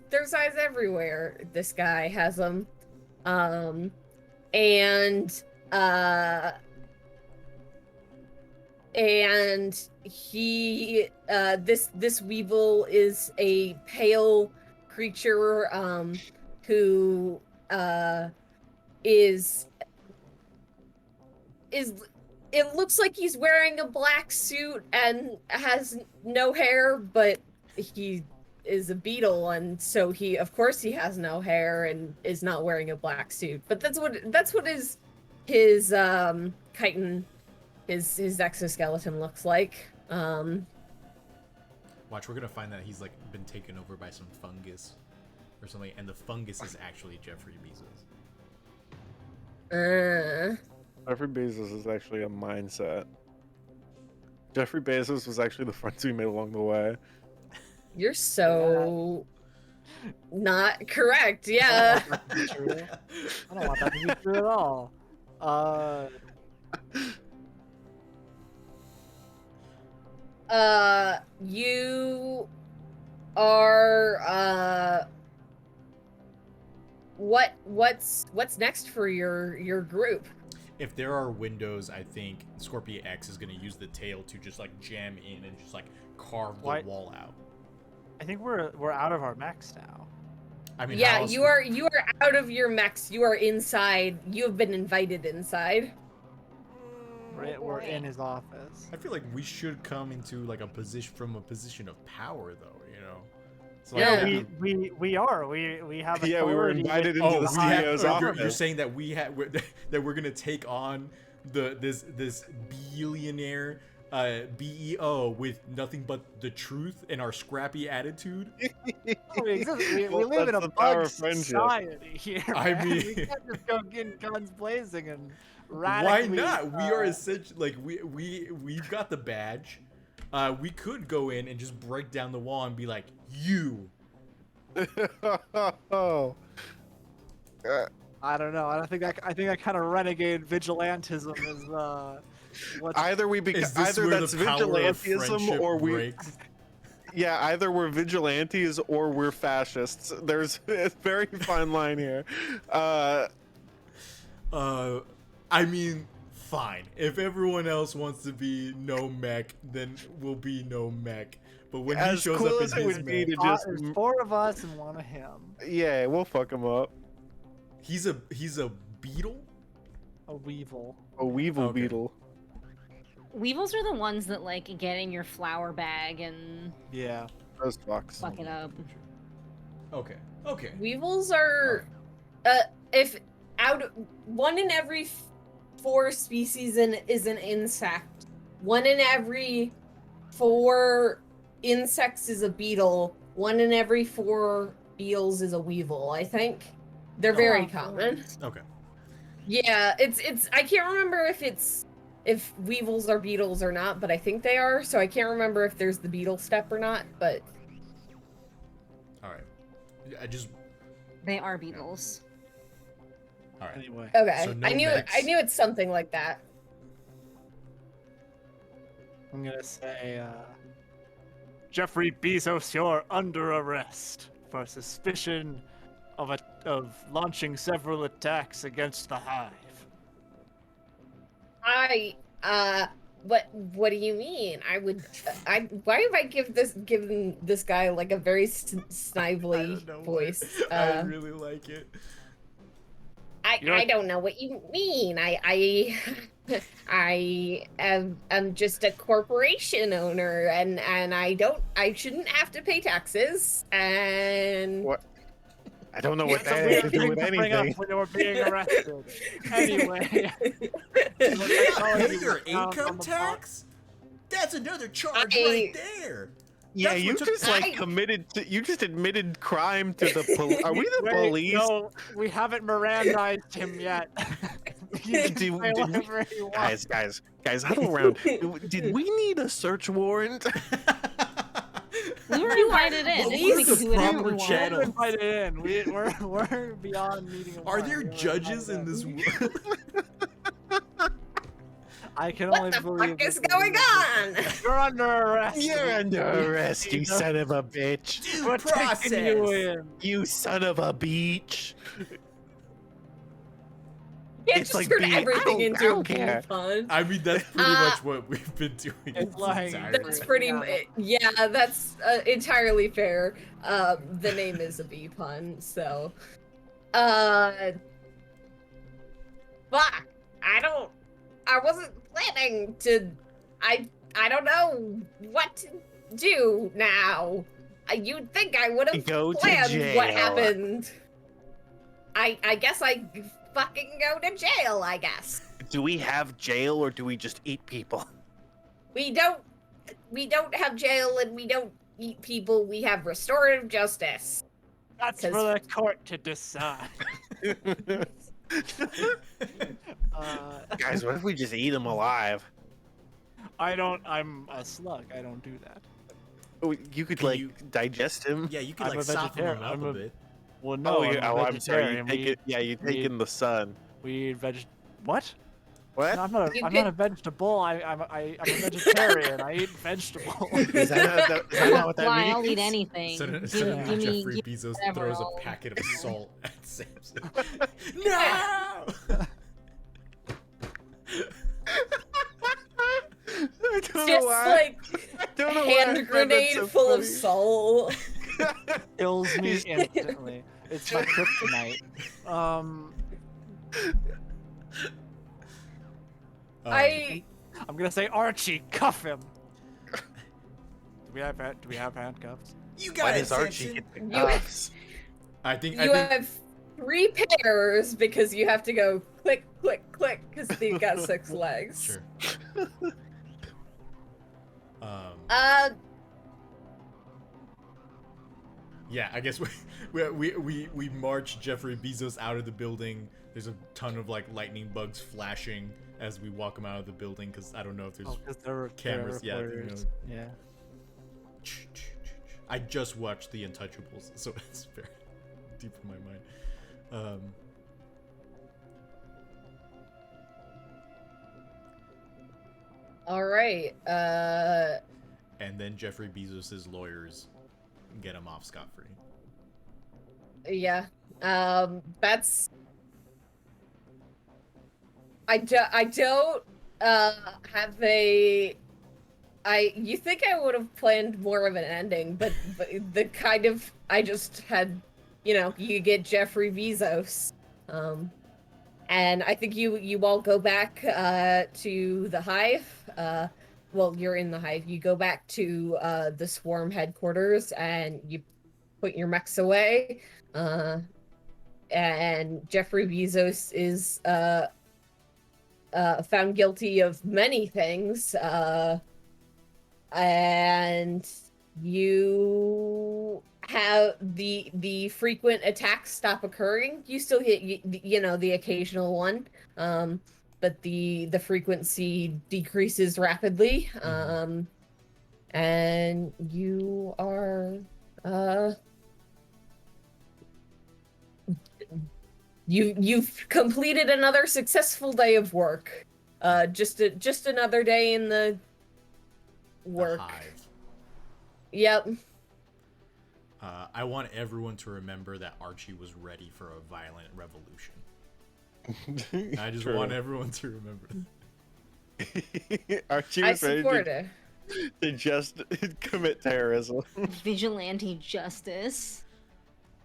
everywhere. This guy has them, and he this weevil is a pale creature who is it looks like he's wearing a black suit and has no hair, but he is a beetle, and so he, of course, he has no hair and is not wearing a black suit. But that's what his chitin, his exoskeleton looks like. Watch, we're gonna find that he's like been taken over by some fungus or something, and the fungus is actually Jeffrey Bezos. Jeffrey Bezos is actually a mindset. Jeffrey Bezos was actually the friends we made along the way. You're so not correct. Yeah. I don't want that to be true at all. You are what's next for your group? If there are windows, I think Scorpion X is gonna use the tail to just like jam in and just like carve the What? wall out. I think we're out of our mechs now. I mean, Yeah, how else you are out of your mechs. You are inside. You have been invited inside. We're in his office. I feel like we should come into like a position of power, though. You know. So, Yeah. like, We are. We have. Yeah, we were authority. invited into oh, the we have, CEO's you're office. saying that that we're gonna take on this billionaire BEO with nothing but the truth and our scrappy attitude. We Well, live in that's a the power bug of friendship. society here. I man. mean- we can't just go getting guns blazing and Why radically. not? We are essentially like we've got the badge. We could go in and just break down the wall and be like, you. Oh. I don't know. I think that kind of renegade vigilantism is what's Either we Is this either where that's the power of vigilantism friendship or we breaks? yeah, either we're vigilantes or we're fascists. There's a very fine line here. I mean, fine. If everyone else wants to be no mech, then we'll be no mech. But when he As shows cool up as in it his would be mech, to just there's 4 of us and 1 of him. yeah, we'll fuck him up. he's a beetle. A weevil. A weevil Okay. beetle. Weevils are the ones that like get in your flour bag and Yeah. Those fucks. fuck it up. Okay. Okay. Weevils are, if out 1 in every 4 species is an insect. 1 in every 4 insects is a beetle. 1 in every 4 beetles is a weevil. I think they're very Oh, common. Okay. Yeah, it's. I can't remember if weevils are beetles or not, but I think they are. So I can't remember if there's the beetle step or not. But All right. I just. They are beetles. All right. Anyway. okay, So no I knew mechs. it's something like that. I'm gonna say, Jeffrey Bezos, you're under arrest for suspicion of launching several attacks against the Hive. What do you mean? Why have I given this guy like a very snively voice? I really like it. I don't know what you mean. I am just a corporation owner, and I shouldn't have to pay taxes. And What? I don't know what that Something has to do with to bring up anything. when you're being arrested. Anyway. Pay your income tax? That's another charge right there. Yeah, That's you what took- just like I- committed to, you just admitted crime to the police. Are we the Wait, police? No, we haven't Mirandized him yet. He can Did- say did we- whatever he wants. Guys, huddle around. Did we need a search warrant? We were invited in. What We was can the do whatever proper we want. channel? We're invited in. We're beyond meeting. a Are warrant. there We're judges in invited this world? I can what only the believe fuck is that going on? You're under arrest. You're under arrest, you son of a bitch. Due We're taking you process. in. You son of a beach. You It's just like turned being- I everything don't- I into a don't care. fun. I mean, that's pretty Uh, much what we've been doing. It's this like- entire That's time. pretty. Yeah. Yeah, that's entirely fair. The name is a bee pun, so. Fuck. I wasn't planning to. I don't know what to do now. You'd think I would have Go to planned what jail. happened. I guess I fucking go to jail, I guess. Do we have jail or do we just eat people? We don't have jail and we don't eat people. We have restorative justice. That's Says- for the court to decide. Guys, what if we just eat them alive? I'm a slug. I don't do that. Oh, you could Can like you- digest him. Yeah, you can I'm like a soften them vegetarian. up I'm a a- bit. Well, no, Oh, yeah. I'm a I'm sorry. You vegetarian. take it. Yeah, you take we- in the sun. We eat What? What? No, I'm not You a get- vegetable. I'm a vegetarian. I eat vegetables. Is that not what that Why? means? I'll eat anything. Suddenly, Give me, Jeffrey give me Bezos whatever, throws a I'll- packet of salt at Samson. No! I don't know Just why. like I don't know a why I hand find that grenade so full of funny. salt. Kills me instantly. It's my kryptonite. I'm gonna say Archie, cuff him. Do we have handcuffs? You Why got it, does Archie Samson. get the You- cuffs? I think You have 3 pairs because you have to go click, click, click because they've got 6 legs. sure. Yeah, I guess we march Jeffrey Bezos out of the building. There's a ton of like lightning bugs flashing as we walk him out of the building because I don't know if there's because there were cameras. Yeah, recorders. Yeah. I just watched The Untouchables, so it's very deep in my mind. All right. And then Jeffrey Bezos's lawyers get him off scot-free. Yeah. That's. I don't have a. You think I would have planned more of an ending, but the kind of I just had, you get Jeffrey Bezos, and I think you all go back to the hive. Well, you're in the hive. You go back to the swarm headquarters and you put your mechs away. And Jeffrey Bezos is found guilty of many things. And you have the frequent attacks stop occurring. You still hit the occasional one, but the frequency decreases rapidly. And you are you've completed another successful day of work. Just another day in the work. The hive. Yep. I want everyone to remember that Archie was ready for a violent revolution. I just True. want everyone to remember that. Archie I was ready support it. to just commit terrorism. Vigilante justice.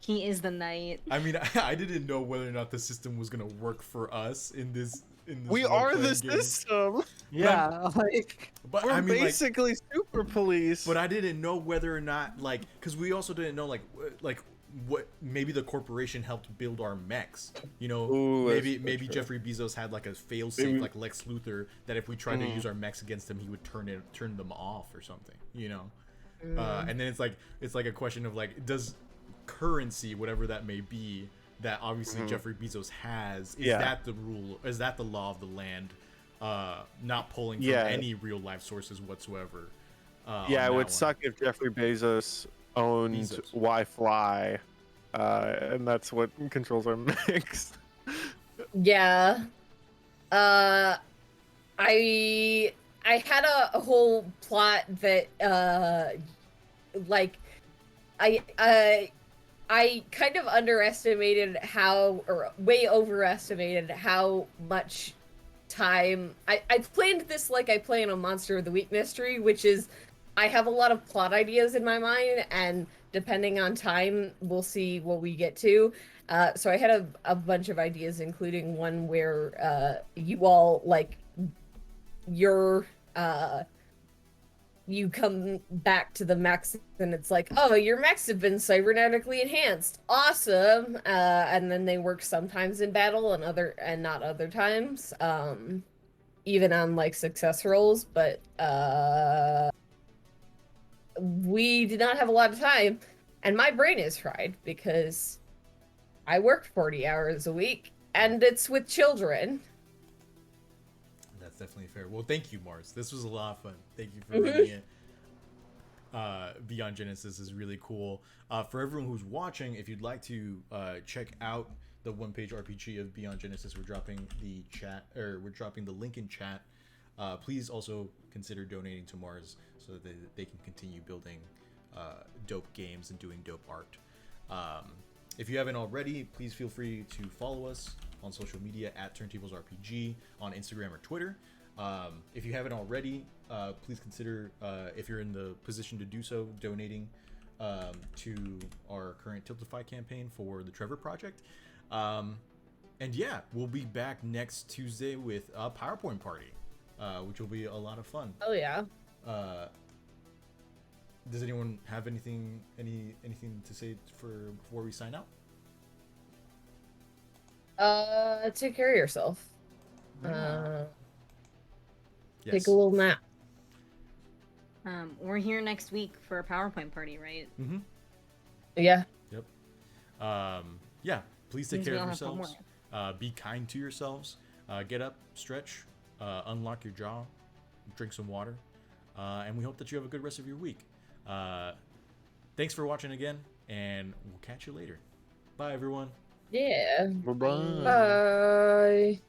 He is the knight. I mean, I didn't know whether or not the system was gonna work for us in this. We are the role-playing game. system. Yeah, like But We're I mean, like, basically super police. but I didn't know whether or not, like, because we also didn't know, like what maybe the corporation helped build our mechs. You know, Ooh, maybe that's true. Jeffrey Bezos had like a fail-safe, Maybe- like Lex Luthor, that if we tried Mm-hmm. to use our mechs against him, he would turn them off or something. You know, and then it's like a question of like, does currency, whatever that may be, that obviously Jeffrey Bezos has, is Yeah. that the rule? Is that the law of the land? Not pulling from Yeah. any real life sources whatsoever. Yeah, on it that would one. suck if Jeffrey Bezos owned Bezos. Wi-Fi, and that's what controls our mix. Yeah. I had a whole plot that like I kind of underestimated way overestimated how much time I planned this like I play in a Monster of the Week mystery, which is I have a lot of plot ideas in my mind, and depending on time, we'll see what we get to. So I had a bunch of ideas, including one where you all like your you come back to the mechs and it's like, oh, your mechs have been cybernetically enhanced. Awesome. And then they work sometimes in battle and not other times. Even on like success rolls, but we did not have a lot of time, and my brain is fried because I work 40 hours a week and it's with children. That's definitely fair. Well, thank you, Mars. This was a lot of fun. Thank you for running it. Beyond Genesis is really cool. For everyone who's watching, if you'd like to check out the one-page RPG of Beyond Genesis, we're dropping the link in chat. Please also consider donating to Mars so that they can continue building dope games and doing dope art. If you haven't already, please feel free to follow us on social media at TurnTables RPG on Instagram or Twitter. If you haven't already, please consider, if you're in the position to do so, donating to our current Tiltify campaign for the Trevor Project. And yeah, we'll be back next Tuesday with a PowerPoint party, which will be a lot of fun. Oh yeah. Does anyone have anything to say before we sign out? Take care of yourself. Yes. Take a little nap. We're here next week for a PowerPoint party, right? Mm-hmm. Yeah. Yep. Yeah. Please take Means care we of all have yourselves. Be kind to yourselves. Get up, stretch, unlock your jaw, drink some water, and we hope that you have a good rest of your week. Thanks for watching again, and we'll catch you later. Bye, everyone. Yeah. Bye-bye. Bye.